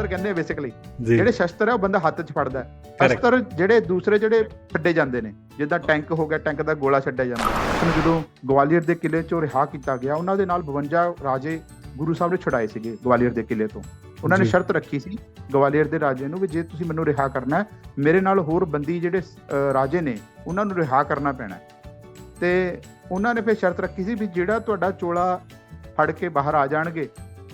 ਸ਼ਸਤਰ ਕਹਿੰਦੇ ਆ ਬੇਸਿਕਲੀ। ਜੀ ਜਿਹੜੇ ਸ਼ਸਤਰ ਹੈ ਉਹ ਬੰਦਾ ਹੱਥ 'ਚ ਫੜਦਾ ਹੈ। correct ਅਸਤਰ ਜਿਹੜੇ ਦੂਸਰੇ ਜਿਹੜੇ ਛੱਡੇ ਜਾਂਦੇ ਨੇ, ਜਿੱਦਾਂ ਟੈਂਕ ਹੋ ਗਿਆ, ਟੈਂਕ ਦਾ ਗੋਲਾ ਛੱਡਿਆ ਜਾਂਦਾ। ਉਸਨੂੰ ਜਦੋਂ ਗਵਾਲੀਅਰ ਦੇ ਕਿਲੇ 'ਚੋਂ ਰਿਹਾ ਕੀਤਾ ਗਿਆ, ਉਹਨਾਂ ਦੇ ਨਾਲ 52 ਰਾਜੇ ਗੁਰੂ ਸਾਹਿਬ ਨੇ ਛੁਡਾਏ ਸੀਗੇ ਗਵਾਲੀਅਰ ਦੇ ਕਿਲੇ ਤੋਂ। ਉਹਨਾਂ ਨੇ ਜੀ ਸ਼ਰਤ ਰੱਖੀ ਸੀ ਗਵਾਲੀਅਰ ਦੇ ਰਾਜੇ ਨੂੰ ਵੀ ਜੇ ਤੁਸੀਂ ਮੈਨੂੰ ਰਿਹਾ ਕਰਨਾ ਹੈ, ਮੇਰੇ ਨਾਲ ਹੋਰ ਬੰਦੀ ਜਿਹੜੇ ਰਾਜੇ ਨੇ ਉਹਨਾਂ ਨੂੰ ਰਿਹਾ ਕਰਨਾ ਪੈਣਾ। ਤੇ ਉਹਨਾਂ ਨੇ ਫਿਰ ਸ਼ਰਤ ਰੱਖੀ ਸੀ ਵੀ ਜਿਹੜਾ ਤੁਹਾਡਾ ਚੋਲਾ ਫੜ ਕੇ ਬਾਹਰ ਆ ਜਾਣਗੇ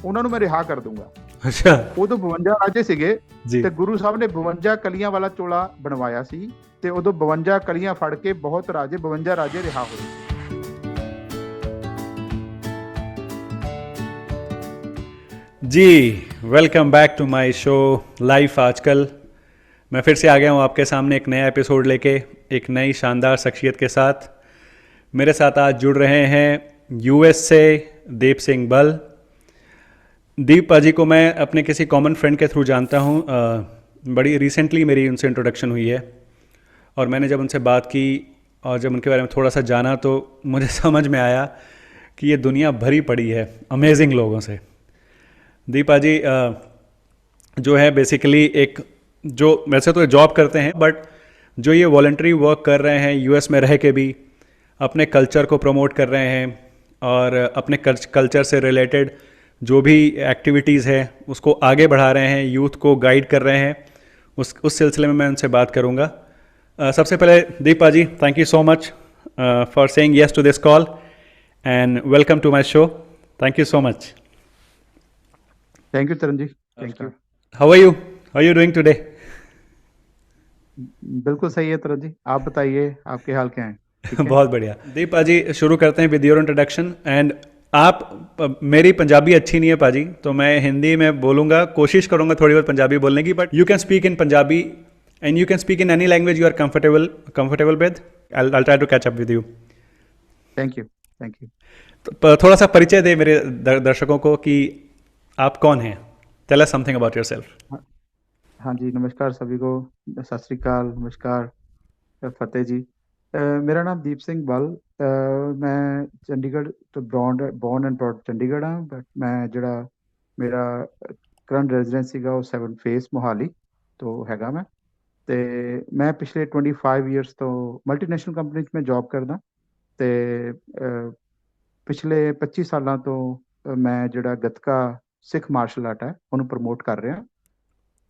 ਉਹਨਾਂ ਨੂੰ ਮੈਂ ਰਿਹਾ ਕਰ ਦੂੰਗਾ। ਅੱਛਾ ਉਦੋਂ 52 ਰਾਜੇ ਸੀਗੇ ਜੀ ਤੇ ਗੁਰੂ ਸਾਹਿਬ ਨੇ 52 ਕਲੀਆਂ ਵਾਲਾ ਚੋਲਾ ਬਣਵਾਇਆ ਸੀ ਤੇ ਉਦੋਂ 52 ਕਲੀਆਂ ਫੜ ਕੇ ਬਹੁਤ ਰਾਜੇ 52 ਰਾਜੇ ਰਿਹਾ ਹੋਏ। जी welcome back to my show life आजकल। मैं फिर से आ गया हूँ आपके सामने एक नया एपिसोड लेके, एक नई शानदार शख्सियत के साथ। मेरे साथ आज जुड़ रहे हैं यूएस से दीप सिंह बल। दीप पाजी को मैं अपने किसी कॉमन फ्रेंड के थ्रू जानता हूँ। बड़ी रिसेंटली मेरी उनसे इंट्रोडक्शन हुई है और मैंने जब उनसे बात की और जब उनके बारे में थोड़ा सा जाना तो मुझे समझ में आया कि ये दुनिया भरी पड़ी है अमेजिंग लोगों से। दीपा जी जो है बेसिकली एक जो वैसे तो जॉब करते हैं बट जो ये वॉलंटरी वर्क कर रहे हैं यूएस में रह के भी अपने कल्चर को प्रमोट कर रहे हैं और अपने कल्चर से रिलेटेड जो भी एक्टिविटीज़ है उसको आगे बढ़ा रहे हैं, यूथ को गाइड कर रहे हैं। उस सिलसिले में मैं उनसे बात करूँगा। सबसे पहले Deepa ji, thank you so much for saying yes to this call and welcome to my show. Thank you so much. Thank you Taran ji, thank you. How are you doing today? बिल्कुल सही है तरन जी, आप बताइए आपके हाल क्या हैं? ठीक है? बहुत बढ़िया। दीपा जी शुरू करते हैं विद योर इंट्रोडक्शन। एंड आप मेरी पंजाबी अच्छी नहीं है पाजी, तो मैं हिंदी में बोलूँगा, कोशिश करूँगा थोड़ी बहुत पंजाबी बोलने की, but you can speak in Punjabi and you can speak in any language you are comfortable with. I try to catch up with you. Thank you, thank you. तो थोड़ा सा परिचय दे मेरे दर्शकों को कि आप कौन हैं। Tell us something about yourself. हाँ जी, नमस्कार सभी को, सत श्री अकाल, नमस्कार, फतेह जी। मेरा नाम दीप सिंह बल। मैं चंडीगढ़ तो बॉर्न एंड ब्रॉड चंडीगढ़ हाँ, बट मैं जड़ा मेरा करंट रेजिडेंस सीगा वो 7 फेस मोहाली तो हैगा मैं। ते मैं पिछले 25 ईयर्स तो मल्टीनेशनल कंपनी में जॉब करदा ते पिछले 25 सालों तो मैं जड़ा गतका सिख मार्शल आर्ट है ਉਹਨੂੰ ਪ੍ਰਮੋਟ ਕਰ ਰਿਹਾ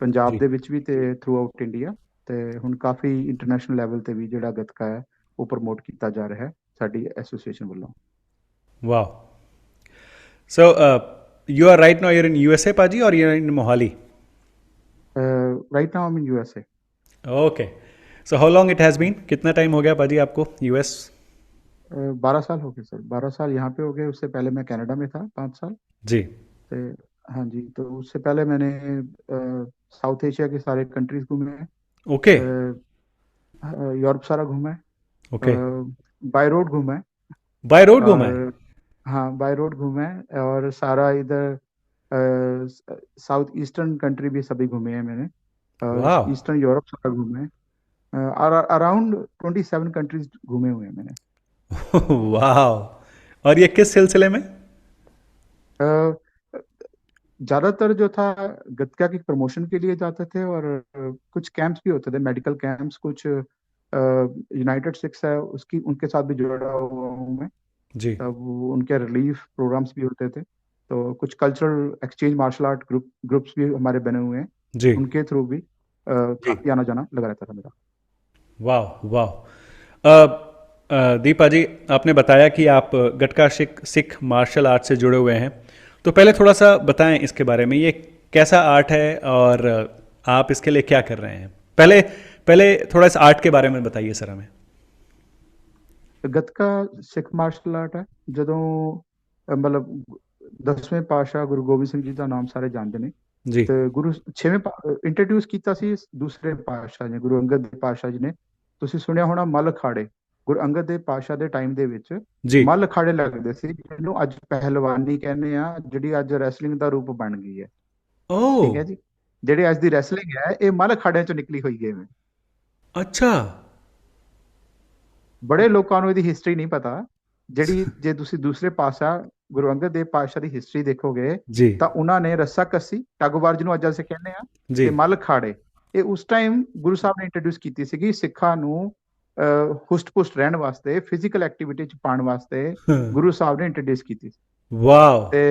ਪੰਜਾਬ जी ਦੇ ਵਿੱਚ ਵੀ ਤੇ ਥਰੂ ਆਊਟ ਇੰਡੀਆ। ਤੇ ਹੁਣ ਕਾਫੀ ਇੰਟਰਨੈਸ਼ਨਲ ਲੈਵਲ ਤੇ ਵੀ ਜਿਹੜਾ ਗਤਕਾ ਹੈ ਉਹ ਪ੍ਰਮੋਟ ਕੀਤਾ ਜਾ ਰਿਹਾ ਹੈ ਸਾਡੀ ਐਸੋਸੀਏਸ਼ਨ ਵੱਲੋਂ। वाह। सो you are right now you're in USA पाजी or you're in Mohali? Right now I am in USA. Okay. So how long it has been? कितना टाइम हो गया पाजी आपको US? 12 साल हो गए सर, 12 साल यहाँ पे हो गए। उससे पहले मैं कनाडा में था 5 साल। जी ते हाँ जी, तो उससे पहले मैंने साउथ एशिया के सारे कंट्रीज घूमे हैं। ओके यूरोप सारा घूमा है, ओके। बाय रोड घूमा है बाय रोड घूमा है? और हाँ बाय रोड घूमा है और सारा इधर साउथ ईस्टर्न कंट्री भी सभी घूमे हैं मैंने। वाह ईस्टर्न यूरोप सारा घूमे हैं और अराउंड 27 कंट्रीज घूमे हुए हैं मैंने। वाह। और ये किस सिलसिले में? ज्यादातर जो था गतका की प्रमोशन के लिए जाते थे और कुछ कैंप्स भी होते थे, मेडिकल कैंप्स, कुछ यूनाइटेड सिक्स है उसकी उनके साथ भी जुड़ा हुआ हूँ मैं। जी तब उनके रिलीफ प्रोग्राम्स भी होते थे, तो कुछ cultural exchange martial art groups भी हमारे बने हुए हैं, जी उनके थ्रू भी जी। काफी आना जाना लगा रहता था मेरा। वाह वाह। दीपा जी आपने बताया कि आप गटका सिख मार्शल आर्ट से जुड़े हुए हैं, तो पहले थोड़ा सा बताएं इसके बारे में, ये कैसा आर्ट है और आप इसके लिए क्या कर रहे हैं। पहले थोड़ा इस आर्ट के बारे में बताइए सर हमें। गतका सिख मार्शल आर्ट है ਜਦੋਂ ਮਤਲਬ 10ਵੇਂ ਪਾਤਸ਼ਾਹ ਗੁਰੂ ਗੋਬਿੰਦ ਸਿੰਘ ਜੀ ਦਾ ਨਾਮ ਸਾਰੇ ਜਾਣਦੇ ਨੇ जी ਤੇ ਗੁਰੂ 6ਵੇਂ ਇੰਟਰੋਡਿਊਸ ਕੀਤਾ ਸੀ ਦੂਸਰੇ ਪਾਤਸ਼ਾਹ ਨੇ, ਗੁਰੂ ਅੰਗਦ ਦੇਵ ਪਾਤਸ਼ਾਹ ਜੀ ਨੇ। ਤੁਸੀਂ ਸੁਣਿਆ ਹੋਣਾ ਮੱਲ ਅਖਾੜੇ, ਗੁਰੂ ਅੰਗਦ ਦੇਵ ਪਾਤਸ਼ਾਹ ਦੇ ਟਾਈਮ ਦੇ ਵਿੱਚ जी ਮੱਲ ਅਖਾੜੇ ਲੱਗਦੇ ਸੀ ਜਿਹਨੂੰ ਅੱਜ ਪਹਿਲਵਾਨੀ ਕਹਿੰਦੇ ਆ, ਜਿਹੜੀ ਅੱਜ ਰੈਸਲਿੰਗ ਦਾ ਰੂਪ ਬਣ ਗਈ ਹੈ। ਠੀਕ ਹੈ ओह ਜੀ, ਜਿਹੜੀ ਅੱਜ ਦੀ ਰੈਸਲਿੰਗ ਹੈ ਇਹ ਮੱਲ ਅਖਾੜਿਆਂ ਚੋਂ ਨਿਕਲੀ ਹੋਈ ਹੈ। अच्छा ਬੜੇ ਲੋਕਾਂ ਨੂੰ ਇਹਦੀ ਹਿਸਟਰੀ ਨਹੀਂ ਪਤਾ, ਜਿਹੜੀ ਜੇ ਤੁਸੀਂ ਦੂਸਰੇ ਪਾਤਸ਼ਾਹ ਗੁਰੂ ਅੰਗਦ ਦੇਵ ਪਾਤਸ਼ਾਹ ਦੀ ਹਿਸਟਰੀ ਦੇਖੋਗੇ जी ਤਾਂ ਉਹਨਾਂ ਨੇ ਰੱਸਾ ਕੱਸੀ, ਟੱਗਵਾਰ ਜਿਹਨੂੰ ਅੱਜ ਅਸੀਂ ਕਹਿੰਦੇ ਆ, जी। ਤੇ ਮੱਲ ਖਾੜੇ, ਇਹ ਉਸ ਟਾਈਮ ਗੁਰੂ ਸਾਹਿਬ ਨੇ ਇੰਟਰੋਡਿਊਸ ਕੀਤੀ ਸੀਗੀ ਸਿੱਖਾਂ ਨੂੰ ਹੁਸ਼ਟ-ਪੁਸ਼ਟ ਰਹਿਣ ਵਾਸਤੇ, ਫਿਜ਼ੀਕਲ ਐਕਟੀਵਿਟੀ ਚ ਪਾਉਣ ਵਾਸਤੇ हाँ, ਗੁਰੂ ਸਾਹਿਬ ਨੇ ਇੰਟਰੋਡਿਊਸ ਕੀਤੀ ਸੀ। वाह, ਤੇ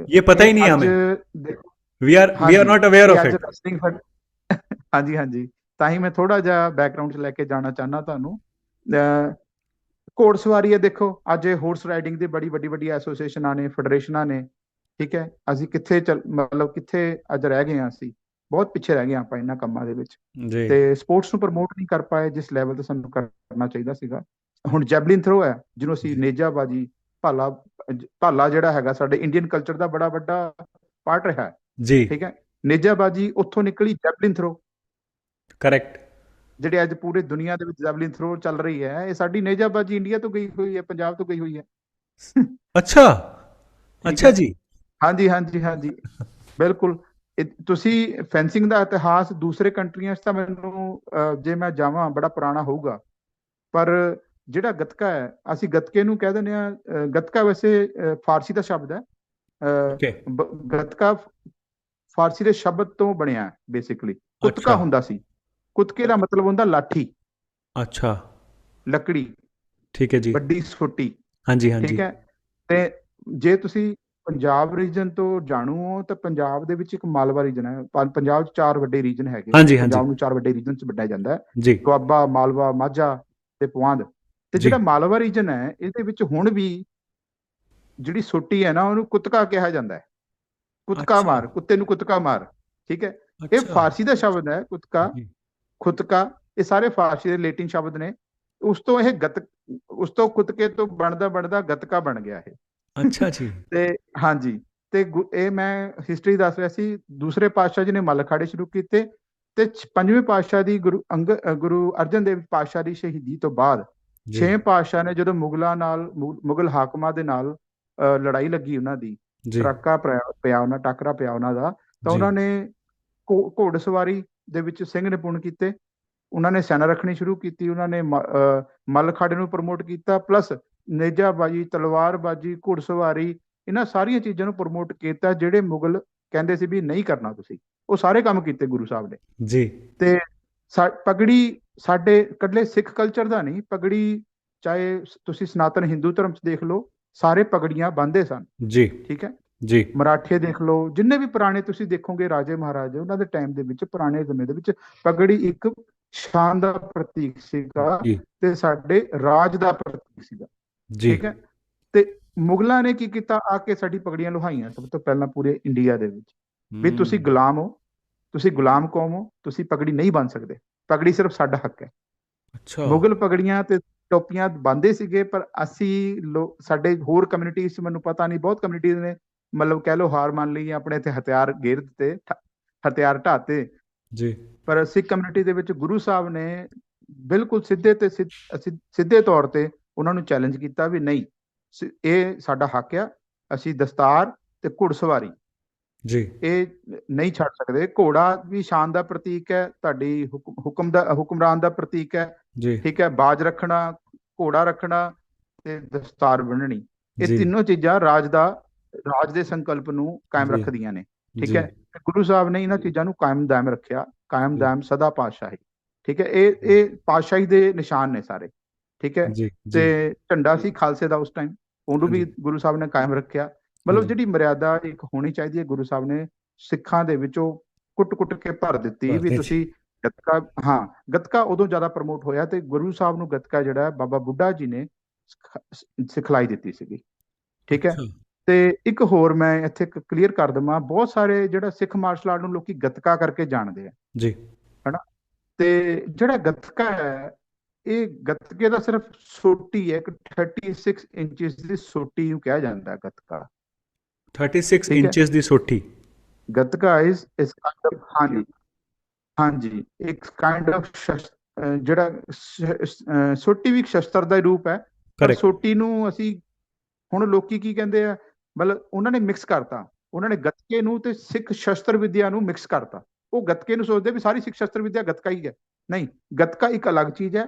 ये पता ਇਹ ही नहीं ਅੱਜ हमें। ਦੇਖੋ, वी आर ਹਾਂਜੀ, नॉट अवेयर ਇਹ ऑफ ਅੱਜ इट। ਰੈਸਲਿੰਗ ਹਾਂਜੀ ਹਾਂਜੀ, ਤਾਂ ਹੀ ਮੈਂ ਥੋੜਾ ਜਿਹਾ ਬੈਕਗ੍ਰਾਉਂਡ ਚ ਲੈ ਕੇ ਜਾਣਾ ਚਾਹੁੰਦਾ ਤੁਹਾਨੂੰ। ਘੋੜਸਵਾਰੀ ਹੈ, ਦੇਖੋ ਅੱਜ ਇਹ ਹੋਰਸ ਰਾਈਡਿੰਗ ਦੀ ਬੜੀ ਵੱਡੀ ਵੱਡੀ ਐਸੋਸੀਏਸ਼ਨਾਂ ਨੇ, ਫੈਡਰੇਸ਼ਨਾਂ ਨੇ, ਠੀਕ ਹੈ। ਅਸੀਂ ਕਿੱਥੇ ਮਤਲਬ ਕਿੱਥੇ ਅੱਜ ਰਹਿ ਗਏ ਹਾਂ, ਅਸੀਂ ਬਹੁਤ ਪਿੱਛੇ ਰਹਿ ਗਏ ਹਾਂ ਆਪਾਂ ਇਹਨਾਂ ਕੰਮਾਂ ਦੇ ਵਿੱਚ, जी ਤੇ ਸਪੋਰਟਸ ਨੂੰ ਪ੍ਰਮੋਟ ਨਹੀਂ ਕਰ ਪਾਏ ਜਿਸ ਲੈਵਲ ਤੇ ਸਾਨੂੰ ਕਰਨਾ ਚਾਹੀਦਾ ਸੀਗਾ। ਹੁਣ ਜੈਵਲਿਨ ਥਰੋ ਹੈ, ਜਿਹਨੂੰ ਅਸੀਂ जी ਨੇਜਾਬਾਜੀ, ਭਾਲਾ, ਭਾਲਾ ਜਿਹੜਾ ਹੈਗਾ ਸਾਡੇ ਇੰਡੀਅਨ ਕਲਚਰ ਦਾ ਬੜਾ ਵੱਡਾ ਪਾਰਟ ਰਿਹਾ ਹੈ, जी। ਠੀਕ ਹੈ। ਨੇਜਾਬਾਜੀ ਉੱਥੋਂ ਨਿਕਲੀ, ਜੈਵਲਿਨ ਥਰੋ, करेक्ट। ਜਿਹੜੇ ਅੱਜ ਪੂਰੇ ਦੁਨੀਆ ਦੇ ਵਿੱਚ ਜੈਵਲਿਨ ਥਰੋ ਚੱਲ ਰਹੀ ਹੈ, ਇਹ ਸਾਡੀ ਨੇਜਾਬਾਜੀ ਇੰਡੀਆ ਤੋਂ ਗਈ ਹੋਈ ਹੈ, ਪੰਜਾਬ ਤੋਂ ਗਈ ਹੋਈ ਹੈ। अच्छा। ਠੀਕ अच्छा ਹੈ, जी। ਹਾਂਜੀ ਹਾਂਜੀ ਹਾਂਜੀ, ਬਿਲਕੁਲ। ਤੁਸੀਂ ਫੈਂਸਿੰਗ ਦਾ ਇਤਿਹਾਸ ਦੂਸਰੇ ਕੰਟਰੀਆਂ 'ਚ ਤਾਂ ਮੈਨੂੰ ਜੇ ਮੈਂ ਜਾਵਾਂ ਬੜਾ ਪੁਰਾਣਾ ਹੋਊਗਾ, ਪਰ ਜਿਹੜਾ ਗੱਤਕਾ ਹੈ, ਅਸੀਂ ਗੱਤਕੇ ਨੂੰ ਕਹਿ ਦਿੰਦੇ ਹਾਂ, ਗੱਤਕਾ ਵੈਸੇ ਫਾਰਸੀ ਦਾ ਸ਼ਬਦ ਹੈ। ओके। ਗੱਤਕਾ ਫਾਰਸੀ ਦੇ ਸ਼ਬਦ ਤੋਂ ਬਣਿਆ ਬੇਸਿਕਲੀ। ਕੁਤਕਾ अच्छा। ਹੁੰਦਾ ਸੀ, ਕੁਤਕੇ ਦਾ ਮਤਲਬ ਹੁੰਦਾ ਲਾਠੀ, अच्छा। ਲੱਕੜੀ, ठीक है जी। ਵੱਡੀ ਸੋਟੀ, हाँ जी, हाँ ਠੀਕ जी। ਹੈ। ਤੇ ਜੇ ਤੁਸੀਂ ਪੰਜਾਬ ਰੀਜਨ ਤੋਂ ਜਾਣੂ ਹੋ ਤਾਂ ਪੰਜਾਬ ਦੇ ਵਿੱਚ ਇੱਕ ਮਾਲਵਾ ਰੀਜਨ ਹੈ। ਪੰਜਾਬ 'ਚ 4 ਵੱਡੇ ਰੀਜਨ ਹੈਗੇ हाँ ਆ, जी, हाँ जी। ਪੰਜਾਬ ਨੂੰ 4 ਵੱਡੇ ਰੀਜਨ 'ਚ ਵੰਡਿਆ ਜਾਂਦਾ ਹੈ, जी ਦੁਆਬਾ, ਮਾਲਵਾ, ਮਾਝਾ ਤੇ ਪੁਆਂਧ। ਤੇ जी। ਜਿਹੜਾ ਮਾਲਵਾ ਰੀਜਨ ਹੈ, ਇਹਦੇ ਵਿੱਚ ਹੁਣ ਵੀ ਜਿਹੜੀ ਸੋਟੀ ਹੈ ਨਾ, ਉਹਨੂੰ ਕੁਤਕਾ ਕਿਹਾ ਜਾਂਦਾ ਹੈ। ਕੁਤਕਾ अच्छा। ਮਾਰ, ਕੁੱਤੇ ਨੂੰ ਕੁਤਕਾ ਮਾਰ, ਠੀਕ ਹੈ। ਇਹ अच्छा। ਫਾਰਸੀ ਦਾ ਸ਼ਬਦ ਹੈ, ਕੁਤਕਾ, जी। ਖੁਤਕਾ, ਇਹ ਸਾਰੇ ਫਾਰਸੀ ਦੇ ਲੇਟਿਨ ਸ਼ਬਦ ਨੇ। ਉਸ ਤੋਂ ਇਹ ਉਸ ਤੋਂ ਕੁਤਕੇ ਤੋਂ ਬਣਦਾ ਬਣਦਾ ਗੱਤਕਾ ਬਣ ਗਿਆ ਇਹ। अच्छा जी। ਤੇ ਹਾਂਜੀ, ਤੇ ਇਹ ਮੈਂ ਹਿਸਟਰੀ ਦੱਸ ਰਿਹਾ ਸੀ। ਦੂਸਰੇ ਪਾਤਸ਼ਾਹ ਜੀ ਨੇ ਮੱਲ ਅਖਾੜੇ ਸ਼ੁਰੂ ਕੀਤੇ, ਤੇ ਪੰਜਵੇਂ ਪਾਤਸ਼ਾਹ ਦੀ ਗੁਰੂ ਅਰਜਨ ਦੇਵ ਪਾਤਸ਼ਾਹ ਦੀ ਸ਼ਹੀਦੀ ਤੋਂ ਬਾਅਦ जी ਛੇਵੇਂ ਪਾਤਸ਼ਾਹ ਨੇ ਜਦੋਂ ਮੁਗਲਾਂ ਨਾਲ, ਮੁਗਲ ਹਾਕਮਾਂ ਦੇ ਨਾਲ ਲੜਾਈ ਲੱਗੀ, ਉਹਨਾਂ ਦੀ जी ਟਾਕਰਾ ਪਿਆ ਉਹਨਾਂ ਦਾ, ਤਾਂ जी ਉਹਨਾਂ ਨੇ ਘੋੜਸਵਾਰੀ ਦੇ ਵਿੱਚ ਸਿੰਘ ਨਿਪੁੰਨ ਕੀਤੇ। ਉਹਨਾਂ ਨੇ ਸੈਨਾ ਰੱਖਣੀ ਸ਼ੁਰੂ ਕੀਤੀ, ਉਹਨਾਂ ਨੇ ਮੱਲ ਅਖਾੜੇ ਨੂੰ ਪ੍ਰਮੋਟ ਕੀਤਾ, ਪਲੱਸ ਨੇਜਾਬਾਜੀ, ਤਲਵਾਰਬਾਜੀ, ਘੋੜਸਵਾਰੀ, ਇਹਨਾਂ ਸਾਰੀਆਂ ਚੀਜ਼ਾਂ ਨੂੰ ਪ੍ਰਮੋਟ ਕੀਤਾ ਜਿਹੜੇ ਮੁਗਲ ਕਹਿੰਦੇ ਸੀ ਵੀ ਨਹੀਂ ਕਰਨਾ ਤੁਸੀਂ, ਉਹ ਸਾਰੇ ਕੰਮ ਕੀਤੇ ਗੁਰੂ ਸਾਹਿਬ ਨੇ। जी ਤੇ ਪਗੜੀ ਸਾਡੇ ਇਕੱਲੇ ਸਿੱਖ ਕਲਚਰ ਦਾ ਨਹੀਂ, ਪਗੜੀ ਚਾਹੇ ਤੁਸੀਂ ਸਨਾਤਨ ਹਿੰਦੂ ਧਰਮ 'ਚ ਦੇਖ ਲਓ, ਸਾਰੇ ਪਗੜੀਆਂ ਬੰਨ੍ਹਦੇ ਸਨ, जी ਠੀਕ ਹੈ। जी ਮਰਾਠੇ ਦੇਖ ਲਓ, ਜਿੰਨੇ ਵੀ ਪੁਰਾਣੇ ਤੁਸੀਂ ਦੇਖੋਗੇ ਰਾਜੇ ਮਹਾਰਾਜੇ, ਉਹਨਾਂ ਦੇ ਟਾਈਮ ਦੇ ਵਿੱਚ, ਪੁਰਾਣੇ ਸਮੇਂ ਦੇ ਵਿੱਚ ਪਗੜੀ ਇੱਕ ਸ਼ਾਨ ਦਾ ਪ੍ਰਤੀਕ ਸੀਗਾ, जी ਤੇ ਸਾਡੇ ਰਾਜ ਦਾ ਪ੍ਰਤੀਕ ਸੀਗਾ, जी। ਠੀਕ ਹੈ। ਤੇ ਮੁਗਲਾਂ ਨੇ ਕੀ ਕੀਤਾ, ਆ ਕੇ ਸਾਡੀ ਪਗੜੀਆਂ ਲੁਹਾਈਆਂ ਸਭ ਤੋਂ ਪਹਿਲਾਂ ਪੂਰੇ ਇੰਡੀਆ ਦੇ ਵਿੱਚ, ਵੀ ਤੁਸੀਂ ਗੁਲਾਮ ਹੋ, ਤੁਸੀਂ ਗੁਲਾਮ ਕੌਮ ਹੋ, ਤੁਸੀਂ ਪਗੜੀ ਨਹੀਂ ਬੰਨ ਸਕਦੇ, ਪਗੜੀ ਸਿਰਫ ਸਾਡਾ ਹੱਕ ਹੈ। अच्छा। ਮੁਗਲ ਪਗੜੀਆਂ ਤੇ ਟੋਪੀਆਂ ਬੰਨਦੇ ਸੀਗੇ, ਪਰ ਅਸੀਂ ਸਾਡੇ ਹੋਰ ਕਮਿਊਨਿਟੀਜ਼ 'ਚ, ਮੈਨੂੰ ਪਤਾ ਨਹੀਂ, ਬਹੁਤ ਕਮਿਊਨਿਟੀਜ਼ ਨੇ ਮਤਲਬ ਕਹਿ ਲਓ ਹਾਰ ਮੰਨ ਲਈ, ਆਪਣੇ ਇੱਥੇ ਹਥਿਆਰ ਗੇਰ ਦਿੱਤੇ, ਹਥਿਆਰ ਢਾਤੇ। जी ਪਰ ਸਿੱਖ ਕਮਿਊਨਿਟੀ ਦੇ ਵਿੱਚ ਗੁਰੂ ਸਾਹਿਬ ਨੇ ਬਿਲਕੁਲ ਸਿੱਧੇ ਤੌਰ ਤੇ ਉਹਨਾਂ ਨੂੰ ਚੈਲੰਜ ਕੀਤਾ ਵੀ ਨਹੀਂ, ਇਹ ਸਾਡਾ ਹੱਕ ਆ, ਅਸੀਂ ਦਸਤਾਰ ਤੇ ਘੁੜਸਵਾਰੀ जी ਇਹ ਨਹੀਂ ਛੱਡ ਸਕਦੇ। ਘੋੜਾ ਵੀ ਸ਼ਾਨ ਦਾ ਪ੍ਰਤੀਕ ਹੈ, ਤੁਹਾਡੀ ਹੁਕਮਰਾਨ ਦਾ ਪ੍ਰਤੀਕ ਹੈ, जी ਠੀਕ ਹੈ। ਬਾਜ ਰੱਖਣਾ, ਘੋੜਾ ਰੱਖਣਾ ਤੇ ਦਸਤਾਰ ਬੰਨਣੀ, ਇਹ जी ਤਿੰਨੋਂ ਚੀਜ਼ਾਂ ਰਾਜ ਦੇ ਸੰਕਲਪ ਨੂੰ ਕਾਇਮ जी ਰੱਖਦੀਆਂ ਨੇ, ਠੀਕ जी ਹੈ। ਗੁਰੂ ਸਾਹਿਬ ਨੇ ਇਹਨਾਂ ਚੀਜ਼ਾਂ ਨੂੰ ਕਾਇਮ ਦਾਇਮ ਰੱਖਿਆ, ਕਾਇਮ जी ਦਾਇਮ ਸਦਾ ਪਾਤਸ਼ਾਹੀ, ਠੀਕ ਹੈ। ਇਹ ਪਾਤਸ਼ਾਹੀ ਦੇ ਨਿਸ਼ਾਨ ਨੇ ਸਾਰੇ, ਠੀਕ ਹੈ। जी ਤੇ जी। ਝੰਡਾ ਸੀ ਖਾਲਸੇ ਦਾ ਉਸ ਟਾਈਮ, ਉਹਨੂੰ हाँ ਵੀ जी, ਗੁਰੂ ਸਾਹਿਬ ਨੇ ਕਾਇਮ ਰੱਖਿਆ। हाँ ਮਤਲਬ जी। ਜਿਹੜੀ ਮਰਿਆਦਾ ਇੱਕ ਹੋਣੀ ਚਾਹੀਦੀ ਹੈ, ਗੁਰੂ ਸਾਹਿਬ ਨੇ ਸਿੱਖਾਂ ਦੇ ਵਿੱਚੋਂ ਕੁੱਟ-ਕੁੱਟ ਕੇ ਭਰ ਦਿੱਤੀ ਵੀ भरते जी। ਤੁਸੀਂ ਗੱਤਕਾ, ਹਾਂ, ਗੱਤਕਾ ਉਦੋਂ ਜ਼ਿਆਦਾ ਪ੍ਰਮੋਟ ਹੋਇਆ, ਤੇ ਗੁਰੂ ਸਾਹਿਬ ਨੂੰ ਗੱਤਕਾ ਜਿਹੜਾ ਬਾਬਾ ਬੁੱਢਾ ਜੀ ਨੇ ਸਿਖਲਾਈ ਦਿੱਤੀ ਸੀਗੀ, ਠੀਕ ਹੈ। अच्छा। ਤੇ ਇੱਕ ਹੋਰ ਮੈਂ ਇੱਥੇ ਕਲੀਅਰ ਕਰ ਦੇਵਾਂ, ਬਹੁਤ ਸਾਰੇ ਜਿਹੜਾ ਸਿੱਖ ਮਾਰਸ਼ਲ ਆਰਟ ਨੂੰ ਲੋਕੀ ਗੱਤਕਾ ਕਰਕੇ ਜਾਣਦੇ ਆ, जी ਹਨਾ। ਤੇ ਜਿਹੜਾ ਗੱਤਕਾ ਹੈ, ਇਹ ਗੱਤਕੇ ਦਾ ਸਿਰਫ ਸੋਟੀ ਹੈ, ਇੱਕ 36 ਇੰਚਸ ਦੀ ਸੋਟੀ ਨੂੰ ਕਿਹਾ ਜਾਂਦਾ ਹੈ ਗੱਤਕਾ, 36 ਠੀਕ ਹੈ। इंचेस दी सोटी। ਗੱਤਕਾ ਇਸ ਕਾਈਂਡ ਆਫ, ਹਾਂਜੀ ਹਾਂਜੀ, ਇੱਕ ਕਾਈਂਡ ਆਫ ਜਿਹੜਾ ਸੋਟੀ ਵੀ ਇੱਕ ਸ਼ਸਤਰ ਦਾ ਹੀ ਰੂਪ ਹੈ, ਪਰ करेक्ट। ਸੋਟੀ ਨੂੰ ਅਸੀਂ ਹੁਣ ਲੋਕੀ ਕੀ ਕਹਿੰਦੇ ਆ, ਮਤਲਬ ਉਹਨਾਂ ਨੇ ਮਿਕਸ ਕਰਤਾ, ਉਹਨਾਂ ਨੇ ਗੱਤਕੇ ਨੂੰ ਤੇ ਸਿੱਖ ਸ਼ਸਤਰ ਵਿਦਿਆ ਨੂੰ ਮਿਕਸ ਕਰਤਾ। ਉਹ ਗੱਤਕੇ ਨੂੰ ਸੋਚਦੇ ਵੀ ਸਾਰੀ ਸਿੱਖ ਸ਼ਸਤਰ ਵਿਦਿਆ ਗੱਤਕਾ ਹੀ ਹੈ, ਨਹੀਂ, ਗੱਤਕਾ ਇੱਕ ਅਲੱਗ ਚੀਜ਼ ਹੈ,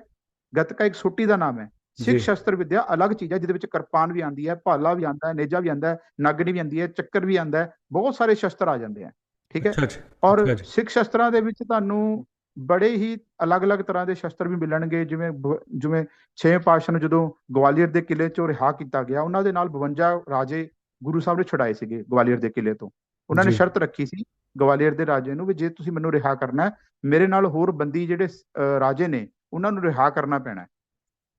ਗੱਤਕਾ ਇੱਕ ਸੋਟੀ ਦਾ ਨਾਮ ਹੈ। ਜੀ ਸਿੱਖ ਸ਼ਸਤਰ ਵਿਦਿਆ ਅਲੱਗ ਚੀਜ਼ ਹੈ, ਜਿਹਦੇ ਵਿੱਚ ਕਿਰਪਾਨ ਵੀ ਆਉਂਦੀ ਹੈ, ਭਾਲਾ ਵੀ ਆਉਂਦਾ ਹੈ, ਨੇਜਾ ਵੀ ਆਉਂਦਾ ਹੈ, ਨਾਗਣੀ ਵੀ ਆਉਂਦੀ ਹੈ, ਚੱਕਰ ਵੀ ਆਉਂਦਾ ਹੈ, ਬਹੁਤ ਸਾਰੇ ਸ਼ਸਤਰ ਆ ਜਾਂਦੇ ਆ। ਠੀਕ ਹੈ। ਅੱਛਾ ਜੀ ਔਰ ਅੱਛਾ ਜੀ ਸਿੱਖ ਸ਼ਸਤਰਾਂ ਦੇ ਵਿੱਚ ਤੁਹਾਨੂੰ ਬੜੇ ਹੀ ਅਲੱਗ-ਅਲੱਗ ਤਰ੍ਹਾਂ ਦੇ ਸ਼ਸਤਰ ਵੀ ਮਿਲਣਗੇ। ਜਿਵੇਂ ਛੇਵੇਂ ਪਾਤਸ਼ਾਹ ਨੂੰ ਜਦੋਂ ਗਵਾਲੀਅਰ ਦੇ ਕਿਲੇ ਚੋਂ ਰਿਹਾ ਕੀਤਾ ਗਿਆ, ਉਹਨਾਂ ਦੇ ਨਾਲ 52 ਰਾਜੇ ਗੁਰੂ ਸਾਹਿਬ ਨੇ ਛੁਡਾਏ ਸੀਗੇ ਗਵਾਲੀਅਰ ਦੇ ਕਿਲੇ ਤੋਂ। ਉਹਨਾਂ ਨੇ ਜੀ ਸ਼ਰਤ ਰੱਖੀ ਸੀ ਗਵਾਲੀਅਰ ਦੇ ਰਾਜੇ ਨੂੰ ਵੀ ਜੇ ਤੁਸੀਂ ਮੈਨੂੰ ਰਿਹਾ ਕਰਨਾ ਹੈ, ਮੇਰੇ ਨਾਲ ਹੋਰ ਬੰਦੀ ਜਿਹੜੇ ਰਾਜੇ ਨੇ ਉਹਨਾਂ ਨੂੰ ਰਿਹਾ ਕਰਨਾ ਪੈਣਾ ਹੈ।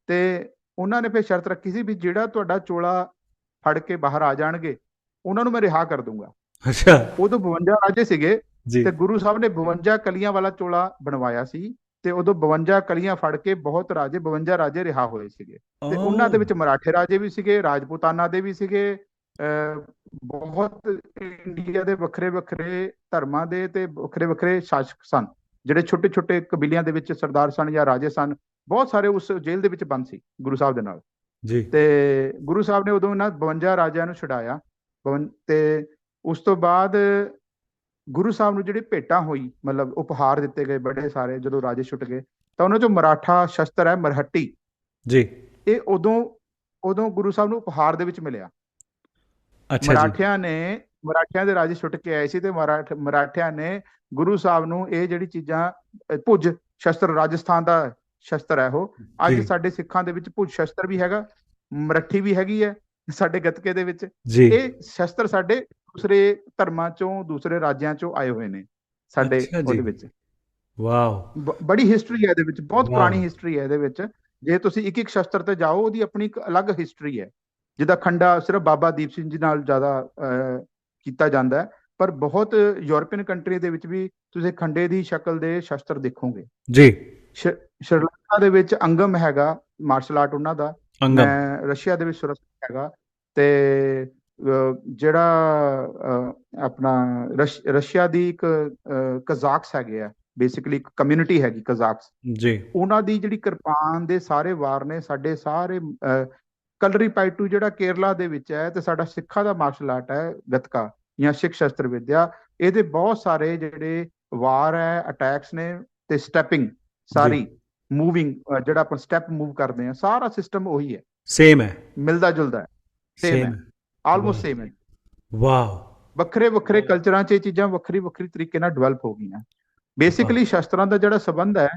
ਤੇ ਉਹਨਾਂ ਨੇ ਫਿਰ ਸ਼ਰਤ ਰੱਖੀ ਸੀ ਵੀ ਜਿਹੜਾ ਤੁਹਾਡਾ ਚੋਲਾ ਫੜ ਕੇ ਬਾਹਰ ਆ ਜਾਣਗੇ ਉਹਨਾਂ ਨੂੰ ਮੈਂ ਰਿਹਾ ਕਰ ਦੂੰਗਾ। ਅੱਛਾ ਉਦੋਂ 52 ਰਾਜੇ ਸੀਗੇ ਜੀ ਤੇ ਗੁਰੂ ਸਾਹਿਬ ਨੇ 52 ਕਲੀਆਂ ਵਾਲਾ ਚੋਲਾ ਬਣਵਾਇਆ ਸੀ, ਤੇ ਉਦੋਂ 52 ਕਲੀਆਂ ਫੜ ਕੇ ਬਹੁਤ ਰਾਜੇ 52 ਰਾਜੇ ਰਿਹਾ ਹੋਏ ਸੀਗੇ। ਤੇ ਉਹਨਾਂ ਦੇ ਓ ਵਿੱਚ ਮਰਾਠੇ ਰਾਜੇ ਵੀ ਸੀਗੇ, ਰਾਜਪੂਤਾਨਾ ਦੇ ਵੀ ਸੀਗੇ, ਬਹੁਤ ਇੰਡੀਆ ਦੇ ਵੱਖਰੇ ਵੱਖਰੇ ਧਰਮਾਂ ਦੇ ਤੇ ਵੱਖਰੇ ਵੱਖਰੇ ਸ਼ਾਸਕ ਸਨ, ਜਿਹੜੇ ਛੋਟੇ ਛੋਟੇ ਕਬੀਲਿਆਂ ਦੇ ਵਿੱਚ ਸਰਦਾਰ ਸਨ ਜਾਂ ਰਾਜੇ ਸਨ। ਬਹੁਤ ਸਾਰੇ ਉਸ ਜੇਲ੍ਹ ਦੇ ਵਿੱਚ ਬੰਦ ਸੀ ਗੁਰੂ ਸਾਹਿਬ ਦੇ ਨਾਲ। ਜੀ ਤੇ ਗੁਰੂ ਸਾਹਿਬ ਨੇ ਉਦੋਂ ਇਹਨਾਂ 52 ਰਾਜਿਆਂ ਨੂੰ ਛੁਡਾਇਆ। ਤੇ ਉਸ ਤੋਂ ਬਾਅਦ ਗੁਰੂ ਸਾਹਿਬ ਨੂੰ ਜਿਹੜੀ ਭੇਟਾਂ ਹੋਈ, ਮਤਲਬ ਉਪਹਾਰ ਦਿੱਤੇ ਗਏ ਬੜੇ ਸਾਰੇ, ਜਦੋਂ ਰਾਜੇ ਛੁੱਟ ਗਏ ਤਾਂ ਉਹਨਾਂ ਚੋਂ ਮਰਾਠਾ ਸ਼ਸਤਰ ਹੈ ਮਰਹੱਟੀ, ਜੀ ਇਹ ਉਦੋਂ ਗੁਰੂ ਸਾਹਿਬ ਨੂੰ ਉਪਹਾਰ ਦੇ ਵਿੱਚ ਮਿਲਿਆ। ਅੱਛਾ ਜੀ ਮਰਾਠਿਆਂ ਦੇ ਰਾਜੇ ਛੁੱਟ ਕੇ ਆਏ ਸੀ ਤੇ ਮਰਾਠਿਆਂ ਨੇ ਗੁਰੂ ਸਾਹਿਬ ਨੂੰ ਇਹ ਜਿਹੜੀ ਚੀਜ਼ਾਂ, ਭੁਜ ਸ਼ਸਤਰ ਰਾਜਸਥਾਨ ਦਾ ਸ਼ਸਤਰ ਹੈ ਉਹ। ਅੱਜ ਜੀ ਸਾਡੇ ਸਿੱਖਾਂ ਦੇ ਵਿੱਚ ਭੁਜ ਸ਼ਸਤਰ ਵੀ ਹੈਗਾ, ਮਰੱਠੀ ਵੀ ਹੈਗੀ ਹੈ ਸਾਡੇ ਗੱਤਕੇ ਦੇ ਵਿੱਚ। ਜੀ ਇਹ ਸ਼ਸਤਰ ਸਾਡੇ ਦੂਸਰੇ ਧਰਮਾਂ ਚੋਂ, ਦੂਸਰੇ ਰਾਜਿਆਂ ਚੋਂ ਆਏ ਹੋਏ ਨੇ ਸਾਡੇ ਅੱਛਾ ਜੀ ਉਹਦੇ ਵਿੱਚ। ਵਾਓ ਬੜੀ ਹਿਸਟਰੀ ਹੈ ਇਹਦੇ ਵਿੱਚ, ਬਹੁਤ ਵਾਓ ਪੁਰਾਣੀ ਹਿਸਟਰੀ ਹੈ ਇਹਦੇ ਵਿੱਚ। ਜੇ ਤੁਸੀਂ ਇੱਕ ਇੱਕ ਸ਼ਸਤਰ ਤੇ ਜਾਓ, ਉਹਦੀ ਆਪਣੀ ਇੱਕ ਅਲੱਗ ਹਿਸਟਰੀ ਹੈ। ਜਿੱਦਾਂ ਖੰਡਾ ਸਿਰਫ ਬਾਬਾ ਦੀਪ ਸਿੰਘ ਜੀ ਨਾਲ ਜ਼ਿਆਦਾ ਕੀਤਾ ਜਾਂਦਾ ਹੈ, ਪਰ ਬਹੁਤ ਯੂਰਪੀਅਨ ਕੰਟਰੀ ਦੇ ਵਿੱਚ ਵੀ ਤੁਸੀਂ ਖੰਡੇ ਦੀ ਸ਼ਕਲ ਦੇ ਸ਼ਸਤਰ ਦੇਖੋਗੇ। ਜੀ ਸ਼੍ਰੀਲੰਕਾ ਦੇ ਵਿੱਚ ਅੰਗਮ ਹੈਗਾ, ਮਾਰਸ਼ਲ ਆਰਟ ਉਹਨਾਂ ਦਾ। ਅੰਗਮ ਮੈਂ ਰਸ਼ੀਆ ਦੇ ਵਿੱਚ ਸੁਰਸਤ ਹੈਗਾ। ਤੇ ਜਿਹੜਾ ਆਪਣਾ ਰਸ਼ੀਆ ਦੀ ਇੱਕ ਕਜ਼ਾਕਸ ਹੈਗੇ ਆ, ਬੇਸਿਕਲੀ ਇੱਕ ਕਮਿਊਨਿਟੀ ਹੈਗੀ ਕਜ਼ਾਕਸ, ਜੀ ਉਹਨਾਂ ਦੀ ਜਿਹੜੀ ਕਿਰਪਾਨ ਦੇ ਸਾਰੇ ਵਾਰ ਨੇ ਸਾਡੇ ਸਾਰੇ ਕਲਰੀ ਪਾਈਟੂ ਜਿਹੜਾ ਕੇਰਲਾ ਦੇ ਵਿੱਚ ਹੈ, ਤੇ ਸਾਡਾ ਸਿੱਖਾਂ ਦਾ ਮਾਰਸ਼ਲ ਆਰਟ ਹੈ ਗੱਤਕਾ ਜਾਂ ਸਿੱਖ ਸ਼ਸਤਰ ਵਿਦਿਆ। ਇਹਦੇ ਬਹੁਤ ਸਾਰੇ ਜਿਹੜੇ ਵਾਰ ਹੈ, ਅਟੈਕਸ ਨੇ, ਤੇ ਸਟੈਪਿੰਗ ਜੀ ਸਾਰੀ ਮੂਵਿੰਗ, ਜਿਹੜਾ ਆਪਾਂ ਸਟੈਪ ਮੂਵ ਕਰਦੇ ਹਾਂ, ਸਾਰਾ ਸਿਸਟਮ ਉਹੀ ਹੈ, ਸੇਮ ਹੈ ਮਿਲਦਾ ਜੁਲਦਾ ਹੈ, ਸੇਮ ਸੇਮ ਹੈ, ਹੈ ਆਲਮੋਸਟ ਵਾਓ ਸੇਮ ਹੈ। ਵਾਓ ਵੱਖਰੇ ਵੱਖਰੇ ਕਲਚਰਾਂ 'ਚ ਇਹ ਚੀਜ਼ਾਂ ਵੱਖਰੀ ਵੱਖਰੀ ਤਰੀਕੇ ਨਾਲ ਡਿਵੈਲਪ ਹੋ ਗਈਆਂ। ਬੇਸਿਕਲੀ ਵਾਹ ਸ਼ਸਤਰਾਂ ਦਾ ਜਿਹੜਾ ਸੰਬੰਧ ਹੈ,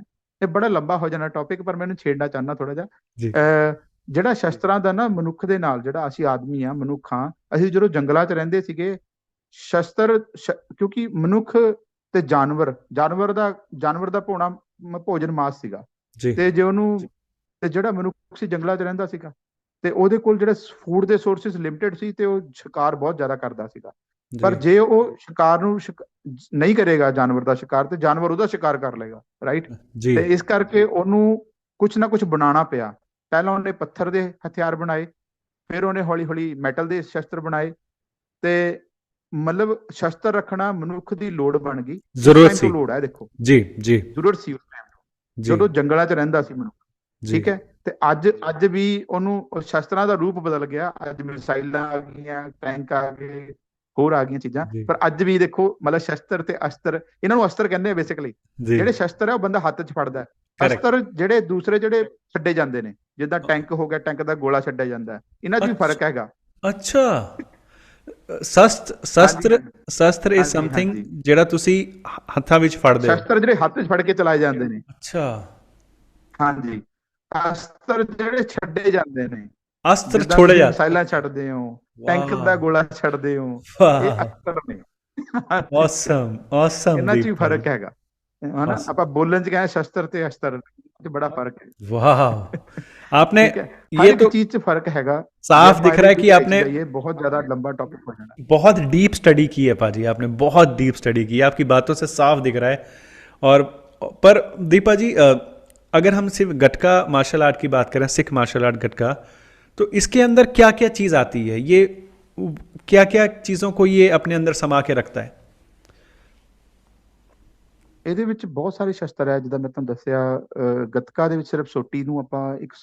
ਇਹ ਬੜਾ ਲੰਬਾ ਹੋ ਜਾਣਾ ਟੌਪਿਕ, ਪਰ ਮੈਨੂੰ ਛੇੜਨਾ ਚਾਹੁੰਦਾ ਥੋੜਾ ਜਿਹਾ। ਜੀ ਜਿਹੜਾ ਸ਼ਸਤਰਾਂ ਦਾ ਨਾ ਮਨੁੱਖ ਦੇ ਨਾਲ, ਜਿਹੜਾ ਅਸੀਂ ਆਦਮੀ ਆ, ਮਨੁੱਖ ਹਾਂ, ਅਸੀਂ ਜਦੋਂ ਜੰਗਲਾਂ 'ਚ ਰਹਿੰਦੇ ਸੀਗੇ, ਕਿਉਂਕਿ ਮਨੁੱਖ ਤੇ ਜਾਨਵਰ ਦਾ ਭੋਜਨ ਮਾਸ ਸੀਗਾ। ਜੀ ਤੇ ਜੇ ਉਹਨੂੰ, ਤੇ ਜਿਹੜਾ ਮਨੁੱਖ ਸੀ ਜੰਗਲਾਂ 'ਚ ਰਹਿੰਦਾ ਸੀਗਾ, ਤੇ ਉਹਦੇ ਕੋਲ ਜਿਹੜੇ ਫੂਡ ਦੇ ਸੋਰਸਿਸ ਲਿਮਿਟਡ ਸੀ, ਤੇ ਉਹ ਸ਼ਿਕਾਰ ਬਹੁਤ ਜ਼ਿਆਦਾ ਕਰਦਾ ਸੀਗਾ। ਪਰ ਜੀ ਜੇ ਉਹ ਸ਼ਿਕਾਰ ਨੂੰ ਨਹੀਂ ਕਰੇਗਾ, ਜਾਨਵਰ ਦਾ ਸ਼ਿਕਾਰ, ਤੇ ਜਾਨਵਰ ਉਹਦਾ ਸ਼ਿਕਾਰ ਕਰ ਲਏਗਾ, ਰਾਈਟ। ਜੀ ਤੇ ਇਸ ਕਰਕੇ ਉਹਨੂੰ ਕੁਛ ਨਾ ਕੁਛ ਬਣਾਉਣਾ ਪਿਆ। ਪਹਿਲਾਂ ਉਹਨੇ ਪੱਥਰ ਦੇ ਹਥਿਆਰ ਬਣਾਏ, ਫਿਰ ਉਹਨੇ ਹੌਲੀ ਹੌਲੀ ਮੈਟਲ ਦੇ ਸ਼ਸਤਰ ਬਣਾਏ। ਤੇ ਮਤਲਬ ਸ਼ਸਤਰ ਰੱਖਣਾ ਮਨੁੱਖ ਦੀ ਲੋੜ ਬਣ ਗਈ, ਉਸ ਜ਼ਰੂਰਤ ਟਾਈਮ ਤੋਂ ਸੀ ਲੋੜ ਹੈ। ਦੇਖੋ, ਜੀ ਜੀ ਜ਼ਰੂਰਤ ਸੀ ਉਸ ਟਾਈਮ ਤੋਂ, ਜੀ ਜਦੋਂ ਜੰਗਲਾਂ 'ਚ ਰਹਿੰਦਾ ਸੀ ਮਨੁੱਖ। ਜੀ ਠੀਕ ਹੈ। ਤੇ ਅੱਜ ਵੀ ਉਹਨੂੰ ਸ਼ਸਤਰਾਂ ਦਾ ਰੂਪ ਬਦਲ ਗਿਆ। ਅੱਜ ਮਿਸਾਈਲਾਂ ਆ ਗਈਆਂ, ਟੈਂਕ ਆ ਗਏ, ਹੋਰ ਆ ਗਈਆਂ ਚੀਜ਼ਾਂ, ਜੀ ਪਰ ਅੱਜ ਵੀ ਦੇਖੋ, ਮਤਲਬ ਸ਼ਸਤਰ ਤੇ ਅਸਤਰ, ਇਹਨਾਂ ਨੂੰ ਅਸਤਰ ਕਹਿੰਦੇ ਆ ਬੇਸਿਕਲੀ। ਜੀ ਜਿਹੜੇ ਸ਼ਸਤਰ ਹੈ ਉਹ ਬੰਦਾ ਹੱਥ 'ਚ ਫੜਦਾ ਹੈ। ਕरेक्ट ਅਸਤਰ ਜਿਹੜੇ ਦੂਸਰੇ ਜਿਹੜੇ ਛੱਡੇ ਜਾਂਦੇ ਨੇ, ਜਿੱਦਾਂ ਟੈਂਕ ਹੋ ਗਿਆ, ਟੈਂਕ ਦਾ ਗੋਲਾ ਛੱਡਿਆ ਜਾਂਦਾ ਹੈ, ਇਹਨਾਂ 'ਚ ਵੀ ਫਰਕ ਹੈਗਾ। ਅੱਛਾ ਸ਼ਸਤਰ ਹਾਂਜੀ ਸ਼ਸਤਰ ਇਜ਼ ਹਾਂਜੀ ਸਮਥਿੰਗ ਹਾਂਜੀ। ਜਿਹੜਾ ਤੁਸੀਂ ਹੱਥਾਂ ਵਿੱਚ ਫੜਦੇ ਹੋ ਸ਼ਸਤਰ ਜਿਹੜੇ ਹੱਥ 'ਚ ਫੜ ਕੇ ਚਲਾਏ ਜਾਂਦੇ ਨੇ, ਅੱਛਾ ਹਾਂਜੀ। ਅਸਤਰ ਜਿਹੜੇ ਛੱਡੇ ਜਾਂਦੇ ਨੇ, ਅਸਤਰ ਜਿੱਦਾਂ ਛੋੜੇ ਤੁਸੀਂ ਜਾਂਦੇ ਮਿਸਾਈਲਾਂ ਛੱਡਦੇ ਹੋ, ਟੈਂਕ ਦਾ ਵਾਹ ਗੋਲਾ ਛੱਡਦੇ ਹੋ, ਇਹ ਵਾਹ ਅਸਤਰ ਨੇ। ਹਾਂਜੀ। ਔਸਮ ਔਸਮ ਇਹਨਾਂ 'ਚ ਵੀ ਦੀਪ ਭਾਜੀ ਫਰਕ ਹੈਗਾ, ਹਨਾ। ਔਸਮ ਆਪਾਂ ਬੋਲਣ 'ਚ ਕਹਿੰਦੇ ਸ਼ਸਤਰ ਤੇ ਅਸਤਰ 'ਚ ਬੜਾ ਫਰਕ ਹੈ। वाह आपने ठीक है, हर ये एक तो चीज 'ਚ फर्क हैगा। जे साफ ਆਪਾਂ दिख ਇਹਦੇ रहा है कि डीप आपने ਵਿੱਚ ਜਾਈਏ, बहुत ज्यादा लंबा टॉपिक हो जाना। बहुत डीप स्टडी की है पाजी आपने बहुत डीप स्टडी की है आपकी बातों से साफ दिख रहा है और पर दीपा जी अगर हम सिर्फ गटका मार्शल आर्ट की बात करें सिख मार्शल आर्ट गटका तो इसके अंदर क्या क्या चीज़ आती है ये क्या क्या चीज़ों को ये अपने अंदर समा के रखता है ਇਹਦੇ ਵਿੱਚ ਬਹੁਤ ਸਾਰੇ ਸ਼ਸਤਰ ਹੈ, ਜਿੱਦਾਂ ਮੈਂ ਤੁਹਾਨੂੰ ਦੱਸਿਆ। ਗੱਤਕਾ ਦੇ ਵਿੱਚ ਸਿਰਫ ਸੋਟੀ ਨੂੰ ਆਪਾਂ ਇੱਕ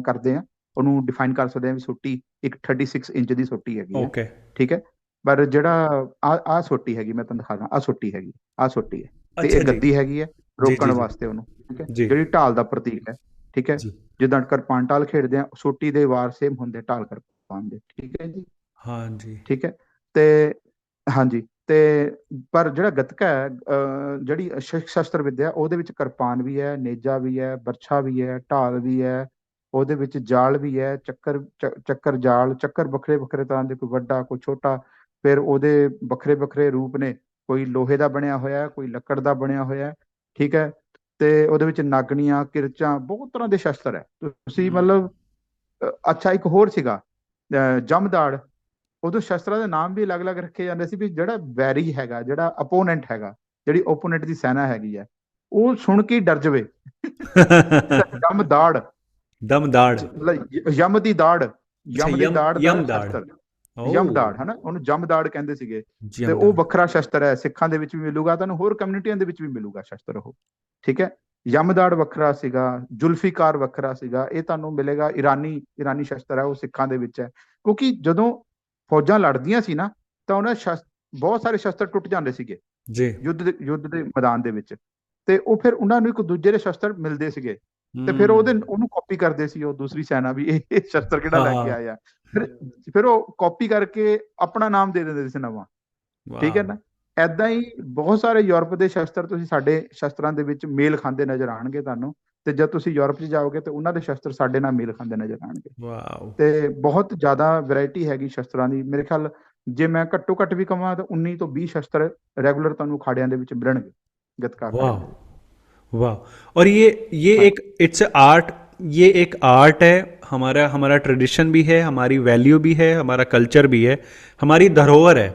ਕਰਦੇ ਆ, ਉਹਨੂੰ ਡਿਫਾਈਨ ਕਰ ਸਕਦੇ ਆ ਵੀ ਸੋਟੀ ਇੱਕ 36 ਇੰਚ ਦੀ ਸੋਟੀ ਹੈਗੀ ਹੈ। ओके ਠੀਕ ਹੈ। ਪਰ ਜਿਹੜਾ ਆ ਸੋਟੀ ਹੈਗੀ, ਮੈਂ ਤੁਹਾਨੂੰ ਦਿਖਾਦਾ, ਆ ਸੋਟੀ ਹੈਗੀ, ਆ ਸੋਟੀ ਹੈ, ਤੇ अच्छा ਇਹ जी ਗੱਦੀ ਹੈਗੀ ਹੈ जी ਰੋਕਣ जी जी ਵਾਸਤੇ ਉਹਨੂੰ। ਠੀਕ ਹੈ, जी ਜਿਹੜੀ ਢਾਲ ਦਾ ਪ੍ਰਤੀਕ ਹੈ। ਠੀਕ ਹੈ। जी। ਜਿੱਦਾਂ ਕਿਰਪਾਨ ਢਾਲ ਖੇਡਦੇ ਆ, ਸੋਟੀ ਦੇ ਵਾਰ ਸੇਮ ਹੁੰਦੇ ਢਾਲ ਕਿਰਪਾਨ ਦੇ, ਠੀਕ ਹੈ ਜੀ। हाँ जी। ਠੀਕ ਹੈ। ਤੇ ਹਾਂਜੀ, ਤੇ ਪਰ ਜਿਹੜਾ ਗੱਤਕਾ ਹੈ, ਜਿਹੜੀ ਸ਼ਸਤਰ ਵਿੱਦਿਆ, ਉਹਦੇ ਵਿੱਚ ਕਿਰਪਾਨ ਵੀ ਹੈ, ਨੇਜਾ ਵੀ ਹੈ, ਬਰਛਾ ਵੀ ਹੈ, ਢਾਲ ਵੀ ਹੈ, ਉਹਦੇ ਵਿੱਚ ਜਾਲ ਵੀ ਹੈ, ਚੱਕਰ ਜਾਲ, ਚੱਕਰ ਵੱਖਰੇ ਵੱਖਰੇ ਤਰ੍ਹਾਂ ਦੇ, ਕੋਈ ਵੱਡਾ ਕੋਈ ਛੋਟਾ। ਫਿਰ ਉਹਦੇ ਵੱਖਰੇ ਵੱਖਰੇ ਰੂਪ ਨੇ, ਕੋਈ ਲੋਹੇ ਦਾ ਬਣਿਆ ਹੋਇਆ, ਕੋਈ ਲੱਕੜ ਦਾ ਬਣਿਆ ਹੋਇਆ, ਠੀਕ ਹੈ। ਤੇ ਉਹਦੇ ਵਿੱਚ ਨਾਗਣੀਆਂ, ਕਿਰਚਾਂ, ਬਹੁਤ ਤਰ੍ਹਾਂ ਦੇ ਸ਼ਸਤਰ ਹੈ। ਤੁਸੀਂ ਮਤਲਬ ਅੱਛਾ, ਇੱਕ ਹੋਰ ਸੀਗਾ ਜਮਦਾੜ। ਉਦੋਂ ਸ਼ਸਤਰਾਂ ਦੇ ਨਾਮ ਵੀ ਅਲੱਗ-ਅਲੱਗ ਰੱਖੇ ਜਾਂਦੇ ਸੀ, ਵੀ ਜਿਹੜਾ ਵੈਰੀ ਹੈਗਾ, ਜਿਹੜਾ ਅਪੋਨੈਂਟ ਹੈਗਾ, ਜਿਹੜੀ ਓਪੋਨੈਂਟ ਦੀ ਸੈਨਾ ਹੈਗੀ ਹੈ, ਉਹ ਸੁਣ ਕੇ ਹੀ ਡਰ ਜਾਵੇ। ਜਿੱਦਾਂ ਜਮਦਾੜ, दमदाड़। ਯਮ ਦੀ ਦਾੜ, अच्छा, ਯਮ ਦੀ यम ਦਾੜ ਦਾ यमदाड़। ਸ਼ਸਤਰ, ओ। ਯਮਦਾੜ ਹੈ ਨਾ, ਉਹਨੂੰ ਜਮਦਾੜ ਕਹਿੰਦੇ ਸੀਗੇ। ਤੇ ਉਹ यमदाड़। ਵੱਖਰਾ ਸ਼ਸਤਰ ਹੈ, ਸਿੱਖਾਂ ਦੇ ਵਿੱਚ ਵੀ ਮਿਲੂਗਾ, ਤੁਹਾਨੂੰ ਹੋਰ ਕਮਿਊਨਿਟੀਆਂ ਦੇ ਵਿੱਚ ਵੀ ਮਿਲੂਗਾ ਸ਼ਸਤਰ ਉਹ, ਠੀਕ ਹੈ। ਯਮਦਾੜ ਵੱਖਰਾ ਸੀਗਾ, ਜ਼ੁਲਫੀਕਾਰ ਵੱਖਰਾ ਸੀਗਾ, ਇਹ ਤੁਹਾਨੂੰ ਮਿਲੇਗਾ। ਈਰਾਨੀ ਸ਼ਸਤਰ ਹੈ, ਉਹ ਸਿੱਖਾਂ ਦੇ ਵਿੱਚ ਹੈ। ਕਿਉਂਕਿ ਜਦੋਂ ਫੌਜਾਂ ਲੜਦੀਆਂ ਸੀ ਨਾ, ਤਾਂ ਬਹੁਤ ਸਾਰੇ ਸ਼ਸਤਰ ਟੁੱਟ ਜਾਂਦੇ ਸੀਗੇ जी। ਯੁੱਧ ਦੇ ਮੈਦਾਨ ਦੇ ਵਿੱਚ। ਤੇ ਉਹ ਫਿਰ ਉਹਨਾਂ ਨੂੰ ਇੱਕ ਦੂਜੇ ਦੇ ਸ਼ਸਤਰ ਮਿਲਦੇ ਸੀਗੇ, ਤੇ ਫਿਰ हम्म। ਉਹਨੂੰ ਕਾਪੀ ਕਰਦੇ ਸੀ ਉਹ ਦੂਸਰੀ ਸੈਨਾ ਵੀ, ਇਹ ਸ਼ਸਤਰ ਕਿਹੜਾ ਲੈ ਕੇ हाँ। ਆਇਆ। ਫਿਰ ਫਿਰ ਉਹ ਕਾਪੀ ਕਰਕੇ ਆਪਣਾ ਨਾਮ ਦੇ ਦਿੰਦੇ ਸੀ ਨਵਾਂ, ਠੀਕ ਹੈ वाह। ਨਾ। ਐਦਾਂ ਹੀ ਬਹੁਤ ਸਾਰੇ ਯੂਰਪ ਦੇ ਸ਼ਸਤਰ ਤੁਸੀਂ ਸਾਡੇ ਸ਼ਸਤਰਾਂ ਦੇ ਵਿੱਚ ਮੇਲ ਖਾਂਦੇ ਨਜ਼ਰ ਆਣਗੇ ਤੁਹਾਨੂੰ। ਤੇ ਜਦ ਤੁਸੀਂ ਯੂਰਪ 'ਚ ਜਾਓਗੇ ਤੇ ਉਹਨਾਂ ਦੇ ਸ਼ਸਤਰ ਸਾਡੇ ਨਾਲ ਮੇਲ ਖਾਂਦੇ ਨਜ਼ਰ ਆਣਗੇ। वाह। ਤੇ ਬਹੁਤ ਜ਼ਿਆਦਾ ਵੈਰਾਈਟੀ ਹੈਗੀ ਸ਼ਸਤਰਾਂ ਦੀ। ਮੇਰੇ ਖਿਆਲ ਜੇ ਮੈਂ ਘੱਟੋ ਘੱਟ ਵੀ ਕਮਾਂ ਤਾਂ 19 ਤੋਂ 20 ਸ਼ਸਤਰ ਰੈਗੂਲਰ ਤੁਹਾਨੂੰ ਅਖਾੜਿਆਂ ਦੇ ਵਿੱਚ ਮਿਲਣਗੇ, ਗੱਤਕਾ ਅਖਾੜਿਆਂ वाह। ਦੇ ਵਿੱਚ। वाह। और ये ਹਾਂਜੀ एक इट्स आर्ट। ये एक आर्ट है। हमारा हमारा ट्रेडिशन भी है, हमारी वैल्यू भी है, हमारा कल्चर भी है, हमारी धरोहर है।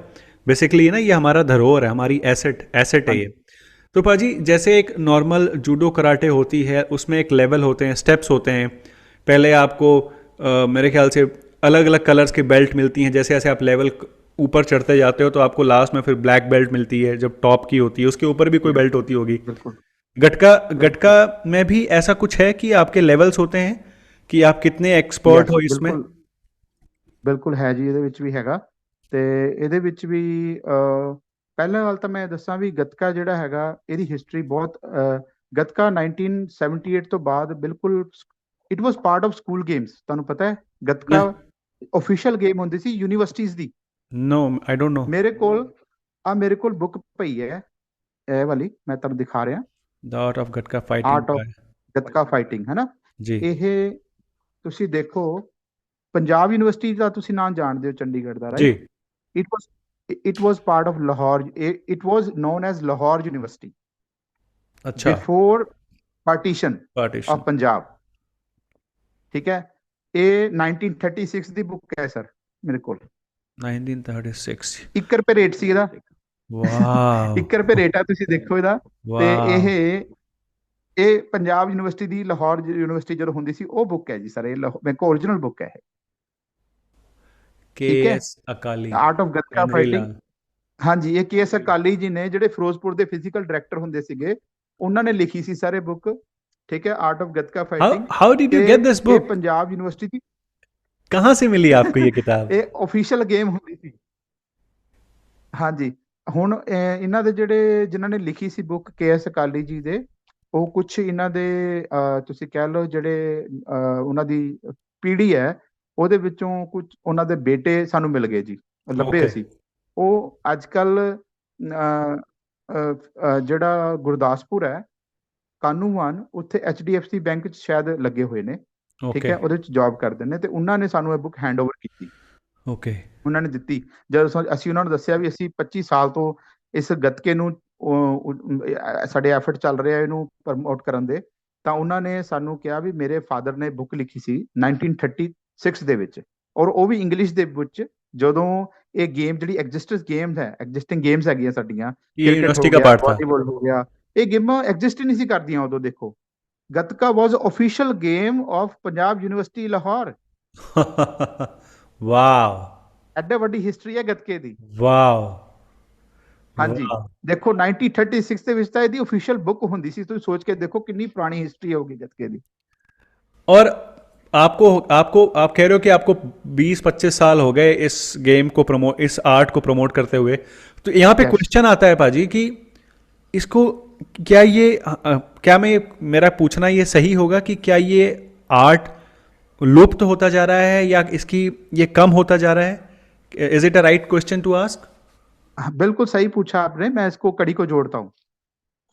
बेसिकली ना, ये हमारा धरोहर है, हमारी एसेट एसेट है ये। ਹਾਂਜੀ तो पाजी, जैसे एक नॉर्मल जूडो कराटे होती है, उसमें एक लेवल होते हैं, स्टेप्स होते हैं। पहले आपको मेरे ख्याल से अलग अलग कलर्स की बेल्ट मिलती हैं। जैसे जैसे आप लेवल ऊपर चढ़ते जाते हो तो आपको लास्ट में फिर ब्लैक बेल्ट मिलती है, जब टॉप की होती है। उसके ऊपर भी कोई बेल्ट होती होगी। ਬਿਲਕੁਲ गटका गटका ਬਿਲਕੁਲ में भी ऐसा कुछ है कि आपके लेवल्स होते हैं, कि आप कितने एक्सपर्ट ਯੈਸ हो इसमें? ਬਿਲਕੁਲ ਬਿਲਕੁਲ ਹੈ ਜੀ, ਇਹਦੇ ਵਿੱਚ ਵੀ ਹੈਗਾ। ਤੇ ਇਹਦੇ ਵਿੱਚ ਵੀ ਪਹਿਲਾਂ ਵੱਲ ਤਾਂ ਮੈਂ ਦੱਸਾਂ ਵੀ ਗੱਤਕਾ ਜਿਹੜਾ ਹੈਗਾ, ਇਹਦੀ ਹਿਸਟਰੀ ਬਹੁਤ ਗੱਤਕਾ 1978 ਤੋਂ ਬਾਅਦ ਬਿਲਕੁਲ it was part of school games. ਤੁਹਾਨੂੰ ਪਤਾ ਹੈ ਗੱਤਕਾ Yeah. ਆਫੀਸ਼ੀਅਲ ਗੇਮ ਹੁੰਦੀ ਸੀ universities the. No, I don't know. ਮੇਰੇ ਕੋਲ ਬੁੱਕ ਪਈ ਹੈ, ਇਹ ਵਾਲੀ ਮੈਂ ਤੁਹਾਨੂੰ ਦਿਖਾ ਰਿਹਾ, The art of Gatka fighting art of by। Gatka fighting, ਹੈ ਨਾ। जी। ਇਹ ਤੁਸੀਂ ਦੇਖੋ, ਪੰਜਾਬ ਯੂਨੀਵਰਸਿਟੀ ਦਾ ਤੁਸੀਂ ਨਾਮ ਜਾਣਦੇ ਹੋ, ਚੰਡੀਗੜ੍ਹ ਦਾ, जी। Right. It was it was part of Lahore, it was known as Lahore university अच्छा। Before partition partition. Of Punjab, ਠੀਕ ਹੈ। ਇਹ 1936 ਦੀ ਬੁੱਕ ਹੈ ਸਰ, ਮੇਰੇ ਕੋਲ। 1936। 1 ਰੁਪਏ ਰੇਟ ਸੀ ਇਹਦਾ। वाह। 1 ਰੁਪਏ ਰੇਟ ਆ, ਤੁਸੀਂ ਦੇਖੋ ਇਹਦਾ। ਤੇ वाह। ਇਹ ਪੰਜਾਬ ਯੂਨੀਵਰਸਿਟੀ ਦੀ, ਲਾਹੌਰ ਯੂਨੀਵਰਸਿਟੀ ਜਦੋਂ ਹੁੰਦੀ ਸੀ, ਉਹ ਬੁੱਕ ਹੈ ਜੀ ਸਰ। ਇਹ ਮੇਰੇ ਕੋਲ ਓਰੀਜਨਲ ਬੁੱਕ ਹੈ ਇਹ, के ਠੀਕ ਹੈ। S Akali. Art of gatka हेनरी ਫਾਈਟਿੰਗ। लाल। ਹਾਂਜੀ, ਇਹ ਕੇ.ਐਸ. ਅਕਾਲੀ ਜੀ ਨੇ, ਜਿਹੜੇ ਫਿਰੋਜ਼ਪੁਰ ਦੇ ਫਿਜ਼ੀਕਲ ਡਾਇਰੈਕਟਰ ਹੁੰਦੇ ਸੀਗੇ, ਉਹਨਾਂ ਨੇ ਲਿਖੀ ਸੀ ਸਾਰੇ ਬੁੱਕ, ਠੀਕ ਹੈ, art of gatka fighting. How did ਤੇ यू गेट दिस ਇਹ बुक? ਪੰਜਾਬ ਯੂਨੀਵਰਸਿਟੀ ਦੀ कहाँ से मिली आपको ये किताब? ਇਹ ਆਫੀਸ਼ੀਅਲ ਗੇਮ ਹੁੰਦੀ ਸੀ। ਹਾਂਜੀ, ਹੁਣ ਇਹਨਾਂ ਦੇ ਜਿਹੜੇ ਜਿਨ੍ਹਾਂ ਨੇ ਲਿਖੀ ਸੀ ਬੁੱਕ, ਕੇ.ਐਸ. ਅਕਾਲੀ ਜੀ ਦੇ, ਉਹ ਕੁਝ ਇਹਨਾਂ ਦੇ ਤੁਸੀਂ ਕਹਿ ਲਓ ਜਿਹੜੇ ਉਹਨਾਂ ਦੀ ਪੀੜ੍ਹੀ ਹੈ, ਉਹਦੇ ਵਿੱਚੋਂ ਕੁਝ ਉਹਨਾਂ ਦੇ ਬੇਟੇ ਸਾਨੂੰ ਮਿਲ ਗਏ ਜੀ, ਲੱਭੇ ओके। ਅਸੀਂ। ਉਹ ਅੱਜ ਕੱਲ ਜਿਹੜਾ ਗੁਰਦਾਸਪੁਰ ਹੈ, ਕਾਨੂੰਵਾਨ, ਉੱਥੇ HDFC ਬੈਂਕ 'ਚ ਸ਼ਾਇਦ ਲੱਗੇ ਹੋਏ ਨੇ, ਠੀਕ ओके। ਹੈ, ਉਹਦੇ 'ਚ ਜੌਬ ਕਰਦੇ ਨੇ। ਤੇ ਉਹਨਾਂ ਨੇ ਸਾਨੂੰ ਇਹ ਬੁੱਕ ਹੈਂਡਓਵਰ ਕੀਤੀ, ओके। ਉਹਨਾਂ ਨੇ ਦਿੱਤੀ। ਜਦੋਂ ਅਸੀਂ ਉਹਨਾਂ ਨੂੰ ਦੱਸਿਆ ਵੀ ਅਸੀਂ 25 ਸਾਲ ਤੋਂ ਇਸ ਗੱਤਕੇ ਨੂੰ ਸਾਡੇ ਐਫਰਟ ਚੱਲ ਰਿਹਾ ਇਹਨੂੰ ਪ੍ਰਮੋਟ ਕਰਨ ਦੇ, ਤਾਂ ਉਹਨਾਂ ਨੇ ਸਾਨੂੰ ਕਿਹਾ ਵੀ ਮੇਰੇ ਫਾਦਰ ਨੇ ਬੁੱਕ ਲਿਖੀ ਸੀ 1936 ਦੇ ਵਿੱਚ, ਔਰ ਉਹ ਵੀ ਇੰਗਲਿਸ਼ ਦੇ ਵਿੱਚ। ਜਦੋਂ ਇਹ ਗੇਮ ਜਿਹੜੀ ਐਗਜ਼ਿਸਟਿੰਗ ਗੇਮਸ ਹੈਗੀਆਂ ਸਾਡੀਆਂ, ये ਕ੍ਰਿਕਟ ਹੋ यूनिवर्सिटी का ਗਿਆ, पार्ट था। ਵਾਲੀਬਾਲ ਹੋ ਗਿਆ, ਇਹ ਗੇਮਾਂ ਐਗਜ਼ਿਸਟ ਹੀ ਨਹੀਂ ਸੀ ਕਰਦੀਆਂ ਉਦੋਂ। ਦੇਖੋ, gatka was official game of Punjab university Lahore. वाह। ਐਡਾ ਵੱਡੀ ਹਿਸਟਰੀ ਹੈ ਗੱਤਕੇ ਦੀ। वाह। ਹਾਂਜੀ, वाह। ਦੇਖੋ 1936 ਦੇ ਵਿੱਚ ਤਾਂ ਇਹਦੀ ਅਫੀਸ਼ੀਅਲ ਬੁੱਕ ਹੁੰਦੀ ਸੀ। ਤੁਸੀਂ ਸੋਚ ਕੇ ਦੇਖੋ ਕਿੰਨੀ ਪੁਰਾਣੀ ਹਿਸਟਰੀ ਹੋਗੀ ਗੱਤਕੇ ਦੀ। और आपको आपको आप कह रहे हो कि आपको 20-25 साल हो गए इस गेम को इस आर्ट को प्रमोट करते हुए। तो यहाँ पे यस क्वेश्चन आता है पाजी कि इसको क्या ये क्या मैं मेरा पूछना ये सही होगा कि क्या ये आर्ट लुप्त होता जा रहा है या इसकी ये कम होता जा रहा है? Is it a right question to ask? हाँ, बिल्कुल सही पूछा आपने। मैं इसको कड़ी को जोड़ता हूँ।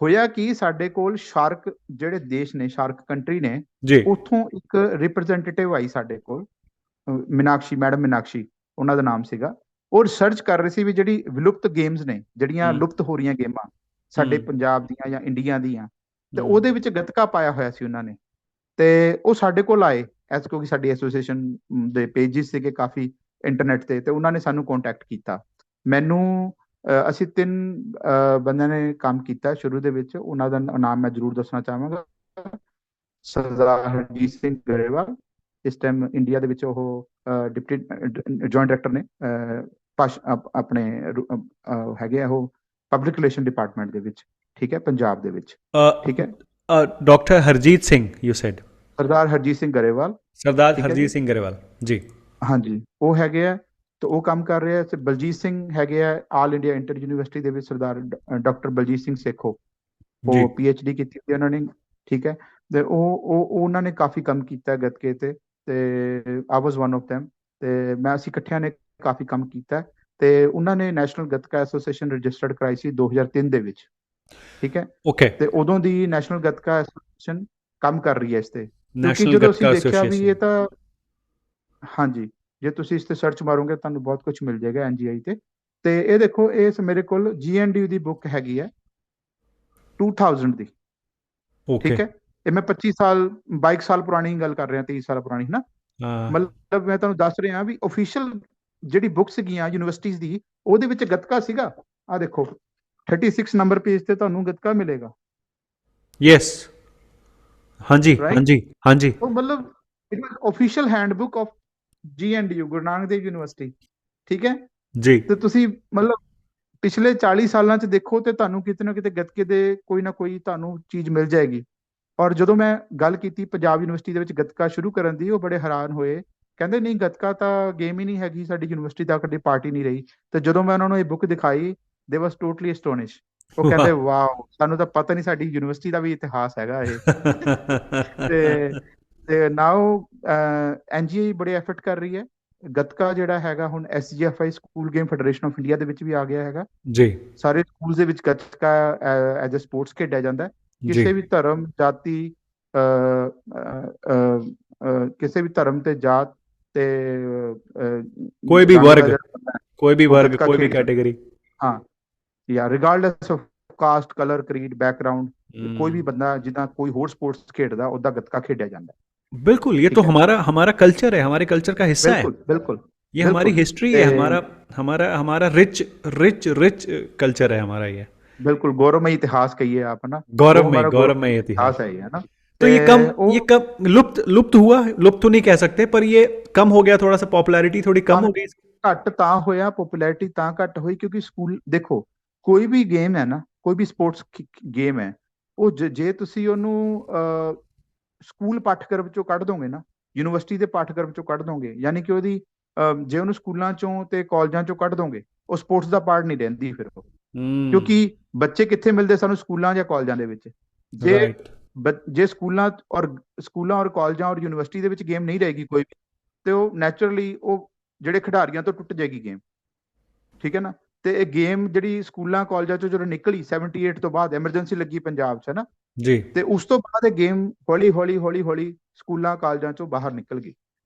ਹੋਇਆ ਕਿ ਸਾਡੇ ਕੋਲ ਸ਼ਾਰਕ ਜਿਹੜੇ ਦੇਸ਼ ਨੇ, ਸ਼ਾਰਕ ਕੰਟਰੀ ਨੇ, जी। ਉੱਥੋਂ ਇੱਕ ਰਿਪਰੈਜ਼ੈਂਟੇਟਿਵ ਆਈ ਸਾਡੇ ਕੋਲ, ਮੀਨਾਕਸ਼ੀ ਮੈਡਮ, ਮੀਨਾਕਸ਼ੀ ਉਹਨਾਂ ਦਾ ਨਾਮ ਸੀਗਾ। ਉਹ ਰਿਸਰਚ ਕਰ ਰਹੇ ਸੀ ਵੀ ਜਿਹੜੀ ਵਿਲੁਪਤ ਗੇਮਸ ਨੇ, ਜਿਹੜੀਆਂ हम्म। ਲੁਪਤ ਹੋ ਰਹੀਆਂ ਗੇਮਾਂ ਸਾਡੇ हम्म। ਪੰਜਾਬ ਦੀਆਂ ਜਾਂ ਇੰਡੀਆ ਦੀਆਂ, ਤੇ हम्म। ਉਹਦੇ ਵਿੱਚ ਗੱਤਕਾ ਪਾਇਆ ਹੋਇਆ ਸੀ ਉਹਨਾਂ ਨੇ। ਤੇ ਉਹ ਸਾਡੇ ਕੋਲ ਆਏ, ਐਸ ਕਿਉਂਕਿ ਸਾਡੀ ਐਸੋਸੀਏਸ਼ਨ ਦੇ ਪੇਜਿਸ ਸੀਗੇ ਕਾਫੀ ਇੰਟਰਨੈਟ ਤੇ ਉਹਨਾਂ ਨੇ ਸਾਨੂੰ ਕੰਟੈਕਟ ਕੀਤਾ। ਮੈਨੂੰ ਅਸੀਂ ਤਿੰਨ ਬੰਦਿਆਂ ਨੇ ਕੰਮ ਕੀਤਾ ਸ਼ੁਰੂ ਦੇ ਵਿੱਚ। ਉਹਨਾਂ ਦਾ ਨਾਮ ਮੈਂ ਜ਼ਰੂਰ ਦੱਸਣਾ ਚਾਹਾਂਗਾ। ਸਰਦਾਰ ਹਰਜੀਤ ਸਿੰਘ ਗਰੇਵਾਲ, ਇਸ ਟਾਈਮ ਇੰਡੀਆ ਦੇ ਵਿੱਚ ਉਹ ਡਿਪਟੀ ਜੁਆਇੰਟ ਡਾਇਰੈਕਟਰ ਨੇ, ਆਪਣੇ ਹੈਗੇ ਆ ਉਹ ਪਬਲਿਕ ਰਿਲੇਸ਼ਨ ਡਿਪਾਰਟਮੈਂਟ ਦੇ ਵਿੱਚ, ਠੀਕ ਹੈ, ਪੰਜਾਬ ਦੇ ਵਿੱਚ, ਠੀਕ ਹੈ। Doctor Harjeet Singh you said? Sardar Harjeet Singh Grewal, Sardar ਠੀਕ ਹੈ ਜੀ। हरजीत सिंह ग्रेवाल जी। ਹਾਂਜੀ, ਉਹ ਹੈਗੇ ਆ। ਤੇ ਉਹ ਕੰਮ ਕਰ ਰਹੇ ਆ। ਤੇ ਬਲਜੀਤ ਸਿੰਘ ਹੈਗੇ ਆ, ਆਲ ਇੰਡੀਆ ਇੰਟਰ ਯੂਨੀਵਰਸਿਟੀ ਦੇ ਵਿੱਚ, ਸਰਦਾਰ ਡਾਕਟਰ ਬਲਜੀਤ ਸਿੰਘ ਸੇਖੋ, जी। ਉਹ PhD ਕੀਤੀ ਹੋਈ ਉਹਨਾਂ ਨੇ, ਠੀਕ ਹੈ। ਤੇ ਉਹਨਾਂ ਨੇ ਕਾਫੀ ਕੰਮ ਕੀਤਾ ਗੱਤਕੇ ਤੇ ਆਈ ਵਾਸ ਵਨ ਆਫ them। ਤੇ ਅਸੀਂ ਇਕੱਠਿਆਂ ਨੇ ਕਾਫੀ ਕੰਮ ਕੀਤਾ। ਤੇ ਉਹਨਾਂ ਨੇ ਨੈਸ਼ਨਲ ਗੱਤਕਾ ਐਸੋਸੀਏਸ਼ਨ ਰਜਿਸਟਰਡ ਕਰਾਈ ਸੀ 2003 ਦੇ ਵਿੱਚ, ਠੀਕ ਹੈ। ओके। ਤੇ ਉਦੋਂ ਦੀ ਨੈਸ਼ਨਲ ਗੱਤਕਾ ਐਸੋਸੀਏਸ਼ਨ ਕੰਮ ਕਰ ਰਹੀ ਹੈ ਇਸ ਤੇ, ਕਿਉਂਕਿ नेशनल ਜਦੋਂ ਅਸੀਂ गतका ਦੇਖਿਆ ਵੀ ਇਹ एसोसिएशन। ਤਾਂ, ਹਾਂਜੀ, ਜੇ ਤੁਸੀਂ ਇਸ ਤੇ ਸਰਚ ਮਾਰੋਗੇ ਤੁਹਾਨੂੰ ਬਹੁਤ ਕੁਝ ਮਿਲ ਜਾਏਗਾ NGI ਤੇ ਇਹ ਦੇਖੋ, ਇਸ ਮੇਰੇ ਕੋਲ GNDU ਦੀ ਬੁੱਕ ਹੈਗੀ ਹੈ 2000 ਦੀ, ओके। ਠੀਕ ਹੈ। ਇਹ ਮੈਂ 25 ਸਾਲ 22 ਸਾਲ ਪੁਰਾਣੀ ਗੱਲ ਕਰ ਰਿਹਾ, 30 ਸਾਲ ਪੁਰਾਣੀ ਨਾ। हाँ। ਮਤਲਬ ਮੈਂ ਤੁਹਾਨੂੰ ਦੱਸ ਰਿਹਾ ਵੀ ਅਫੀਸ਼ੀਅਲ ਜਿਹੜੀ ਬੁੱਕਸ ਗਈਆਂ ਯੂਨੀਵਰਸਿਟੀਜ਼ ਦੀ, ਉਹਦੇ ਵਿੱਚ ਗੱਤਕਾ ਸੀਗਾ। ਆ ਦੇਖੋ 36 ਨੰਬਰ ਪੇਜ ਤੇ ਤੁਹਾਨੂੰ ਗੱਤਕਾ ਮਿਲੇਗਾ, यस। हाँ जी, हाँ ਰਾਈਟ। जी, हाँ जी। ਉਹ ਮਤਲਬ it was official handbook of GNDU, Guru Nanak Dev university, ਠੀਕ ਹੈ। जी। ਤੇ ਤੁਸੀਂ ਮਤਲਬ ਪਿਛਲੇ 40 ਸਾਲਾਂ ਚ ਦੇਖੋ ਤੇ ਤੁਹਾਨੂੰ ਕਿਤੇ ਨਾ ਕਿਤੇ ਗੱਤਕੇ ਦੇ ਕੋਈ ਨਾ ਕੋਈ ਤੁਹਾਨੂੰ ਚੀਜ਼ ਮਿਲ ਜਾਏਗੀ। ਔਰ ਜਦੋਂ ਮੈਂ ਗੱਲ ਕੀਤੀ ਪੰਜਾਬ ਯੂਨੀਵਰਸਿਟੀ ਦੇ ਵਿੱਚ ਗੱਤਕਾ ਸ਼ੁਰੂ ਕਰਨ ਦੀ, ਉਹ ਬੜੇ ਹੈਰਾਨ ਹੋਏ। ਕਹਿੰਦੇ ਨਹੀਂ, ਗੱਤਕਾ ਤਾਂ ਗੇਮ ਹੀ ਨਹੀਂ ਹੈਗੀ, ਸਾਡੀ ਯੂਨੀਵਰਸਿਟੀ ਦਾ ਕਦੇ ਪਾਰਟੀ ਨਹੀਂ ਰਹੀ। ਤੇ ਜਦੋਂ ਮੈਂ ਉਹਨਾਂ ਨੂੰ ਇਹ ਬੁੱਕ ਦਿਖਾਈ, ਦੇ ਵਾਸ ਟੋਟਲੀ ਅਸਟੋਨਿਸ਼। ਉਹ ਕਹਿੰਦੇ ਵਾਓ, ਸਾਨੂੰ ਤਾਂ ਪਤਾ ਨਹੀਂ ਸਾਡੀ ਯੂਨੀਵਰਸਿਟੀ ਦਾ ਵੀ ਇਤਿਹਾਸ ਹੈਗਾ ਇਹ। ਤੇ ਤੇ ਨਾਓ NGI ਬੜੇ ਐਫਰਟ ਕਰ ਰਹੀ ਹੈ। ਗੱਤਕਾ ਜਿਹੜਾ ਹੈਗਾ ਹੁਣ SGFI school game federation of India ਦੇ ਵਿੱਚ ਵੀ ਆ ਗਿਆ ਹੈਗਾ। जी। ਸਾਰੇ ਸਕੂਲ ਦੇ ਵਿੱਚ ਗੱਤਕਾ ਐਜ਼ ਅ ਸਪੋਰਟਸ ਖੇਡਿਆ ਜਾਂਦਾ ਹੈ। जी। ਕਿਸੇ ਵੀ ਧਰਮ, ਜਾਤੀ, ਕਿਸੇ ਵੀ ਧਰਮ ਤੇ ਜਾਤ ਤੇ कोई भी ਰੰਗ ਦਾ वर्ग, ਜਿਹੜਾ ਬੰਦਾ ਹੈ, कोई भी ਉਹ वर्ग, ਗੱਤਕਾ कोई भी ਖੇਡ ਸਕਦਾ। कैटेगरी। ਹਾਂ, ਜਾਂ regardless of cost, colour, creed, background, ਕੋਈ ਵੀ हम्म। ਬੰਦਾ ਜਿੱਦਾਂ ਕੋਈ ਹੋਰ ਸਪੋਰਟਸ ਖੇਡਦਾ, ਉਹਦਾ ਗੱਤਕਾ ਖੇਡਿਆ ਜਾਂਦਾ ਹੈ, बिल्कुल, ये तो ਠੀਕ ਹੈ। हमारा हमारा कल्चर है, हमारे कल्चर का हिस्सा है। ਬਿਲकुल ਬਿਲकुल ये हमारी ਬਿਲकुल। हिस्ट्री है, ਤੇ हमारा हमारा हमारा रिच रिच रिच कल्चर है हमारा ये। बिल्कुल गौरवमय इतिहास कहिए आप, है ना। वो गौरवमय हमारा गौरवमय गौरवमय इतिहास। इतिहास है ये, है ना। तो ते ये वो कब लुप्त लुप्त हुआ? लुप्त तो नहीं कह सकते, पर ये कम हो गया, थोड़ा सा पॉपुलैरिटी थोड़ी कम कम हो गई। घट ਤਾਂ ਹੋਇਆ, ਪੋਪੁਲੈਰਿਟੀ ਤਾਂ ਘੱਟ ਹੋਈ ਕਿਉਂਕਿ ਸਕੂਲ ਦੇਖੋ, ਕੋਈ ਵੀ ਗੇਮ ਹੈ ਨਾ, ਕੋਈ ਵੀ ਸਪੋਰਟਸ ਗੇਮ ਹੈ, ਉਹ ਜੇ ਤੁਸੀਂ ਉਹਨੂੰ ਸਕੂਲ ਪਾਠਕ੍ਰਮ ਚੋਂ ਕੱਢ ਦੋਗੇ ਨਾ, ਯੂਨੀਵਰਸਿਟੀ ਦੇ ਪਾਠਕ੍ਰਮ ਚੋਂ ਕੱਢ ਦੋਗੇ, ਯਾਨੀ ਕਿ ਉਹਦੀ ਜੇ ਉਹਨੂੰ ਸਕੂਲਾਂ ਚੋਂ ਤੇ ਕਾਲਜਾਂ ਚੋਂ ਕੱਢ ਦੋਗੇ, ਉਹ ਸਪੋਰਟਸ ਦਾ ਪਾਰਟ ਨਹੀਂ ਰਹਿੰਦੀ ਫਿਰ ਉਹ। हम्म। ਕਿਉਂਕਿ ਬੱਚੇ ਕਿੱਥੇ ਮਿਲਦੇ ਸਾਨੂੰ? ਸਕੂਲਾਂ ਜਾਂ ਕਾਲਜਾਂ ਦੇ ਵਿੱਚ। ਜੇ राइट। ਜੇ ਸਕੂਲਾਂ ਔਰ ਕਾਲਜਾਂ ਔਰ ਯੂਨੀਵਰਸਿਟੀ ਦੇ ਵਿੱਚ ਗੇਮ ਨਹੀਂ ਰਹੇਗੀ ਕੋਈ ਵੀ, ਤੇ ਉਹ ਨੈਚੁਰਲੀ ਉਹ ਜਿਹੜੇ ਖਿਡਾਰੀਆਂ ਤੋਂ ਟੁੱਟ ਜਾਏਗੀ ਗੇਮ, ਠੀਕ ਹੈ ਨਾ। ਤੇ ਇਹ ਗੇਮ ਜਿਹੜੀ ਸਕੂਲਾਂ ਕਾਲਜਾਂ ਚੋਂ ਜਦੋਂ ਨਿਕਲੀ 78 ਤੋਂ ਬਾਅਦ, ਐਮਰਜੈਂਸੀ ਲੱਗੀ ਪੰਜਾਬ 'ਚ, ਹੈ ਨਾ। जी। ਤੇ ਉਸ ਤੋਂ ਬਾਅਦ ਇਹ ਗੇਮ ਹੌਲੀ ਹੌਲੀ ਹੌਲੀ ਹੌਲੀ ਸਕੂਲਾਂ ਕਾਲਜਾਂ ਚੋਂ ਬਾਹਰ ਨਿਕਲ ਗਈ।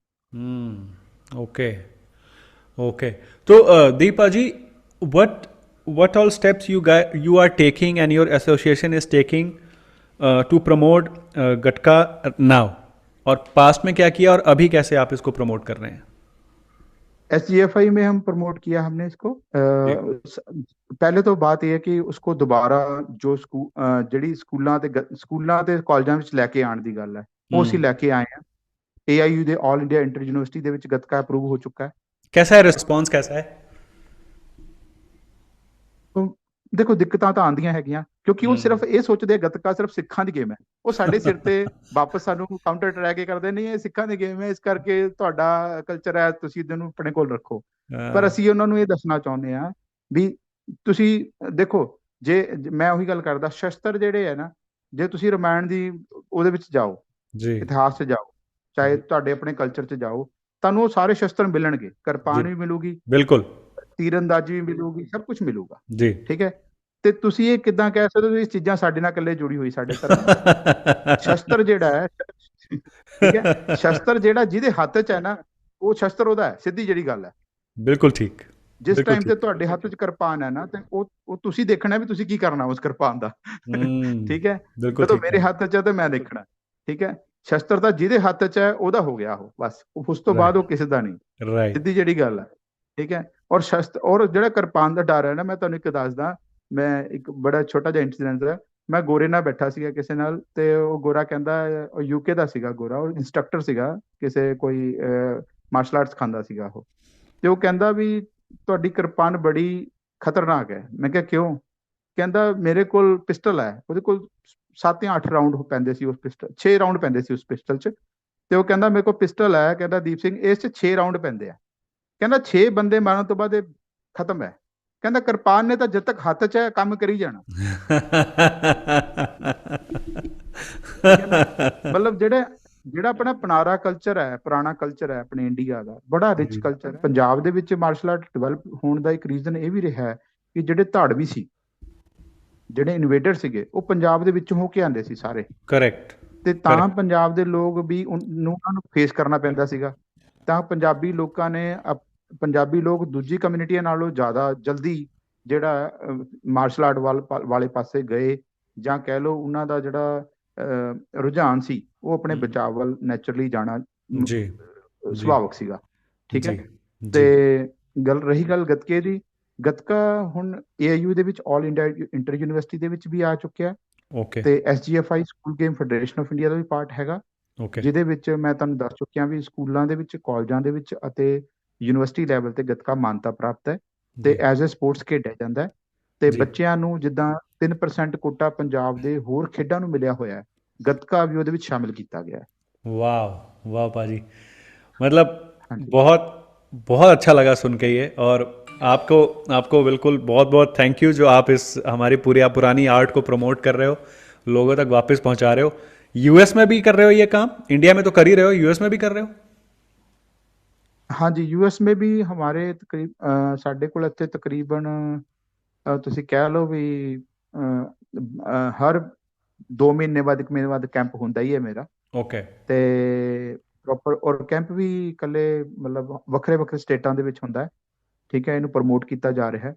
हम्म। ओके। ओके। तो दीपा जी, what what all steps you are taking and your association is taking to promote gatka now, और पास्ट में क्या किया और अभी कैसे आप इसको प्रमोट कर रहे हैं? SGFI में हम प्रमोट किया हमने इसको। जी। पहले तो बात यह है कि उसको दोबारा जो ਜਿਹੜੀ ਸਕੂਲਾਂ ਤੇ ਕਾਲਜਾਂ ਵਿੱਚ ਲੈ ਕੇ ਆਉਣ ਦੀ ਗੱਲ ਹੈ, ਉਹ ਅਸੀਂ ਲੈ ਕੇ ਆਏ ਹਾਂ। AIU ਦੇ ਆਲ ਇੰਡੀਆ ਇੰਟਰ ਯੂਨੀਵਰਸਿਟੀ ਦੇ ਵਿੱਚ ਗੱਤਕਾ ਅਪਰੂਵ ਹੋ ਚੁੱਕਾ ਹੈ। कैसा है रिस्पॉन्स, कैसा है? तो ਦੇਖੋ, ਦਿੱਕਤਾਂ ਤਾਂ ਆਉਂਦੀਆਂ ਹੈਗੀਆਂ ਕਿਉਂਕਿ ਉਹ ਸਿਰਫ ਇਹ ਸੋਚਦੇ ਆ ਗੱਤਕਾ ਸਿਰਫ ਸਿੱਖਾਂ ਦੀ ਗੇਮ ਹੈ। ਉਹ ਸਾਡੇ ਸਿਰ ਤੇ ਵਾਪਸ ਸਾਨੂੰ ਕਾਊਂਟਰ ਟਰੈਕ ਕਰਦੇ, ਨਹੀਂ ਇਹ ਸਿੱਖਾਂ ਦੀ ਗੇਮ ਹੈ, ਇਸ ਕਰਕੇ ਤੁਹਾਡਾ ਕਲਚਰ ਹੈ, ਤੁਸੀਂ ਇਹਨੂੰ ਆਪਣੇ ਕੋਲ ਰੱਖੋ। ਪਰ ਅਸੀਂ ਉਹਨਾਂ ਨੂੰ ਇਹ ਦੱਸਣਾ ਚਾਹੁੰਦੇ ਹਾਂ ਵੀ ਤੁਸੀਂ ਦੇਖੋ, ਮੈਂ ਉਹੀ ਗੱਲ ਕਰਦਾ, ਸ਼ਸਤਰ ਜਿਹੜੇ ਹੈ ਨਾ, ਜੇ ਤੁਸੀਂ ਰਾਮਾਇਣ ਦੀ ਉਹਦੇ ਵਿੱਚ ਜਾਓ, जी ਇਤਿਹਾਸ 'ਚ ਜਾਓ, ਚਾਹੇ जी ਤੁਹਾਡੇ ਆਪਣੇ ਕਲਚਰ 'ਚ ਜਾਓ, ਤੁਹਾਨੂੰ ਉਹ ਸਾਰੇ ਸ਼ਸਤਰ ਮਿਲਣਗੇ, जी ਕਿਰਪਾਨ ਵੀ ਮਿਲੂਗੀ, बिल्कुल ਤੀਰਅੰਦਾਜ਼ੀ ਵੀ ਮਿਲੂਗੀ, ਸਭ ਕੁਝ ਮਿਲੂਗਾ। जी ਠੀਕ ਹੈ। ਤੇ ਤੁਸੀਂ ਇਹ ਕਿੱਦਾਂ ਕਹਿ ਸਕਦੇ ਹੋ ਵੀ ਇਹ ਚੀਜ਼ਾਂ ਸਾਡੇ ਨਾਲ ਇਕੱਲੇ ਜੁੜੀ ਹੋਈ ਸਾਡੇ ਧਰਮ ਨਾਲ? ਸ਼ਸਤਰ ਜਿਹੜਾ ਹੈ, ਠੀਕ ਹੈ, ਸ਼ਸਤਰ ਜਿਹੜਾ ਜਿਹਦੇ ਹੱਥ 'ਚ ਹੈ ਨਾ, ਉਹ ਸ਼ਸਤਰ ਉਹਦਾ ਹੈ, ਸਿੱਧੀ ਜਿਹੜੀ ਗੱਲ ਹੈ। बिल्कुल ठीक ਜਿਸ बिल्कुल ਟਾਈਮ ਤੇ ठीक ਤੁਹਾਡੇ ਹੱਥ 'ਚ ਕਿਰਪਾਨ ਹੈ ਨਾ, ਤੇ ਉਹ ਤੁਸੀਂ ਦੇਖਣਾ ਵੀ ਤੁਸੀਂ ਕੀ ਕਰਨਾ ਉਸ ਕਿਰਪਾਨ ਦਾ। ਠੀਕ ਹੈ। बिल्कुल ਜਦੋਂ ठीक ਮੇਰੇ है ਹੱਥ 'ਚ ਹੈ ਤੇ ਮੈਂ ਦੇਖਣਾ। ਠੀਕ ਹੈ। ਸ਼ਸਤਰ ਤਾਂ ਜਿਹਦੇ ਹੱਥ 'ਚ ਹੈ ਉਹਦਾ ਹੋ ਗਿਆ, ਉਹ ਬਸ, ਉਸ ਤੋਂ ਬਾਅਦ ਉਹ राइट ਕਿਸੇ ਦਾ ਨਹੀਂ। राइट ਸਿੱਧੀ ਜਿਹੜੀ ਗੱਲ ਹੈ। ਠੀਕ ਹੈ। ਔਰ ਜਿਹੜਾ ਕਿਰਪਾਨ ਦਾ ਡਰ ਹੈ ਨਾ, ਮੈਂ ਤੁਹਾਨੂੰ ਇੱਕ ਦੱਸਦਾ। ਮੈਂ ਇੱਕ ਬੜਾ ਛੋਟਾ ਜਿਹਾ ਇੰਸੀਡੈਂਟ ਹੈ। ਮੈਂ ਗੋਰੇ ਨਾਲ ਬੈਠਾ ਸੀਗਾ ਕਿਸੇ ਨਾਲ, ਤੇ ਉਹ ਗੋਰਾ ਕਹਿੰਦਾ, ਉਹ ਯੂਕੇ ਦਾ ਸੀਗਾ ਗੋਰਾ, ਉਹ ਇੰਸਟਰਕਟਰ ਸੀਗਾ ਕਿਸੇ ਕੋਈ ਮਾਰਸ਼ਲ ਆਰਟਸ ਖਾਂਦਾ ਸੀਗਾ ਉਹ। ਤੇ ਉਹ ਕਹਿੰਦਾ ਵੀ ਤੁਹਾਡੀ ਕਿਰਪਾਨ ਬੜੀ ਖਤਰਨਾਕ ਹੈ। ਮੈਂ ਕਿਹਾ ਕਿਉਂ? ਕਹਿੰਦਾ ਮੇਰੇ ਕੋਲ ਪਿਸਟਲ ਹੈ। ਉਹਦੇ ਕੋਲ 7 ਜਾਂ 8 ਰਾਉਂਡ ਪੈਂਦੇ ਸੀ ਉਸ ਪਿਸਟਲ, 6 ਰਾਉਂਡ ਪੈਂਦੇ ਸੀ ਉਸ ਪਿਸਟਲ 'ਚ। ਤੇ ਉਹ ਕਹਿੰਦਾ ਮੇਰੇ ਕੋਲ ਪਿਸਟਲ ਹੈ, ਕਹਿੰਦਾ ਦੀਪ ਸਿੰਘ, ਇਸ 'ਚ 6 ਰਾਉਂਡ ਪੈਂਦੇ ਆ। ਕਹਿੰਦਾ 6 ਬੰਦੇ ਮਾਰਨ ਤੋਂ ਬਾਅਦ ਇਹ ਖਤਮ ਹੈ। ਕਹਿੰਦਾ ਕਿਰਪਾਨ ਨੇ ਤਾਂ ਜਦ ਤੱਕ ਹੱਥ 'ਚ ਹੈ ਕੰਮ ਕਰੀ ਜਾਣਾ। ਠੀਕ ਹੈ ਨਾ। ਮਤਲਬ ਜਿਹੜਾ ਆਪਣਾ ਪਨਾਰਾ ਕਲਚਰ ਹੈ, ਪੁਰਾਣਾ ਕਲਚਰ ਹੈ ਆਪਣੇ ਇੰਡੀਆ ਦਾ, ਬੜਾ ਰਿਚ जी ਕਲਚਰ ਹੈ। ਪੰਜਾਬ ਦੇ ਵਿੱਚ ਮਾਰਸ਼ਲ ਆਰਟ ਡਿਵੈਲਪ ਹੋਣ ਦਾ ਇੱਕ ਰੀਜ਼ਨ ਇਹ ਵੀ ਰਿਹਾ ਹੈ ਕਿ ਜਿਹੜੇ ਧਾੜਵੀ ਸੀ, ਜਿਹੜੇ ਇਨਵੇਡਰ ਸੀਗੇ, ਉਹ ਪੰਜਾਬ ਦੇ ਵਿੱਚੋਂ ਹੋ ਕੇ ਆਉਂਦੇ ਸੀ ਸਾਰੇ। करेक्ट ਤੇ ਤਾਂ करेक्ट ਪੰਜਾਬ ਦੇ ਲੋਕ ਵੀ ਉਹਨਾਂ ਨੂੰ ਫੇਸ ਕਰਨਾ ਪੈਂਦਾ ਸੀਗਾ। ਤਾਂ ਪੰਜਾਬੀ ਲੋਕ ਦੂਜੀ ਕਮਿਊਨਿਟੀਆਂ ਨਾਲੋਂ ਜ਼ਿਆਦਾ ਜਲਦੀ ਜਿਹੜਾ ਮਾਰਸ਼ਲ ਆਰਟ ਵਾਲੇ ਪਾਸੇ ਗਏ, ਜਾਂ ਕਹਿ ਲਓ ਉਹਨਾਂ ਦਾ ਜਿਹੜਾ ਰੁਝਾਨ ਸੀ, ਉਹ ਆਪਣੇ ਬਚਾਅ ਵੱਲ ਨੈਚੁਰਲੀ ਜਾਣਾ जी जी ਸੁਭਾਵਕ ਸੀਗਾ। ਠੀਕ जी ਹੈ। ਤੇ जी ਰਹੀ ਗੱਲ ਗੱਤਕੇ ਦੀ, ਗੱਤਕਾ ਹੁਣ ਏਆਈਯੂ ਦੇ ਵਿੱਚ, ਆਲ ਇੰਡੀਆ ਇੰਟਰ ਯੂਨੀਵਰਸਿਟੀ ਦੇ ਵਿੱਚ ਵੀ ਆ ਚੁੱਕਿਆ। ओके ਤੇ SGFI school game federation of India ਦਾ ਵੀ ਪਾਰਟ ਹੈਗਾ, ओके ਜਿਹਦੇ ਵਿੱਚ ਮੈਂ ਤੁਹਾਨੂੰ ਦੱਸ ਚੁੱਕਿਆ ਵੀ ਸਕੂਲਾਂ ਦੇ ਵਿੱਚ, ਕਾਲਜਾਂ ਦੇ ਵਿੱਚ ਅਤੇ ਯੂਨੀਵਰਸਿਟੀ ਲੈਵਲ ਤੇ ਗੱਤਕਾ ਮਾਨਤਾ ਪ੍ਰਾਪਤ ਹੈ, ਤੇ जी ਐਜ਼ ਅ ਸਪੋਰਟਸ ਖੇਡਿਆ ਜਾਂਦਾ ਹੈ। ਤੇ जी ਬੱਚਿਆਂ ਨੂੰ ਜਿੱਦਾਂ 3% ਕੋਟਾ ਪੰਜਾਬ ਦੇ ਹੋਰ ਖੇਡਾਂ ਨੂੰ ਮਿਲਿਆ ਹੋਇਆ ਹੈ, ਗੱਤਕਾ ਵੀ ਉਹਦੇ ਵਿੱਚ ਸ਼ਾਮਿਲ ਕੀਤਾ ਗਿਆ ਹੈ। वाह वाह पाजी मतलब ਹਾਂਜੀ। बहुत बहुत अच्छा लगा सुन के ये। और आपको आपको बिल्कुल बहुत बहुत थैंक यू जो आप इस हमारी पूरी पुरानी आर्ट को प्रमोट कर रहे हो, लोगों तक वापस पहुंचा रहे हो। यूएस में भी कर रहे हो ये काम, इंडिया में तो कर ही रहे हो, यूएस में भी कर रहे हो? ਹਾਂਜੀ, ਯੂਐਸ ਮੇ ਵੀ ਹਮਾਰੇ ਸਾਡੇ ਕੋਲ ਇੱਥੇ ਤਕਰੀਬਨ ਤੁਸੀਂ ਕਹਿ ਲਓ ਵੀ ਹਰ 2 ਮਹੀਨੇ ਬਾਅਦ, 1 ਮਹੀਨੇ ਬਾਅਦ ਕੈਂਪ ਹੁੰਦਾ ਹੀ ਹੈ ਮੇਰਾ। ओके ਤੇ ਪ੍ਰੋਪਰ, ਔਰ ਕੈਂਪ ਵੀ ਇਕੱਲੇ ਮਤਲਬ ਵੱਖਰੇ ਵੱਖਰੇ ਸਟੇਟਾਂ ਦੇ ਵਿੱਚ ਹੁੰਦਾ ਹੈ। ਠੀਕ ਹੈ। ਇਹਨੂੰ ਪ੍ਰਮੋਟ ਕੀਤਾ ਜਾ ਰਿਹਾ ਹੈ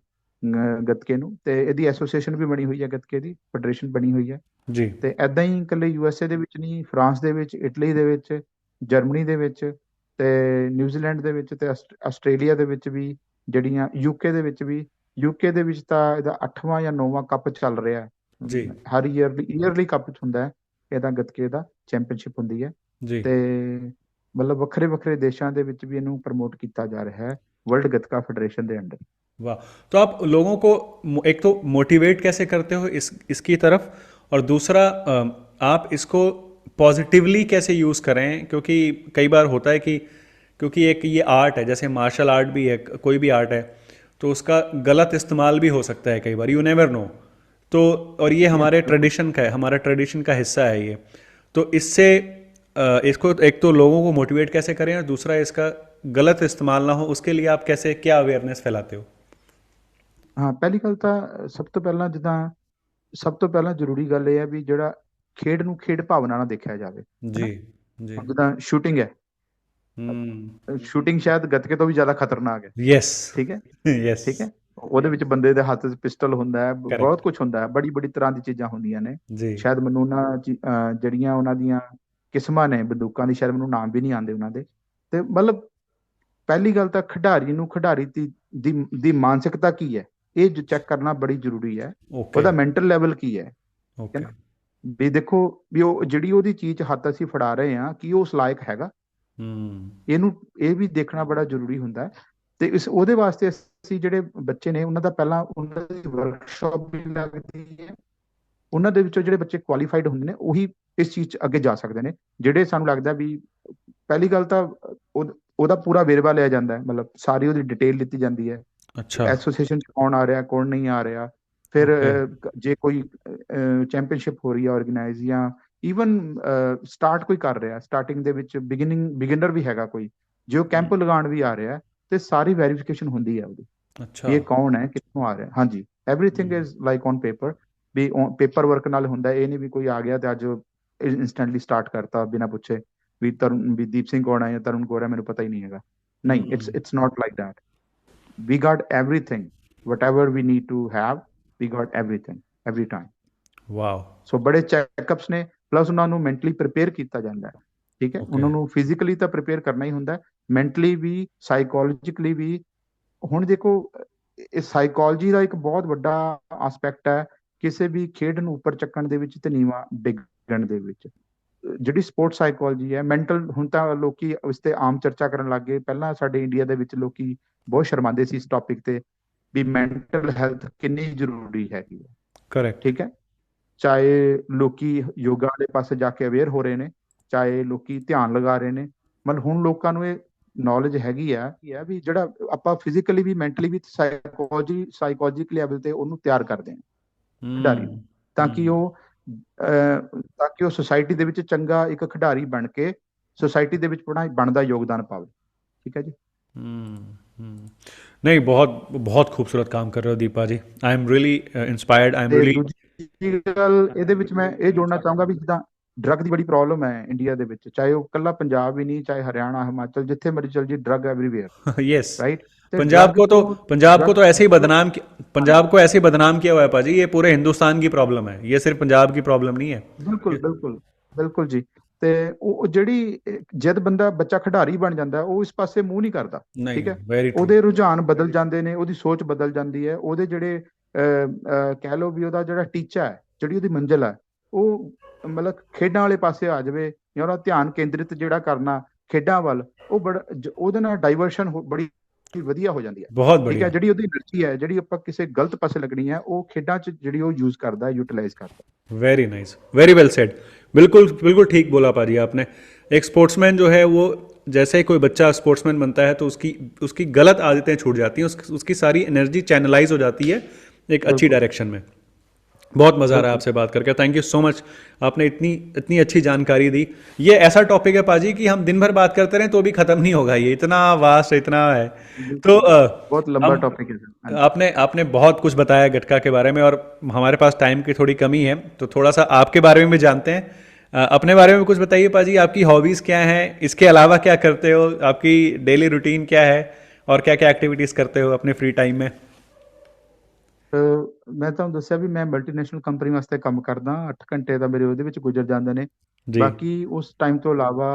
ਗੱਤਕੇ ਨੂੰ, ਤੇ ਇਹਦੀ ਐਸੋਸੀਏਸ਼ਨ ਵੀ ਬਣੀ ਹੋਈ ਹੈ, ਗੱਤਕੇ ਦੀ ਫੈਡਰੇਸ਼ਨ ਬਣੀ ਹੋਈ ਹੈ। जी ਤੇ ਐਦਾਂ ਹੀ ਇਕੱਲੇ ਯੂਐਸਏ ਦੇ ਵਿੱਚ ਨਹੀਂ, ਫਰਾਂਸ ਦੇ ਵਿੱਚ, ਇਟਲੀ ਦੇ ਵਿੱਚ, ਜਰਮਨੀ ਦੇ ਵਿੱਚ, ਤੇ ਨਿਊਜ਼ੀਲੈਂਡ ਦੇ ਵਿੱਚ, ਤੇ ਆਸਟ੍ਰੇਲੀਆ ਦੇ ਵਿੱਚ ਵੀ, ਜਿਹੜੀਆਂ ਯੂਕੇ ਦੇ ਵਿੱਚ ਵੀ। ਯੂਕੇ ਦੇ ਵਿੱਚ ਤਾਂ ਇਹਦਾ 8ਵਾਂ ਜਾਂ 9ਵਾਂ ਕੱਪ ਚੱਲ ਰਿਹਾ ਹੈ। जी ਹਰ ਈਅਰਲੀ ਕੱਪ ਹੁੰਦਾ ਹੈ ਇਹਦਾ, ਗੱਤਕੇ ਦਾ ਚੈਂਪੀਅਨਸ਼ਿਪ ਹੁੰਦੀ ਹੈ। जी ਤੇ ਮਤਲਬ ਵੱਖਰੇ ਵੱਖਰੇ ਦੇਸ਼ਾਂ ਦੇ ਵਿੱਚ ਵੀ ਇਹਨੂੰ ਪ੍ਰਮੋਟ ਕੀਤਾ ਜਾ ਰਿਹਾ ਹੈ, ਵਰਲਡ ਗੱਤਕਾ ਫੈਡਰੇਸ਼ਨ ਦੇ ਅੰਡਰ। वाह। तो आप लोगों को एक तो मोटिवेट कैसे करते हो इसकी तरफ, और दूसरा आप इसको पॉजिटिवली कैसे यूज़ करें? क्योंकि कई बार होता है कि क्योंकि एक ये आर्ट है, जैसे मार्शल आर्ट भी है, कोई भी आर्ट है, तो उसका गलत इस्तेमाल भी हो सकता है कई बार, यू नेवर नो। तो और ये यस, हमारे बिल्कुल। ट्रेडिशन का है, हमारा ट्रेडिशन का हिस्सा है ये। तो इससे इसको एक तो लोगों को मोटिवेट कैसे करें, और दूसरा इसका गलत इस्तेमाल ना हो, उसके लिए आप कैसे, क्या अवेयरनेस फैलाते हो? ਹਾਂ, ਪਹਿਲੀ ਗੱਲ ਤਾਂ ਸਭ ਤੋਂ ਪਹਿਲਾਂ ਜ਼ਰੂਰੀ ਗੱਲ ਇਹ ਹੈ ਵੀ ਜਿਹੜਾ ਖੇਡ ਨੂੰ ਖੇਡ ਭਾਵਨਾ ਨਾਲ ਦੇਖਿਆ ਜਾਵੇ, जी ਹਨਾ। जी ਹੁਣ ਜਿੱਦਾਂ ਸ਼ੂਟਿੰਗ ਹੈ, ਸ਼ੂਟਿੰਗ ਸ਼ਾਇਦ ਗੱਤਕੇ ਤੋਂ ਵੀ ਜ਼ਿਆਦਾ ਖਤਰਨਾਕ ਹੈ। यस ਠੀਕ ਹੈ। यस ਠੀਕ ਹੈ। ਉਹਦੇ ਵਿੱਚ ਬੰਦੇ ਦੇ ਹੱਥ 'ਚ ਪਿਸਟਲ ਹੁੰਦਾ ਹੈ, ਬਹੁਤ करेक्ट ਕੁਝ ਹੁੰਦਾ ਹੈ, ਬੜੀ ਬੜੀ ਤਰ੍ਹਾਂ ਦੀ ਚੀਜ਼ਾਂ ਹੁੰਦੀਆਂ ਨੇ। जी ਸ਼ਾਇਦ ਮੈਨੂੰ ਜਿਹੜੀਆਂ ਉਹਨਾਂ ਦੀਆਂ ਕਿਸਮਾਂ ਨੇ ਬੰਦੂਕਾਂ ਦੀ, ਸ਼ਾਇਦ ਮੈਨੂੰ ਨਾਮ ਵੀ ਨਹੀਂ ਆਉਂਦੇ ਉਹਨਾਂ ਦੇ। ਤੇ ਮਤਲਬ ਪਹਿਲੀ ਗੱਲ ਤਾਂ ਖਿਡਾਰੀ ਦੀ ਮਾਨਸਿਕਤਾ ਕੀ ਹੈ, ਇਹ ਚੈੱਕ ਕਰਨਾ ਬੜੀ ਜ਼ਰੂਰੀ ਹੈ। ओके ਉਹਦਾ ਮੈਂਟਲ ਲੈਵਲ ਕੀ ਹੈ। ਠੀਕ ਹੈ ओके ਨਾ। ਵੀ ਦੇਖੋ, ਵੀ ਉਹ ਜਿਹੜੀ ਉਹਦੀ ਚੀਜ਼ ਹੱਥ ਅਸੀਂ ਫੜਾ ਰਹੇ ਹਾਂ, ਕੀ ਉਹ ਉਸ ਲਾਇਕ ਹੈਗਾ, हम्म ਇਹ ਵੀ ਦੇਖਣਾ ਬੜਾ ਜ਼ਰੂਰੀ ਹੁੰਦਾ ਹੈ। ਤੇ ਉਹਦੇ ਵਾਸਤੇ ਅਸੀਂ ਜਿਹੜੇ ਬੱਚੇ ਨੇ, ਉਹਨਾਂ ਦਾ ਪਹਿਲਾਂ ਉਹਨਾਂ ਦੀ ਵਰਕਸ਼ਾਪ ਵੀ ਲੱਗਦੀ ਹੈ। ਉਹਨਾਂ ਦੇ ਵਿੱਚੋਂ ਜਿਹੜੇ ਬੱਚੇ ਕੁਆਲੀਫਾਈਡ ਹੁੰਦੇ ਨੇ, ਉਹੀ ਇਸ ਚੀਜ਼ 'ਚ ਅੱਗੇ ਜਾ ਸਕਦੇ ਨੇ। ਜਿਹੜੇ ਸਾਨੂੰ ਲੱਗਦਾ ਵੀ, ਪਹਿਲੀ ਗੱਲ ਤਾਂ ਉਹਦਾ ਪੂਰਾ ਵੇਰਵਾ ਲਿਆ ਜਾਂਦਾ ਹੈ, ਮਤਲਬ ਸਾਰੀ ਉਹਦੀ ਡਿਟੇਲ ਲਿੱਤੀ ਜਾਂਦੀ ਹੈ। अच्छा ਐਸੋਸੀਏਸ਼ਨ 'ਚ ਕੌਣ ਆ ਰਿਹਾ, ਕੌਣ ਨਹੀਂ ਆ ਰਿਹਾ, ਫਿਰ ओके। ਜੇ ਕੋਈ ਚੈਂਪੀਅਨਸ਼ਿਪ ਹੋ ਰਹੀ ਹੈ ਆਰਗੇਨਾਈਜ਼, ਜਾਂ ਈਵਨ ਸਟਾਰਟ ਕੋਈ ਕਰ ਰਿਹਾ, ਸਟਾਰਟਿੰਗ ਦੇ ਵਿੱਚ ਬਿਗਿਨਰ ਵੀ ਹੈਗਾ ਕੋਈ, ਜੇ ਉਹ ਕੈਂਪ ਲਗਾਉਣ ਵੀ ਆ ਰਿਹਾ, ਤੇ ਸਾਰੀ ਵੈਰੀਫਿਕੇਸ਼ਨ ਹੁੰਦੀ ਹੈ ਉਹਦੀ, अच्छा। ਵੀ ਇਹ ਕੌਣ ਹੈ, ਕਿੱਥੋਂ ਆ ਰਿਹਾ। ਹਾਂਜੀ, everything is like on paper, ਵੀ ਪੇਪਰ ਵਰਕ ਨਾਲ ਹੁੰਦਾ। ਇਹ ਨਹੀਂ ਵੀ ਕੋਈ ਆ ਗਿਆ ਤੇ ਅੱਜ ਇੰਸਟੈਂਟਲੀ ਸਟਾਰਟ ਕਰਤਾ ਬਿਨਾਂ ਪੁੱਛੇ, ਵੀ ਦੀਪ ਸਿੰਘ ਕੌਣ ਹੈ ਜਾਂ ਤਰੁਣ ਕੌਣ ਹੈ, ਮੈਨੂੰ ਪਤਾ ਹੀ ਨਹੀਂ ਹੈਗਾ। ਨਹੀਂ, it's not like that. We got everything, whatever we need to have, we got everything every time. Wow. So ਬੜੇ ਚੈੱਕਅਪਸ ਨੇ, ਪਲੱਸ ਉਹਨਾਂ ਨੂੰ ਮੈਂਟਲੀ ਪ੍ਰਿਪੇਅਰ ਕੀਤਾ ਜਾਂਦਾ ਹੈ। ਠੀਕ ਹੈ, ओके। ਉਹਨਾਂ ਨੂੰ ਫਿਜ਼ੀਕਲੀ ਤਾਂ ਪ੍ਰਿਪੇਅਰ ਕਰਨਾ ਹੀ ਹੁੰਦਾ, ਮੈਂਟਲੀ ਵੀ, ਸਾਈਕੋਲੋਜਿਕਲੀ ਵੀ। ਹੁਣ ਦੇਖੋ, ਇਹ ਸਾਈਕੋਲੋਜੀ ਦਾ ਇੱਕ ਬਹੁਤ ਵੱਡਾ ਆਸਪੈਕਟ ਹੈ ਕਿਸੇ ਵੀ ਖੇਡ ਨੂੰ ਉੱਪਰ ਚੱਕਣ ਦੇ ਵਿੱਚ ਤੇ ਨੀਵਾਂ ਡਿੱਗਣ ਦੇ ਵਿੱਚ। ਜਿਹੜੀ ਸਪੋਰਟਸ ਸਾਈਕੋਲੋਜੀ ਹੈ, ਮੈਂਟਲ, ਹੁਣ ਤਾਂ ਲੋਕੀ ਉਸ ਤੇ ਆਮ ਚਰਚਾ ਕਰਨ ਲੱਗ ਗਏ। ਪਹਿਲਾਂ ਸਾਡੇ ਇੰਡੀਆ ਦੇ ਵਿੱਚ ਲੋਕੀ ਬਹੁਤ ਸ਼ਰਮਾਉਂਦੇ ਸੀ ਇਸ ਟੌਪਿਕ ਤੇ, ਵੀ ਮੈਂਟਲ ਹੈਲਥ ਕਿੰਨੀ ਜ਼ਰੂਰੀ ਹੈਗੀ ਹੈ। करेक्ट। ਠੀਕ ਹੈ, ਚਾਹੇ ਲੋਕੀ ਯੋਗਾ ਵਾਲੇ ਪਾਸੇ ਜਾ ਕੇ ਅਵੇਅਰ ਹੋ ਰਹੇ ਨੇ, ਚਾਹੇ ਲੋਕੀ ਧਿਆਨ ਲਗਾ ਰਹੇ ਨੇ, ਮਤਲਬ ਹੁਣ ਲੋਕਾਂ ਨੂੰ ਇਹ ਨੌਲੇਜ ਹੈਗੀ ਆ ਵੀ ਜਿਹੜਾ ਆਪਾਂ ਫਿਜ਼ੀਕਲੀ ਵੀ, ਮੈਂਟਲੀ ਵੀ, ਸਾਈਕੋਲੋਜਿਕ ਲੈਵਲ ਤੇ ਉਹਨੂੰ ਤਿਆਰ ਕਰਦੇ ਹਾਂ ਖਿਡਾਰੀ ਨੂੰ, हम्म। ਤਾਂ ਕਿ हम्म। ਉਹ ਸੁਸਾਇਟੀ ਦੇ ਵਿੱਚ ਚੰਗਾ ਇੱਕ ਖਿਡਾਰੀ ਬਣ ਕੇ ਸੁਸਾਇਟੀ ਦੇ ਵਿੱਚ ਬਣਦਾ ਯੋਗਦਾਨ ਪਾਵੇ। ਠੀਕ ਹੈ ਜੀ। हम्म। नहीं, बहुत बहुत खूबसूरत काम कर रहे हो Deepa ji. I am really inspired, I am ਤੇ रियली। ਦੂਜੀ ਗੱਲ ਇਹਦੇ ਵਿੱਚ ਮੈਂ ਇਹ ਜੋੜਨਾ ਚਾਹੂੰਗਾ ਵੀ ਜਿੱਦਾਂ ਡਰੱਗ ਦੀ ਬੜੀ ਪ੍ਰੋਬਲਮ ਹੈ ਇੰਡੀਆ ਦੇ ਵਿੱਚ, ਚਾਹੇ ਉਹ ਕੱਲਾ ਪੰਜਾਬ ਹੀ ਨਹੀਂ, ਚਾਹੇ ਹਰਿਆਣਾ, ਹਿਮਾਚਲ, ਜਿੱਥੇ ਮਰਜ਼ੀ ਚਲ ਜੀ, ਡਰੱਗ ਐਵਰੀਵੇਅਰ। यस। ਰਾਈਟ, ਤੇ पंजाब को तो पंजाब को ਡਰੱਗ तो ऐसे ही ਤੋਂ बदनाम ਹਾਂਜੀ, पंजाब को ऐसे ही बदनाम किया हुआ है पाजी। ये पूरे हिंदुस्तान की प्रॉब्लम है, ये सिर्फ पंजाब की प्रॉब्लम नहीं है। ਬਿਲਕੁਲ ਬਿਲਕੁਲ ਬਿਲਕੁਲ ਜੀ। ਤੇ ਉਹ ਜਿਹੜੀ ਜਦ ਬੱਚਾ ਖਿਡਾਰੀ ਬਣ ਜਾਂਦਾ, ਉਹ ਇਸ ਪਾਸੇ ਮੂੰਹ ਨਹੀਂ ਕਰਦਾ। ਠੀਕ नहीं, ਹੈ, वेरी ट्रू। ਉਹਦੇ ਰੁਝਾਨ ਬਦਲ ਜਾਂਦੇ ਨੇ, ਉਹਦੀ ਸੋਚ ਬਦਲ ਜਾਂਦੀ ਹੈ, ਉਹਦੇ ਜਿਹੜੇ ਕਹਿ ਲਓ ਵੀ ਉਹਦਾ ਜਿਹੜਾ ਟੀਚਾ ਹੈ, ਜਿਹੜੀ ਉਹਦੀ ਮੰਜ਼ਿਲ ਹੈ, ਉਹ ਮਤਲਬ ਖੇਡਾਂ ਵਾਲੇ ਪਾਸੇ ਆ ਜਾਵੇ, ਜਾਂ ਉਹਦਾ ਧਿਆਨ ਕੇਂਦਰਿਤ ਜਿਹੜਾ ਕਰਨਾ ਖੇਡਾਂ ਵੱਲ, ਉਹ ਉਹਦੇ ਨਾਲ ਡਾਈਵਰਸ਼ਨ ਬੜੀ ਵਧੀਆ ਹੋ ਜਾਂਦੀ ਹੈ। बहुत ਠੀਕ ਹੈ, बढ़िया। ਜਿਹੜੀ ਉਹਦੀ એનર્ਜੀ ਹੈ, ਜਿਹੜੀ ਆਪਾਂ ਕਿਸੇ ਗਲਤ ਪਾਸੇ ਲੱਗਣੀ ਹੈ, ਉਹ ਖੇਡਾਂ 'ਚ ਜਿਹੜੀ ਉਹ ਯੂਜ਼ ਕਰਦਾ, ਯੂਟਿਲਾਈਜ਼ ਕਰਦਾ। Very nice, very well said. बिल्कुल बिल्कुल ठीक बोला पाजी आपने। एक स्पोर्ट्समैन जो है वो, जैसे ही कोई बच्चा स्पोर्ट्समैन बनता है तो उसकी उसकी गलत आदतें छूट जाती हैं, उसकी सारी एनर्जी चैनलाइज हो जाती है एक अच्छी बिल्कुल डायरेक्शन में। बहुत मज़ा आ रहा है बिल्कुल। आपसे बात करके। Thank you so much. आपने इतनी इतनी अच्छी जानकारी दी। ये ऐसा टॉपिक है पाजी कि हम दिन भर बात करते रहें तो भी ख़त्म नहीं होगा, ये इतना वास्ट, इतना है। तो बिल्कुल बहुत लंबा हम टॉपिक है सर। हाँ जी। आपने आपने बहुत कुछ बताया गटका के बारे में, और हमारे पास टाइम की थोड़ी कमी है, तो थोड़ा सा आपके बारे में भी जानते हैं। अपने बारे में कुछ बताइए पाजी, आपकी हॉबीज़ क्या हैं, इसके अलावा क्या करते हो, आपकी डेली रूटीन क्या है, और क्या क्या एक्टिविटीज़ करते हो अपने फ्री टाइम में। ਮੈਂ ਤੁਹਾਨੂੰ ਦੱਸਿਆ ਵੀ ਮੈਂ ਮਲਟੀਨੈਸ਼ਨਲ ਕੰਪਨੀ ਵਾਸਤੇ ਕੰਮ ਕਰਦਾ। 8 ਘੰਟੇ ਤਾਂ ਮੇਰੇ ਉਹਦੇ ਵਿੱਚ ਗੁਜ਼ਰ ਜਾਂਦੇ ਨੇ। जी। ਬਾਕੀ ਉਸ ਟਾਈਮ ਤੋਂ ਇਲਾਵਾ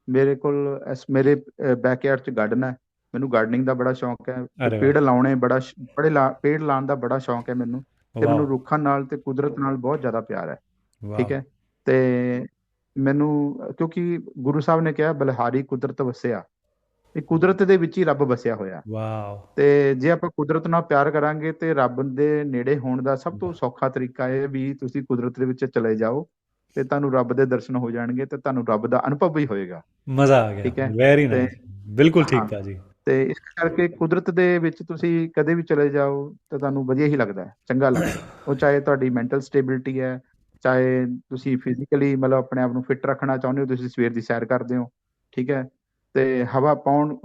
ਮੇਰੇ ਕੋਲ ਮੇਰੇ ਬੈਕਯਾਰਡ 'ਚ ਗਾਰਡਨ ਹੈ। ਮੈਨੂੰ ਗਾਰਡਨਿੰਗ ਦਾ ਬੜਾ ਸ਼ੌਂਕ ਹੈ, ਤੇ अरे ਪੇੜ वाह। ਲਾਉਣੇ ਪੇੜ ਲਾਉਣ ਦਾ ਬੜਾ ਸ਼ੌਂਕ ਹੈ ਮੈਨੂੰ। ਤੇ वाह। ਮੈਨੂੰ ਰੁੱਖਾਂ ਨਾਲ ਤੇ ਕੁਦਰਤ ਨਾਲ ਬਹੁਤ ਜ਼ਿਆਦਾ ਪਿਆਰ ਹੈ। ਠੀਕ वाह। ਹੈ, ਤੇ ਮੈਨੂੰ ਕਿਉਂਕਿ ਗੁਰੂ ਸਾਹਿਬ ਨੇ ਕਿਹਾ ਬਲਿਹਾਰੀ ਕੁਦਰਤ ਵਸਿਆ, ਇਹ ਕੁਦਰਤ ਦੇ ਵਿੱਚ ਹੀ ਰੱਬ ਵਸਿਆ ਹੋਇਆ। वाह। ਤੇ ਜੇ ਆਪਾਂ ਕੁਦਰਤ ਨਾਲ ਪਿਆਰ ਕਰਾਂਗੇ, ਤੇ ਰੱਬ ਦੇ ਨੇੜੇ ਹੋਣ ਦਾ ਸਭ ਤੋਂ ਸੌਖਾ ਤਰੀਕਾ ਇਹ ਵੀ ਤੁਸੀਂ ਕੁਦਰਤ ਦੇ ਵਿੱਚ ਚਲੇ ਜਾਓ, ਤੇ ਤੁਹਾਨੂੰ ਰੱਬ ਦੇ ਦਰਸ਼ਨ ਹੋ ਜਾਣਗੇ, ਤੇ ਤੁਹਾਨੂੰ ਰੱਬ ਦਾ ਅਨੁਭਵ ਵੀ ਹੋਏਗਾ। मज़ा आ गया। ਠੀਕ ਹੈ, वेरी ਤੇ नाइस। बिल्कुल ਹਾਂ, ठीक पाजी। ਤੇ ਇਸ ਕਰਕੇ ਕੁਦਰਤ ਦੇ ਵਿੱਚ ਤੁਸੀਂ ਕਦੇ ਵੀ ਚਲੇ ਜਾਓ ਤਾਂ ਤੁਹਾਨੂੰ ਵਧੀਆ ਹੀ ਲੱਗਦਾ ਹੈ, ਚੰਗਾ ਲੱਗਦਾ ਹੈ। ਉਹ ਚਾਹੇ ਤੁਹਾਡੀ ਮੈਂਟਲ ਸਟੇਬਿਲਿਟੀ ਹੈ, ਚਾਹੇ ਤੁਸੀਂ ਫਿਜ਼ੀਕਲੀ ਮਤਲਬ ਆਪਣੇ ਆਪ ਨੂੰ ਫਿੱਟ ਰੱਖਣਾ ਚਾਹੁੰਦੇ ਹੋ, ਤੁਸੀਂ ਸਵੇਰ ਦੀ ਸੈਰ ਕਰਦੇ ਹੋ। ਠੀਕ ਹੈ, ਤੇ ਹਵਾ ਪਾਉਣ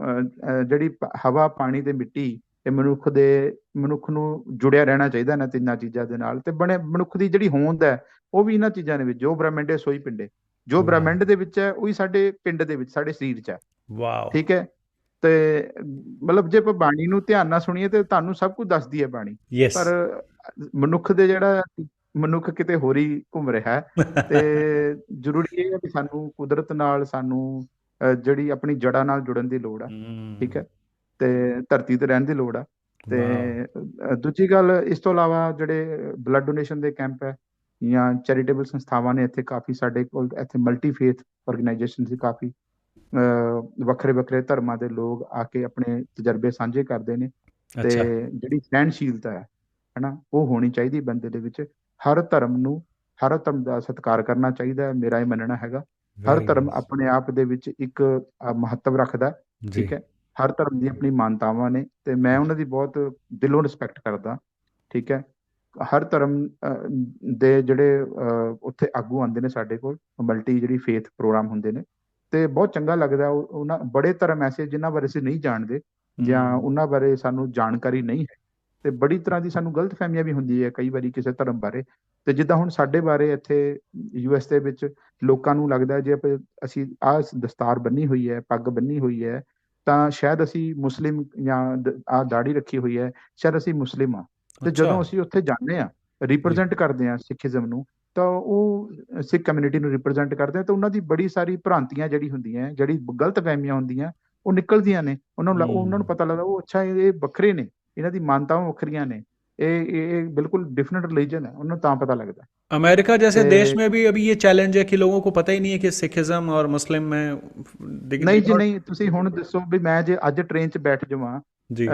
ਜਿਹੜੀ ਹਵਾ, ਪਾਣੀ ਤੇ ਮਿੱਟੀ, ਇਹ ਮਨੁੱਖ ਨੂੰ ਜੁੜਿਆ ਰਹਿਣਾ ਚਾਹੀਦਾ ਇਹਨਾਂ ਤਿੰਨਾਂ ਚੀਜ਼ਾਂ ਦੇ ਨਾਲ। ਤੇ ਮਨੁੱਖ ਦੀ ਜਿਹੜੀ ਹੋਂਦ ਹੈ, ਉਹ ਵੀ ਇਹਨਾਂ ਚੀਜ਼ਾਂ ਦੇ ਵਿੱਚ, ਜੋ ਬ੍ਰਹਮੰਡੇ ਸੋਈ ਪਿੰਡੇ, ਜੋ वाह। ਬ੍ਰਹਮੰਡ ਦੇ ਵਿੱਚ ਹੈ ਉਹੀ ਸਾਡੇ ਪਿੰਡ ਦੇ ਵਿੱਚ, ਸਾਡੇ ਸਰੀਰ 'ਚ ਹੈ। वाह। ਠੀਕ ਹੈ, ਤੇ ਮਤਲਬ ਜੇ ਆਪਾਂ ਬਾਣੀ ਨੂੰ ਧਿਆਨ ਨਾਲ ਸੁਣੀਏ ਤੇ ਤੁਹਾਨੂੰ ਸਭ ਕੁਝ ਦੱਸਦੀ ਹੈ ਬਾਣੀ। यस। ਪਰ ਮਨੁੱਖ ਕਿਤੇ ਹੋਰ ਹੀ ਘੁੰਮ ਰਿਹਾ ਹੈ। ਤੇ ਜ਼ਰੂਰੀ ਇਹ ਹੈ ਕਿ ਸਾਨੂੰ ਕੁਦਰਤ ਨਾਲ, ਸਾਨੂੰ ਜਿਹੜੀ ਆਪਣੀ ਜੜ੍ਹਾਂ ਨਾਲ ਜੁੜਨ ਦੀ ਲੋੜ ਆ। ਠੀਕ ਹੈ, ਤੇ ਧਰਤੀ ਤੇ ਰਹਿਣ ਦੀ ਲੋੜ ਆ। ਤੇ वाह। ਦੂਜੀ ਗੱਲ, ਇਸ ਤੋਂ ਇਲਾਵਾ ਜਿਹੜੇ ਬਲੱਡ ਡੋਨੇਸ਼ਨ ਦੇ ਕੈਂਪ ਹੈ, ਜਾਂ ਚੈਰੀਟੇਬਲ ਸੰਸਥਾਵਾਂ ਨੇ ਇੱਥੇ ਕਾਫੀ, ਸਾਡੇ ਕੋਲ ਇੱਥੇ ਮਲਟੀ ਫੇਥ ਆਰਗੇਨਾਈਜੇਸ਼ਨ ਸੀ ਕਾਫੀ, ਵੱਖਰੇ ਵੱਖਰੇ ਧਰਮਾਂ ਦੇ ਲੋਕ ਆ ਕੇ ਆਪਣੇ ਤਜਰਬੇ ਸਾਂਝੇ ਕਰਦੇ ਨੇ। ਤੇ अच्छा। ਜਿਹੜੀ ਸਹਿਣਸ਼ੀਲਤਾ ਹੈ ਹਨਾ, ਉਹ ਹੋਣੀ ਚਾਹੀਦੀ ਬੰਦੇ ਦੇ ਵਿੱਚ। ਹਰ ਧਰਮ ਦਾ ਸਤਿਕਾਰ ਕਰਨਾ ਚਾਹੀਦਾ ਹੈ, ਮੇਰਾ ਇਹ ਮੰਨਣਾ ਹੈਗਾ। ਹਰ वेरी ਧਰਮ नाइस। ਆਪਣੇ ਆਪ ਦੇ ਵਿੱਚ ਇੱਕ ਮਹੱਤਵ ਰੱਖਦਾ। जी। ਠੀਕ ਹੈ, ਹਰ ਧਰਮ ਦੀ ਆਪਣੀ ਮਾਨਤਾਵਾਂ ਨੇ, ਤੇ ਮੈਂ ਉਹਨਾਂ ਦੀ ਬਹੁਤ ਦਿਲੋਂ ਰਿਸਪੈਕਟ ਕਰਦਾ। ਠੀਕ ਹੈ, ਹਰ ਧਰਮ ਦੇ ਜਿਹੜੇ ਉੱਥੇ ਆਗੂ ਆਉਂਦੇ ਨੇ ਸਾਡੇ ਕੋਲ, ਮਲਟੀ ਜਿਹੜੀ ਫੇਥ ਪ੍ਰੋਗਰਾਮ ਹੁੰਦੇ ਨੇ, ਤੇ ਬਹੁਤ ਚੰਗਾ ਲੱਗਦਾ। ਉਹਨਾਂ ਬੜੇ ਧਰਮ ਐਸੇ ਜਿਨ੍ਹਾਂ ਬਾਰੇ ਅਸੀਂ ਨਹੀਂ ਜਾਣਦੇ, ਜਾਂ ਹੂੰ ਉਹਨਾਂ ਬਾਰੇ ਸਾਨੂੰ ਜਾਣਕਾਰੀ ਨਹੀਂ ਹੈ, ਤੇ ਬੜੀ ਤਰ੍ਹਾਂ ਦੀ ਸਾਨੂੰ ਗਲਤਫਹਿਮੀਆਂ ਵੀ ਹੁੰਦੀ ਹੈ ਕਈ ਵਾਰੀ ਕਿਸੇ ਧਰਮ ਬਾਰੇ। ਤੇ ਜਿੱਦਾਂ ਹੁਣ ਸਾਡੇ ਬਾਰੇ ਇੱਥੇ US ਦੇ ਵਿੱਚ ਲੋਕਾਂ ਨੂੰ ਲੱਗਦਾ ਜੇ ਅਸੀਂ ਆਹ ਦਸਤਾਰ ਬੰਨੀ ਹੋਈ ਹੈ, ਪੱਗ ਬੰਨੀ ਹੋਈ ਹੈ, ਤਾਂ ਸ਼ਾਇਦ ਅਸੀਂ ਮੁਸਲਿਮ, ਜਾਂ ਆਹ ਦਾੜੀ ਰੱਖੀ ਹੋਈ ਹੈ, ਸ਼ਾਇਦ ਅਸੀਂ ਮੁਸਲਿਮ ਆ। ਤੇ अच्छा ਜਦੋਂ ਅਸੀਂ ਉੱਥੇ ਜਾਂਦੇ ਆ, जी ਰਿਪਰੈਜ਼ੈਂਟ ਕਰਦੇ ਆ ਸਿੱਖੀਜ਼ਮ ਨੂੰ, ਤਾਂ ਉਹ ਸਿੱਖ ਕਮਿਊਨਿਟੀ ਨੂੰ ਰਿਪਰੈਜ਼ੈਂਟ ਕਰਦੇ ਆ, ਤਾਂ ਉਹਨਾਂ ਦੀ ਬੜੀ ਸਾਰੀ ਭ੍ਰਾਂਤੀਆਂ ਜਿਹੜੀ ਹੁੰਦੀਆਂ, ਜਿਹੜੀ ਗਲਤ ਫਹਿਮੀਆਂ ਹੁੰਦੀਆਂ, ਉਹ ਨਿਕਲਦੀਆਂ ਨੇ। ਉਹਨਾਂ ਨੂੰ हम्म ਪਤਾ ਲੱਗਦਾ ਉਹ ਅੱਛਾ ਇਹ ਵੱਖਰੇ ਨੇ, ਇਹਨਾਂ ਦੀ ਮਾਨਤਾਵਾਂ ਵੱਖਰੀਆਂ ਨੇ, ਇਹ ਬਿਲकुल ਡਿਫਰੈਂਟ ਰਿਲੀਜਨ ਹੈ, ਉਹਨਾਂ ਨੂੰ ਤਾਂ ਪਤਾ ਲੱਗਦਾ। अमेरिका जैसे देश ਤੇ में भी अभी ये चैलेंज है कि लोगों को पता ही नहीं है कि सिखिज्म और मुस्लिम में ਨਹੀਂ ਜੀ और ਨਹੀਂ, ਤੁਸੀਂ ਹੁਣ ਦੱਸੋ ਵੀ ਮੈਂ ਜੇ ਅੱਜ ਟ੍ਰੇਨ 'ਚ ਬੈਠ ਜਾਵਾਂ, जी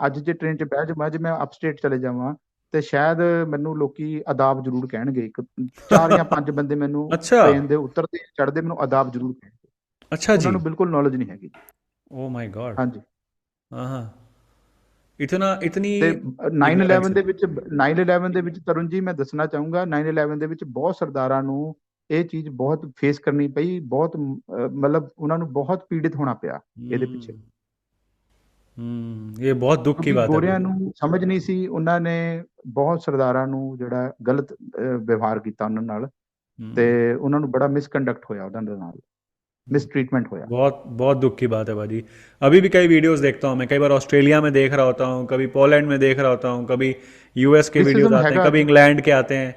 ਅੱਜ ਜੇ ਟ੍ਰੇਨ 'ਚ ਬਹਿ ਜਾਵਾਂ, ਜੇ ਮੈਂ ਅਪਸਟੇਟ ਚਲੇ ਜਾਵਾਂ, ਤੇ ਸ਼ਾਇਦ ਮੈਨੂੰ ਲੋਕੀ ਆਦਾਬ ਜ਼ਰੂਰ ਕਹਿਣਗੇ। ਇੱਕ ਚਾਰ ਜਾਂ ਪੰਜ ਬੰਦੇ ਮੈਨੂੰ अच्छा ਟ੍ਰੇਨ ਦੇ ਉਤਰਦੇ ਚੜ੍ਹਦੇ ਮੈਨੂੰ ਆਦਾਬ ਜ਼ਰੂਰ ਕਹਿਣਗੇ। अच्छा ਉਹਨਾਂ जी ਨੂੰ ਬਿਲਕੁਲ ਨੌਲੇਜ ਨਹੀਂ ਹੈਗੀ। ओ माय गॉड ਹਾਂਜੀ। हाँ हाँ इतना इतनी ਤੇ इग्नोरेंस 9/11 है ਦੇ ਵਿੱਚ 9/11 ਦੇ ਵਿੱਚ ਤਰੁਣ ਜੀ, ਮੈਂ ਦੱਸਣਾ ਚਾਹੂੰਗਾ, 9/11 ਦੇ ਵਿੱਚ ਬਹੁਤ ਸਰਦਾਰਾਂ ਨੂੰ ਇਹ ਚੀਜ਼ ਬਹੁਤ ਫੇਸ ਕਰਨੀ ਪਈ, ਬਹੁਤ ਮਤਲਬ ਉਹਨਾਂ ਨੂੰ ਬਹੁਤ ਪੀੜਿਤ ਹੋਣਾ ਪਿਆ ਇਹਦੇ ਪਿੱਛੇ। ये बहुत दुख की ਕਿਉਂਕਿ बात है ਗੋਰਿਆਂ भाई ਨੂੰ ਸਮਝ ਨਹੀਂ ਸੀ, ਉਹਨਾਂ ਨੇ ਬਹੁਤ ਸਰਦਾਰਾਂ ਨੂੰ ਜਿਹੜਾ ਗਲਤ ਵਿਵਹਾਰ ਕੀਤਾ ਉਹਨਾਂ ਨਾਲ, ਤੇ हम्म ਉਹਨਾਂ ਨੂੰ ਬੜਾ ਮਿਸਕੰਡਕਟ ਹੋਇਆ, ਉਹਨਾਂ ਦੇ ਨਾਲ ਮਿਸਟ੍ਰੀटमेंट होया। बहुत बहुत दुख की बात है भाजी अभी भी कई वीडियोस देखता हूँ मैं कई बार ऑस्ट्रेलिया में देख रहा होता हूँ कभी पोलैंड में देख रहा होता हूँ कभी यूएस के वीडियोस रेसिज्म आते हैं हैगा कभी जी। इंग्लैंड के आते हैं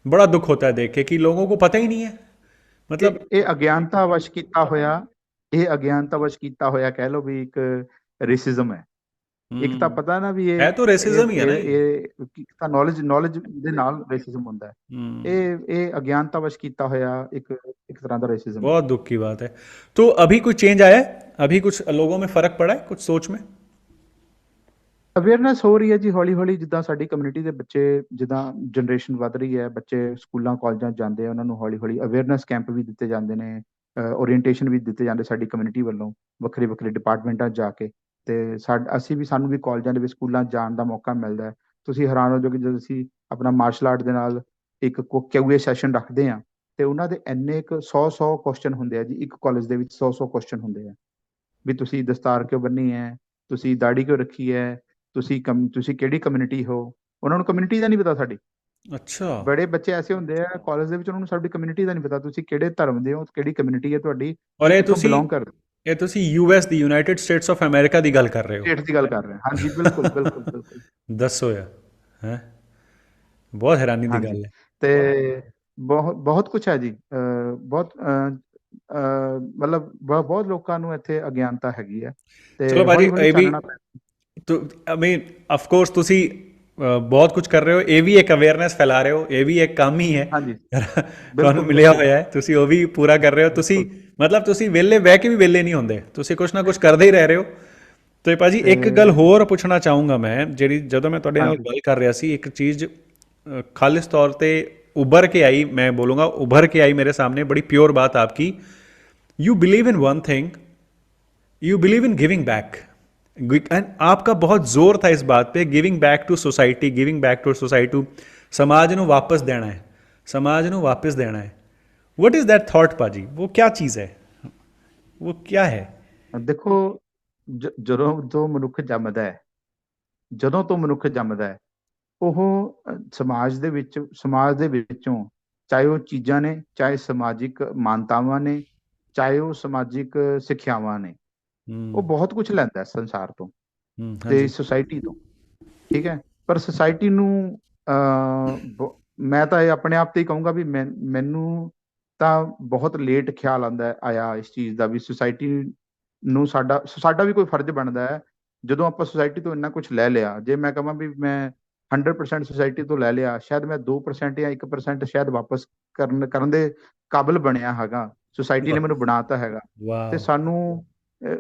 बड़ा दुख होता है देख के कि लोगों को पता ही नहीं है मतलब ਇਹ ਅਗਿਆਨਤਾ ਵਸ਼ ਕੀਤਾ ਹੋਇਆ, ਇਹ ਅਗਿਆਨਤਾ ਵਸ਼ ਕੀਤਾ ਹੋਇਆ ਕਹਿ ਲਓ ਵੀ ਇੱਕ ਰੇਸਿਜ਼ਮ ਹੈ। ਇੱਕ ਤਾਂ हम्म ਪਤਾ ਨਾ ਵੀ है तो रेसिज्म ही है ना ये ਇਹ ਤਾਂ ਨੌਲੇਜ ਦੇ ਨਾਲ ਰੇਸਿਜ਼ਮ ਹੁੰਦਾ ਹੈ। हम्म ਇਹ ਅਗਿਆਨਤਾ ਵਸ਼ ਕੀਤਾ ਹੋਇਆ ਇੱਕ ਤਰ੍ਹਾਂ ਦਾ ਰੇਸਿਜ਼ਮ ਹੈ। बहुत दुख की बात है तो अभी कुछ चेंज आया है अभी कुछ लोगों में फर्क पड़ा है कुछ सोच में ਅਵੇਅਰਨੈਸ ਹੋ ਰਹੀ ਹੈ ਜੀ, ਹੌਲੀ ਹੌਲੀ, ਜਿੱਦਾਂ ਸਾਡੀ ਕਮਿਊਨਿਟੀ ਦੇ ਬੱਚੇ, ਜਿੱਦਾਂ ਜਨਰੇਸ਼ਨ ਵੱਧ ਰਹੀ ਹੈ, ਬੱਚੇ ਸਕੂਲਾਂ ਕਾਲਜਾਂ 'ਚ ਜਾਂਦੇ ਆ, ਉਹਨਾਂ ਨੂੰ ਹੌਲੀ ਹੌਲੀ ਅਵੇਅਰਨੈਸ ਕੈਂਪ ਵੀ ਦਿੱਤੇ ਜਾਂਦੇ ਨੇ, ਓਰੀਐਂਟੇਸ਼ਨ ਵੀ ਦਿੱਤੇ ਜਾਂਦੇ ਸਾਡੀ ਕਮਿਊਨਿਟੀ ਵੱਲੋਂ, ਵੱਖਰੇ ਵੱਖਰੇ ਡਿਪਾਰਟਮੈਂਟਾਂ 'ਚ ਜਾ ਕੇ। ਤੇ ਸਾਨੂੰ ਵੀ ਕਾਲਜਾਂ ਦੇ ਵਿੱਚ, ਸਕੂਲਾਂ 'ਚ ਜਾਣ ਦਾ ਮੌਕਾ ਮਿਲਦਾ ਹੈ। ਤੁਸੀਂ ਹੈਰਾਨ ਹੋ ਜਾਓਗੇ ਜਦੋਂ ਅਸੀਂ ਆਪਣਾ ਮਾਰਸ਼ਲ ਆਰਟ ਦੇ ਨਾਲ ਇੱਕ ਕਿਊਏ ਸੈਸ਼ਨ ਰੱਖਦੇ ਹਾਂ, ਤੇ ਉਹਨਾਂ ਦੇ ਇੰਨੇ ਕੁ 100 ਕੁਐਸਚਨ ਹੁੰਦੇ ਆ ਜੀ, ਇੱਕ ਕਾਲਜ ਦੇ ਵਿੱਚ 100 ਕੁਐਸਚਨ ਹੁੰਦੇ ਆ, ਵੀ ਤੁਸੀਂ ਦਸਤਾਰ ਕਿਉਂ ਬੰਨੀ ਹੈ, ਤੁਸੀਂ ਦਾੜੀ ਕਿਉਂ ਰੱਖੀ ਹੈ, ਤੁਸੀਂ ਕਿਹੜੀ ਕਮਿਊਨਿਟੀ ਹੋ। ਉਹਨਾਂ ਨੂੰ ਕਮਿਊਨਿਟੀ ਦਾ ਨਹੀਂ ਪਤਾ ਸਾਡੀ। अच्छा ਬੜੇ ਬੱਚੇ ਐਸੇ ਹੁੰਦੇ ਆ ਕਾਲਜ ਦੇ ਵਿੱਚ, ਉਹਨਾਂ ਨੂੰ ਸਾਡੀ ਕਮਿਊਨਿਟੀ ਦਾ ਨਹੀਂ ਪਤਾ, ਤੁਸੀਂ ਕਿਹੜੇ ਧਰਮ ਦੇ ਹੋ, ਕਿਹੜੀ ਕਮਿਊਨਿਟੀ ਹੈ ਤੁਹਾਡੀ, और ਤੁਸੀਂ ਕਿੱਥੋਂ ਬਿਲੋਂਗ ਕਰਦੇ ਹੋ। ये तुसी US the United States of America दी गल कर रहे हो ਸਟੇਟ ਦੀ ਗੱਲ ਕਰ ਰਹੇ ਹਾਂ, ਹਾਂਜੀ, ਬਿਲਕੁਲ ਬਿਲकुल ਬਿਲकुल। दसो यार हैं बहुत हैरानी दी ਹਾਂਜੀ। गल है ਤੇ ਬਹੁਤ ਬਹੁਤ ਕੁਛ ਹੈ ਜੀ, ਬਹੁਤ ਮਤਲਬ ਬਹੁਤ ਲੋਕਾਂ ਨੂੰ ਇੱਥੇ ਅਗਿਆਨਤਾ ਹੈਗੀ ਹੈ, चलो ਤੇ भाजी ਹੌਲੀ ਹੌਲੀ ये भी ਚਾਨਣਾ ਪੈ। तो आई मीन ऑफ कोर्स तुसी बहुत कुछ कर रहे हो ये भी एक अवेयरनेस फैला रहे हो ये भी एक काम ही है ਹਾਂਜੀ। ਤੁਹਾਨੂੰ ਬਿਲਕੁਲ ਮਿਲਿਆ ਬਿਲਕੁਲ ਹੋਇਆ ਹੈ ਤੁਸੀਂ ਉਹ ਵੀ ਪੂਰਾ ਕਰ ਰਹੇ ਹੋ ਤੁਸੀਂ ਬਿਲਕੁਲ। ਮਤਲਬ ਤੁਸੀਂ ਵਿਹਲੇ ਬਹਿ ਕੇ ਵੀ ਵਿਹਲੇ ਨਹੀਂ ਹੁੰਦੇ ਤੁਸੀਂ ਕੁਛ ਨਾ ਕੁਛ ਕਰਦੇ ਹੀ ਰਹਿ ਰਹੇ ਹੋ ਤੇ ਭਾਜੀ ਤੇ ਇੱਕ ਗੱਲ ਹੋਰ ਪੁੱਛਣਾ ਚਾਹੂੰਗਾ ਮੈਂ ਜਿਹੜੀ ਜਦੋਂ ਮੈਂ ਤੁਹਾਡੇ ਨਾਲ ਹਾਂਜੀ। ਗੱਲ ਕਰ ਰਿਹਾ ਸੀ ਇੱਕ ਚੀਜ਼ ਖਾਲਿਸ ਤੌਰ ਤੇ उभर के आई मैं बोलूँगा उभर के आई मेरे सामने बड़ी प्योर बात आपकी you believe in one thing you believe in giving back and आपका बहुत जोर था इस बात पे giving back to society giving back to society समाज ਨੂੰ वापस देना है समाज ਨੂੰ वापस देना है व्हाट इज दैट थॉट पाजी वो क्या चीज़ है वो क्या है ਦੇਖੋ, ਜਦੋਂ ਤੋਂ ਮਨੁੱਖ ਜੰਮਦਾ ਹੈ, ਜਦੋਂ ਤੋਂ ਮਨੁੱਖ ਜੰਮਦਾ ਹੈ, ਉਹ ਸਮਾਜ ਦੇ ਵਿੱਚੋਂ, ਚਾਹੇ ਉਹ ਚੀਜ਼ਾਂ ਨੇ, ਚਾਹੇ ਸਮਾਜਿਕ ਮਾਨਤਾਵਾਂ ਨੇ, ਚਾਹੇ ਉਹ ਸਮਾਜਿਕ ਸਿੱਖਿਆਵਾਂ ਨੇ, ਉਹ ਬਹੁਤ ਕੁਝ ਲੈਂਦਾ ਹੈ ਸੰਸਾਰ ਤੋਂ हाँ ਤੇ जी ਸੁਸਾਇਟੀ ਤੋਂ। ਠੀਕ ਹੈ, ਪਰ ਸੁਸਾਇਟੀ ਨੂੰ ਮੈਂ ਤਾਂ ਇਹ ਆਪਣੇ ਆਪ ਤੇ ਹੀ ਕਹੂੰਗਾ ਵੀ ਮੈਨੂੰ ਤਾਂ ਬਹੁਤ ਲੇਟ ਖਿਆਲ ਆਇਆ ਇਸ ਚੀਜ਼ ਦਾ, ਵੀ ਸੁਸਾਇਟੀ ਨੂੰ ਸਾਡਾ ਵੀ ਕੋਈ ਫਰਜ਼ ਬਣਦਾ ਹੈ। ਜਦੋਂ ਆਪਾਂ ਸੁਸਾਇਟੀ ਤੋਂ ਇੰਨਾ ਕੁਝ ਲੈ ਲਿਆ, ਜੇ ਮੈਂ ਕਹਾਂ ਵੀ ਮੈਂ 100% ਸੁਸਾਇਟੀ ਤੋਂ ਲੈ ਲਿਆ, ਸ਼ਾਇਦ ਮੈਂ 2% ਜਾਂ 1% ਸ਼ਾਇਦ ਵਾਪਸ ਕਰਨ ਦੇ ਕਾਬਿਲ ਬਣਿਆ ਹੈਗਾ, ਸੁਸਾਇਟੀ ਨੇ ਮੈਨੂੰ ਬਣਾਤਾ ਹੈਗਾ। ਤੇ वाह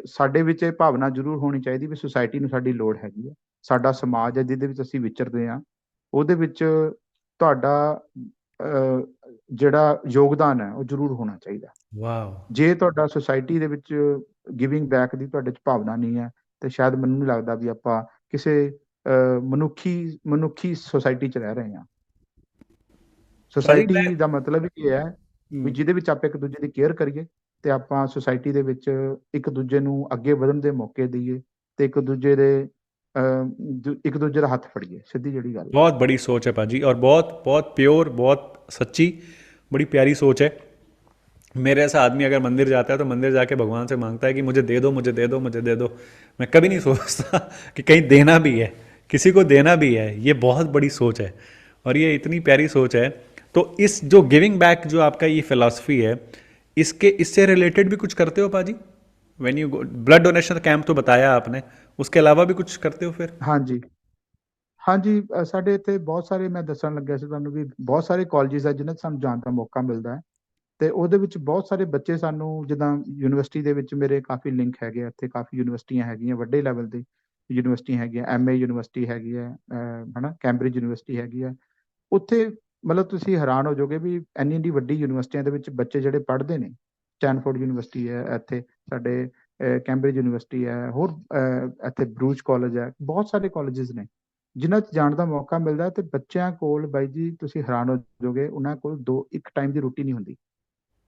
ਸਾਡੇ ਵਿੱਚ ਇਹ ਭਾਵਨਾ ਜ਼ਰੂਰ ਹੋਣੀ ਚਾਹੀਦੀ ਵੀ ਸੁਸਾਇਟੀ ਨੂੰ ਸਾਡੀ ਲੋੜ ਹੈਗੀ ਹੈ। ਸਾਡਾ ਸਮਾਜ ਹੈ ਜਿਹਦੇ ਵਿੱਚ ਅਸੀਂ ਵਿਚਰਦੇ ਹਾਂ, ਉਹਦੇ ਵਿੱਚ ਤੁਹਾਡਾ ਜਿਹੜਾ ਯੋਗਦਾਨ ਹੈ ਉਹ ਜ਼ਰੂਰ ਹੋਣਾ ਚਾਹੀਦਾ। वाह ਜੇ ਤੁਹਾਡਾ ਸੁਸਾਇਟੀ ਦੇ ਵਿੱਚ ਗਿਵਿੰਗ ਬੈਕ ਦੀ ਤੁਹਾਡੇ 'ਚ ਭਾਵਨਾ ਨਹੀਂ ਹੈ, ਤੇ ਸ਼ਾਇਦ ਮੈਨੂੰ ਨਹੀਂ ਲੱਗਦਾ ਵੀ ਆਪਾਂ ਕਿਸੇ ਮਨੁੱਖੀ ਮਨੁੱਖੀ ਸੁਸਾਇਟੀ 'ਚ ਰਹਿ ਰਹੇ ਹਾਂ। ਭਾਜੀ मैं ਸੁਸਾਇਟੀ ਦਾ ਮਤਲਬ ਇਹ ਹੈ ਵੀ हम्म, ਜਿਹਦੇ ਵਿੱਚ ਆਪਾਂ ਇੱਕ ਦੂਜੇ ਦੀ ਕੇਅਰ ਕਰੀਏ ਤੇ ਆਪਾਂ ਸੁਸਾਇਟੀ ਦੇ ਵਿੱਚ ਇੱਕ ਦੂਜੇ ਨੂੰ ਅੱਗੇ ਵਧਣ ਦੇ ਮੌਕੇ ਦਈਏ ਤੇ ਇੱਕ ਦੂਜੇ ਦੇ ਇੱਕ ਦੂਜੇ ਦਾ ਹੱਥ ਫੜੀਏ, ਸਿੱਧੀ ਜਿਹੜੀ ਗੱਲ ਹੈ। बहुत बड़ी सोच है पाजी, और बहुत बहुत प्योर, बहुत सच्ची, बड़ी प्यारी सोच है। मेरे ऐसा आदमी अगर मंदिर जाता है तो मंदिर जाके भगवान से मांगता है कि मुझे दे दो, मुझे दे दो, मुझे दे दो। मैं कभी नहीं सोचता कि कहीं देना भी है, किसी को देना भी है। ये बहुत बड़ी सोच है, और ये इतनी प्यारी सोच है। तो इस जो गिविंग बैक जो आपका ये फिलॉसफी है, इसके इससे रिलेटेड भी कुछ करते हो पाजी? When you blood donation camp तो बताया आपने, उसके अलावा भी कुछ करते हो फिर? ਹਾਂਜੀ ਹਾਂਜੀ, ਸਾਡੇ ਇੱਥੇ ਬਹੁਤ ਸਾਰੇ, ਮੈਂ ਦੱਸਣ ਲੱਗਿਆ ਸੀ ਤੁਹਾਨੂੰ ਵੀ ਬਹੁਤ ਸਾਰੇ ਕਾਲਜਿਸ ਆ ਜਿਨ੍ਹਾਂ 'ਚ ਸਾਨੂੰ ਜਾਣ ਦਾ ਮੌਕਾ ਮਿਲਦਾ ਹੈ। ਤੇ ਉਹਦੇ ਵਿੱਚ ਬਹੁਤ ਸਾਰੇ ਬੱਚੇ ਸਾਨੂੰ, ਜਿੱਦਾਂ ਯੂਨੀਵਰਸਿਟੀ ਦੇ ਵਿੱਚ ਮੇਰੇ ਕਾਫੀ ਲਿੰਕ ਹੈਗੇ ਆ, ਇੱਥੇ ਕਾਫੀ ਯੂਨੀਵਰਸਿਟੀਆਂ ਹੈਗੀਆਂ ਵੱਡੇ ਲੈਵਲ ਦੀ ਯੂਨੀਵਰਸਿਟੀਆਂ ਹੈਗੀਆਂ, ਐਮਏ ਯੂਨੀਵਰਸਿਟੀ ਹੈਗੀ ਹੈ, ਹਨਾ, ਕੈਂਬਰਿਜ ਯੂਨੀਵਰਸਿਟੀ ਹੈਗੀ ਹੈ। ਉੱਥੇ ਮਤਲਬ ਤੁਸੀਂ ਹੈਰਾਨ ਹੋ ਜਾਓਗੇ ਵੀ ਇੰਨੀ ਇੰਨੀ ਵੱਡੀ ਯੂਨੀਵਰਸਿਟੀਆਂ ਦੇ ਵਿੱਚ ਬੱਚੇ ਜਿਹੜੇ ਪੜ੍ਹਦੇ ਨੇ। ਸਟੈਨਫੋਰਡ ਯੂਨੀਵਰਸਿਟੀ ਹੈ ਇੱਥੇ ਸਾਡੇ, ਕੈਂਬਰਿਜ ਯੂਨੀਵਰਸਿਟੀ ਹੈ, ਹੋਰ ਇੱਥੇ ਬਰੂਚ ਕਾਲਜ ਹੈ, ਬਹੁਤ ਸਾਰੇ ਕਾਲਜਿਸ ਨੇ ਜਿਨ੍ਹਾਂ 'ਚ ਜਾਣ ਦਾ ਮੌਕਾ ਮਿਲਦਾ। ਤੇ ਬੱਚਿਆਂ ਕੋਲ ਬਾਈ ਜੀ ਤੁਸੀਂ ਹੈਰਾਨ ਹੋ ਜਾਓਗੇ, ਉਹਨਾਂ ਕੋਲ ਇੱਕ ਟਾਈਮ ਦੀ ਰੋਟੀ ਨਹੀਂ ਹੁੰਦੀ।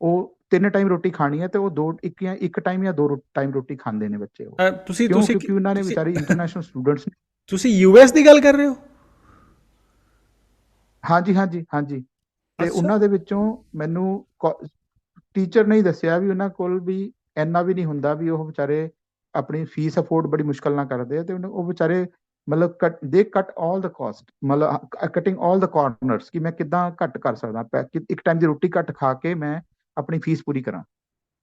ਉਹ 3 ਟਾਈਮ ਰੋਟੀ ਖਾਣੀ ਹੈ ਤੇ ਉਹ 2 1 ਟਾਈਮ ਜਾਂ 2 ਟਾਈਮ ਰੋਟੀ ਖਾਂਦੇ ਨੇ ਬੱਚੇ ਉਹ। ਤੁਸੀਂ ਕਿਉਂ? ਤੁਸੀਂ ਕਿਉਂਕਿ ਉਹਨਾਂ ਨੇ ਤੁਸੀਂ ਵਿਚਾਰੇ ਇੰਟਰਨੈਸ਼ਨਲ ਸਟੂਡੈਂਟਸ ਨੇ। ਤੁਸੀਂ ਯੂਐਸ ਦੀ ਗੱਲ ਕਰ ਰਹੇ ਹੋ? ਹਾਂਜੀ, ਹਾਂਜੀ, ਹਾਂਜੀ। ਤੇ ਅੱਛਾ। ਉਹਨਾਂ ਦੇ ਵਿੱਚੋਂ ਮੈਨੂੰ ਟੀਚਰ ਨੇ ਹੀ ਦੱਸਿਆ ਵੀ ਉਹਨਾਂ ਕੋਲ ਵੀ ਇੰਨਾ ਵੀ ਨਹੀਂ ਹੁੰਦਾ ਵੀ ਉਹ ਵਿਚਾਰੇ ਆਪਣੀ ਫੀਸ ਅਫੋਰਡ ਬੜੀ ਮੁਸ਼ਕਲ ਨਾਲ ਕਰਦੇ ਆ। ਤੇ ਉਹ ਵਿਚਾਰੇ ਮਤਲਬ ਦੇ ਕੱਟ ਆਲ ਦ ਕਾਸਟ, ਮਤਲਬ ਕਟਿੰਗ ਆਲ ਦ ਕਾਰਨਰਸ ਕਿ ਮੈਂ ਕਿੱਦਾਂ ਘੱਟ ਕਰ ਸਕਦਾ ਕਿ ਇੱਕ ਟਾਈਮ ਦੀ ਰੋਟੀ ਘੱਟ ਖਾ ਕੇ ਮੈਂ ਆਪਣੀ ਫੀਸ ਪੂਰੀ ਕਰਾਂ।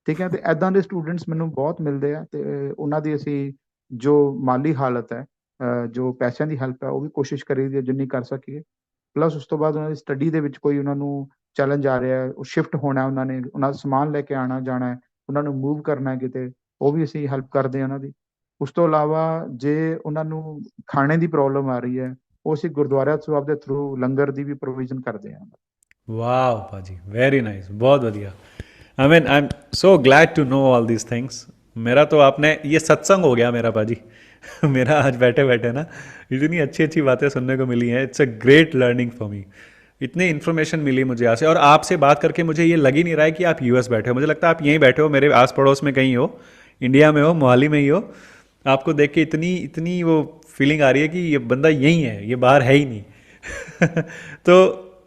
ਠੀਕ ਹੈ, ਤੇ ਐਦਾਂ ਦੇ ਸਟੂਡੈਂਟਸ ਮੈਨੂੰ ਬਹੁਤ ਮਿਲਦੇ ਆ ਤੇ ਉਹਨਾਂ ਦੀ ਅਸੀਂ ਜੋ ਮਾਲੀ ਹਾਲਤ ਹੈ, ਜੋ ਪੈਸਿਆਂ ਦੀ ਹੈਲਪ ਹੈ, ਉਹ ਵੀ ਕੋਸ਼ਿਸ਼ ਕਰੀਦੀ ਹੈ ਜਿੰਨੀ ਕਰ ਸਕੀਏ। ਪਲੱਸ ਉਸ ਤੋਂ ਬਾਅਦ ਉਹਨਾਂ ਦੀ ਸਟੱਡੀ ਦੇ ਵਿੱਚ ਕੋਈ ਉਹਨਾਂ ਨੂੰ ਚੈਲੰਜ ਆ ਰਿਹਾ, ਉਹ ਸ਼ਿਫਟ ਹੋਣਾ, ਉਹਨਾਂ ਦਾ ਸਮਾਨ ਲੈ ਕੇ ਆਉਣਾ ਜਾਣਾ ਹੈ, ਉਹਨਾਂ ਨੂੰ ਮੂਵ ਕਰਨਾ ਕਿਤੇ, ਉਹ ਵੀ ਅਸੀਂ ਹੈਲਪ ਕਰਦੇ ਹਾਂ ਉਹਨਾਂ ਦੀ। ਉਸ ਤੋਂ ਇਲਾਵਾ ਜੇ ਉਹਨਾਂ ਨੂੰ ਖਾਣੇ ਦੀ ਪ੍ਰੋਬਲਮ ਆ ਰਹੀ ਹੈ, ਉਹ ਅਸੀਂ ਗੁਰਦੁਆਰਾ ਸਾਹਿਬ ਦੇ ਥਰੂ ਲੰਗਰ ਦੀ ਵੀ ਪ੍ਰੋਵੀਜ਼ਨ ਕਰਦੇ ਹਾਂ। वाह पाजी, वेरी नाइस, बहुत बढ़िया। I am so glad to know all these things. मेरा तो आपने ये सत्संग हो गया मेरा पाजी। मेरा आज बैठे बैठे ना इतनी अच्छी अच्छी बातें सुनने को मिली हैं। It's a great learning for me. इतनी इन्फॉर्मेशन मिली मुझे यहाँ से, और आपसे बात करके मुझे ये लग ही नहीं रहा है कि आप यूएस बैठे हो। मुझे लगता है आप यहीं बैठे हो, मेरे आस पड़ोस में कहीं हो, इंडिया में हो, मोहाली में ही हो। आपको देख के इतनी इतनी वो फीलिंग आ रही है कि ये बंदा यहीं है, ये बाहर है ही नहीं। तो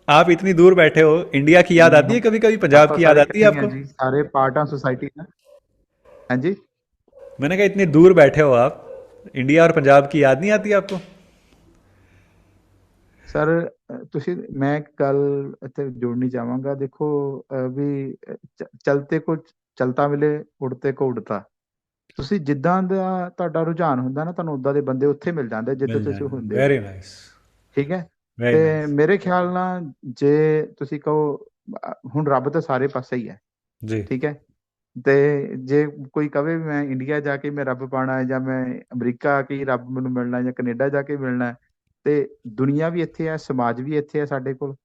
आप इतनी दूर बैठे हो, इंडिया की याद नहीं, आती है हम कभी कभी, पंजाब ਆਪਾਂ की याद ਸਾਰੇ आती है ਇਕੱਠੇ ਹੀ ਹਾਂ आपको? ਜੀ, ਸਾਰੇ ਪਾਰਟ ਆ सोसाइटी ਦਾ। ਹਾਂਜੀ मैंने कहा इतनी दूर बैठे हो आप, इंडिया और पंजाब की याद नहीं आती आपको? ਸਰ, ਤੁਸੀਂ, ਮੈਂ ਇੱਕ ਗੱਲ ਇੱਥੇ ਜੋੜਨੀ ਚਾਹਾਂਗਾ। ਦੇਖੋ, ਵੀ ਚਲਤੇ ਕੋ ਚਲਤਾ ਮਿਲੇ, ਉੜਤੇ ਕੋ ਉੜਤਾ। ਤੁਸੀਂ ਜਿੱਦਾਂ ਦਾ ਤੁਹਾਡਾ ਰੁਝਾਨ ਹੁੰਦਾ ਨਾ, ਤੁਹਾਨੂੰ ਉਦਾਂ ਦੇ ਬੰਦੇ ਉੱਥੇ ਮਿਲ ਜਾਂਦੇ ਜਿੱਦਾਂ मिल ਤੁਸੀਂ जाएंगे, ਹੁੰਦੇ ਹੋ। Very nice. ਠੀਕ ਹੈ। वेरी ਤੇ नाइस। ਮੇਰੇ ਖਿਆਲ ਨਾਲ ਜੇ ਤੁਸੀਂ ਕਹੋ, ਹੁਣ ਰੱਬ ਤਾਂ ਸਾਰੇ ਪਾਸੇ ਹੀ ਹੈ। जी। ਠੀਕ ਹੈ। ਤੇ ਜੇ ਕੋਈ ਕਵੇ ਵੀ ਮੈਂ ਇੰਡੀਆ ਜਾ ਕੇ ਮੈਂ ਰੱਬ ਪਾਣਾ ਹੈ, ਜਾਂ ਮੈਂ ਅਮਰੀਕਾ ਆ ਕੇ ਹੀ ਰੱਬ ਮੈਨੂੰ ਮਿਲਣਾ ਹੈ, ਜਾਂ ਕੈਨੇਡਾ ਜਾ ਕੇ ਮਿਲਣਾ ਹੈ, ਤੇ ਦੁਨੀਆ ਵੀ ਇੱਥੇ ਹੈ, ਸਮਾਜ ਵੀ ਇੱਥੇ ਹੈ ਸਾਡੇ ਕੋਲ।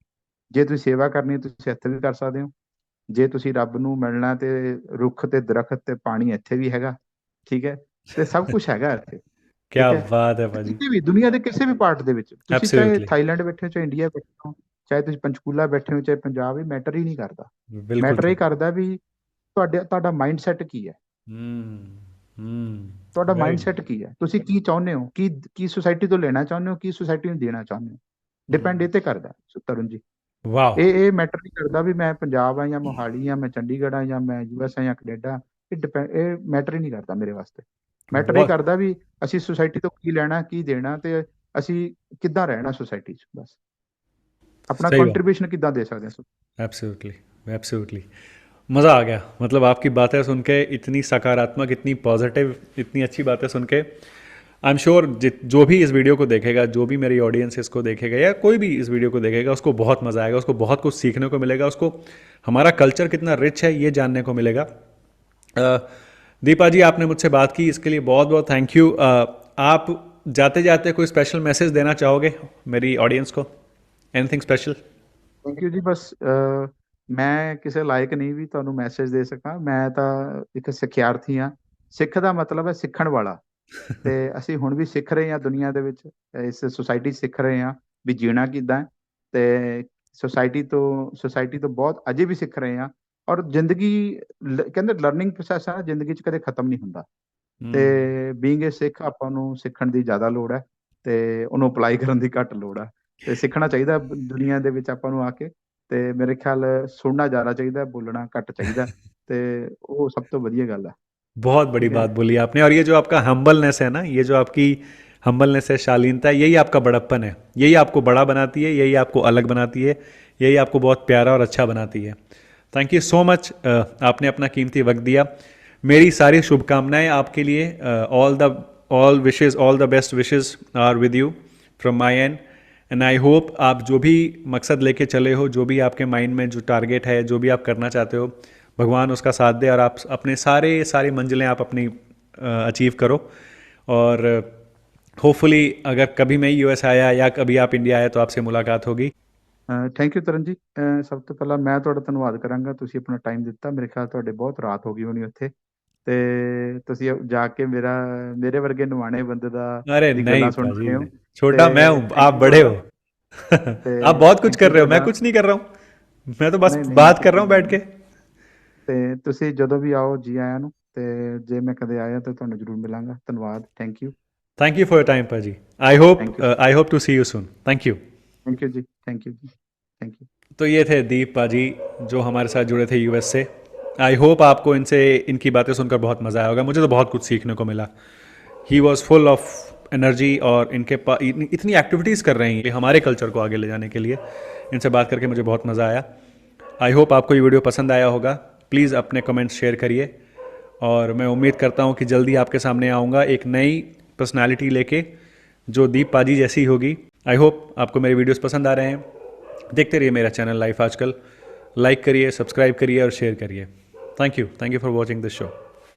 ਜੇ ਤੁਸੀਂ ਸੇਵਾ ਕਰਨੀ ਹੈ, ਤੁਸੀਂ ਇੱਥੇ ਵੀ ਕਰ ਸਕਦੇ ਹੋ। ਜੇ ਤੁਸੀਂ ਰੱਬ ਨੂੰ ਮਿਲਣਾ, ਤੇ ਰੁੱਖ ਤੇ ਦਰਖਤ ਤੇ ਪਾਣੀ ਇੱਥੇ ਵੀ ਹੈਗਾ। ਠੀਕ ਹੈ, ਤੇ ਸਭ ਕੁਝ ਹੈਗਾ ਇੱਥੇ। क्या ਠੀਕ ਹੈ। बात है ਤੇ भाजी। ਕਿਤੇ ਵੀ ਦੁਨੀਆ ਦੇ ਕਿਸੇ ਵੀ ਪਾਰਟ ਦੇ ਵਿੱਚ, ਤੁਸੀਂ ਚਾਹੇ एब्सोल्युटली। ਥਾਈਲੈਂਡ ਬੈਠੇ ਹੋ, ਚਾਹੇ ਇੰਡੀਆ ਬੈਠੇ ਹੋ, ਚਾਹੇ ਤੁਸੀਂ ਪੰਚਕੂਲਾ ਬੈਠੇ ਹੋ, ਚਾਹੇ ਪੰਜਾਬ, ਇਹ ਮੈਟਰ ਹੀ ਨਹੀਂ ਕਰਦਾ। बिल्कुल ਮੈਟਰ ਇਹ ठीक। ਕਰਦਾ ਵੀ ਤੁਹਾਡਾ ਮਾਈਂਡ ਸੈਟ ਕੀ ਹੈ। ਤੁਹਾਡਾ वेरी ਮਾਈਂਡ ਸੈਟ नाइस। ਕੀ ਹੈ, ਤੁਸੀਂ ਕੀ ਚਾਹੁੰਦੇ ਹੋ, ਕੀ ਕੀ ਸੁਸਾਇਟੀ ਤੋਂ ਲੈਣਾ ਚਾਹੁੰਦੇ ਹੋ, ਕੀ ਸੁਸਾਇਟੀ ਨੂੰ ਦੇਣਾ ਚਾਹੁੰਦੇ ਹੋ। ਡਿਪੈਂਡ ਇਹ ਤੇ ਕਰਦਾ ਤਰੁਣ ਜੀ। वाह। ਇਹ ਮੈਟਰ ਨਹੀਂ ਕਰਦਾ ਵੀ ਮੈਂ ਪੰਜਾਬ ਆ, ਜਾਂ ਮੋਹਾਲੀ ਆ, ਮੈਂ ਚੰਡੀਗੜ੍ਹ ਆ, ਜਾਂ ਮੈਂ ਯੂਐਸ ਆ, ਜਾਂ ਕੈਨੇਡਾ। ਇਹ ਮੈਟਰ ਹੀ ਨਹੀਂ ਕਰਦਾ ਮੇਰੇ ਵਾਸਤੇ। ਮੈਟਰ ਇਹ बहुत ਕਰਦਾ ਵੀ ਅਸੀਂ ਸੁਸਾਇਟੀ ਤੋਂ ਕੀ ਲੈਣਾ, ਕੀ ਦੇਣਾ, ਤੇ ਅਸੀਂ ਕਿੱਦਾਂ ਰਹਿਣਾ ਸੁਸਾਇਟੀ 'ਚ, ਬਸ ਆਪਣਾ सही बात। ਕੰਟਰੀਬਿਊਸ਼ਨ कितना दे सकते हैं। एब्सोल्युटली। एब्सोल्युटली। मज़ा आ गया, मतलब आपकी बातें सुन के, इतनी सकारात्मक, इतनी पॉजिटिव, इतनी अच्छी बातें सुन के। आई एम श्योर जो भी इस वीडियो को देखेगा, जो भी मेरी ऑडियंस इसको देखेगा, या कोई भी इस वीडियो को देखेगा, उसको बहुत मज़ा आएगा, उसको बहुत कुछ सीखने को मिलेगा, उसको हमारा कल्चर कितना रिच है ये जानने को मिलेगा। दीपा जी, आपने मुझसे बात की, इसके लिए बहुत बहुत थैंक यू। आप जाते जाते कोई स्पेशल मैसेज देना चाहोगे मेरी ऑडियंस को? Anything special? ਥੈਂਕ ਯੂ ਜੀ। ਬਸ ਮੈਂ ਕਿਸੇ ਲਾਇਕ ਨਹੀਂ ਵੀ ਤੁਹਾਨੂੰ ਮੈਸੇਜ ਦੇ ਸਕਾਂ। ਮੈਂ ਤਾਂ ਇੱਕ ਸਿੱਖਿਆਰਥੀ ਹਾਂ। ਸਿੱਖ ਦਾ ਮਤਲਬ ਹੈ ਸਿੱਖਣ ਵਾਲਾ। ਤੇ ਅਸੀਂ ਹੁਣ ਵੀ ਸਿੱਖ ਰਹੇ ਹਾਂ ਦੁਨੀਆ ਦੇ ਵਿੱਚ, ਇਸ ਸੁਸਾਇਟੀ ਸਿੱਖ ਰਹੇ ਹਾਂ ਵੀ ਜੀਣਾ ਕਿੱਦਾਂ ਹੈ। ਤੇ ਸੁਸਾਇਟੀ ਤੋਂ ਬਹੁਤ ਅਜੇ ਵੀ ਸਿੱਖ ਰਹੇ ਹਾਂ। ਔਰ ਜ਼ਿੰਦਗੀ ਕਹਿੰਦੇ ਲਰਨਿੰਗ ਪ੍ਰੋਸੈਸ ਹੈ ਨਾ, ਜ਼ਿੰਦਗੀ 'ਚ ਕਦੇ ਖਤਮ ਨਹੀਂ ਹੁੰਦਾ। हम्म। ਤੇ ਬੀਇੰਗ ਏ ਸਿੱਖ ਆਪਾਂ ਨੂੰ ਸਿੱਖਣ ਦੀ ਜ਼ਿਆਦਾ ਲੋੜ ਹੈ, ਤੇ ਉਹਨੂੰ ਅਪਲਾਈ ਕਰਨ ਦੀ ਘੱਟ ਲੋੜ ਹੈ। ਤੇ ਸਿੱਖਣਾ ਚਾਹੀਦਾ ਦੁਨੀਆ ਦੇ ਵਿੱਚ ਆਪਾਂ ਨੂੰ ਆ ਕੇ। ਤੇ ਮੇਰੇ ਖਿਆਲ ਸੁਣਨਾ ਜ਼ਿਆਦਾ ਚਾਹੀਦਾ, ਬੋਲਣਾ ਘੱਟ ਚਾਹੀਦਾ। ਤੇ ਉਹ ਸਭ ਤੋਂ ਵਧੀਆ ਗੱਲ ਹੈ। बहुत बड़ी ठीक है। बात बोली आपने। और ये जो आपका हम्बलनेस है ना, ये जो आपकी हम्बलनेस है, शालीनता है, यही आपका बड़प्पन है। यही आपको बड़ा बनाती है, यही आपको अलग बनाती है, यही आपको बहुत प्यारा और अच्छा बनाती है। थैंक यू सो मच, आपने अपना कीमती वक्त दिया। मेरी सारी शुभकामनाएं आपके लिए, all wishes, all the best wishes are with you from my end. And I hope आप जो भी मकसद लेके चले हो, जो भी आपके माइंड में जो टारगेट है, जो भी आप करना चाहते हो, भगवान उसका साथ दे और आप अपने सारे सारी मंजिलें आप अपनी अचीव करो। और होपफुली अगर कभी मैं यूएस आया या कभी आप इंडिया आए तो आपसे मुलाकात होगी। ਥੈਂਕ ਯੂ ਤਰਨ ਜੀ। ਸਭ ਤੋਂ ਪਹਿਲਾਂ ਮੈਂ ਤੁਹਾਡਾ ਧੰਨਵਾਦ ਕਰਾਂਗਾ, ਤੁਸੀਂ ਆਪਣਾ ਟਾਈਮ ਦਿੱਤਾ। ਮੇਰੇ ਖਿਆਲ ਤੁਹਾਡੇ ਬਹੁਤ ਰਾਤ ਹੋ ਗਈ ਹੋਣੀ ਉੱਥੇ, ਤੇ ਤੁਸੀਂ ਜਾ ਕੇ ਮੇਰੇ ਵਰਗੇ ਨਿਮਾਣੇ ਬੰਦੇ अरे ਦੀ नहीं ਗੱਲਾਂ सुन पाजी, रहे हो। छोटा मैं ਤੇ हूँ, आप ਥੈਂਕ ਯੂ बड़े हो। ਤੁਹਾਡਾ। आप ਤੇ बहुत कुछ ਥੈਂਕ कर ਯੂ रहे हो, मैं ਤੁਹਾਡਾ। कुछ नहीं कर रहा हूँ। मैं तो बस ਨਹੀਂ ਨਹੀਂ बात कर रहा ਤੁਸੀਂ हूँ बैठ के। ਤੇ ਤੁਸੀਂ ਜਦੋਂ ਵੀ ਆਓ ਜੀ ਆਇਆਂ ਨੂੰ। ਤੇ ਜੇ ਮੈਂ ਕਦੇ ਆਇਆ ਤਾਂ ਤੁਹਾਨੂੰ ਜ਼ਰੂਰ मिलांगा। ਧੰਨਵਾਦ। Thank you. Thank you for your time पाजी। Thank you. I hope to see you soon. Thank you. Thank you ji. Thank you ji. Thank you. तो ये थे दीप पाजी जो हमारे साथ जुड़े थे यूएस से। आई होप आपको इनकी बातें सुनकर बहुत मज़ा आया होगा। मुझे तो बहुत कुछ सीखने को मिला। He was full of energy और इनके पास इतनी एक्टिविटीज़ कर रही हैं हमारे कल्चर को आगे ले जाने के लिए। इनसे बात करके मुझे बहुत मज़ा आया। आई होप आपको ये वीडियो पसंद आया होगा। प्लीज़ अपने कमेंट्स शेयर करिए और मैं उम्मीद करता हूँ कि जल्दी आपके सामने आऊँगा एक नई पर्सनालिटी लेके जो दीप पाजी जैसी होगी। आई होप आपको मेरे वीडियोस पसंद आ रहे हैं। देखते रहिए मेरा चैनल लाइफ आजकल। लाइक करिए, सब्सक्राइब करिए और शेयर करिए। Thank you for watching this show.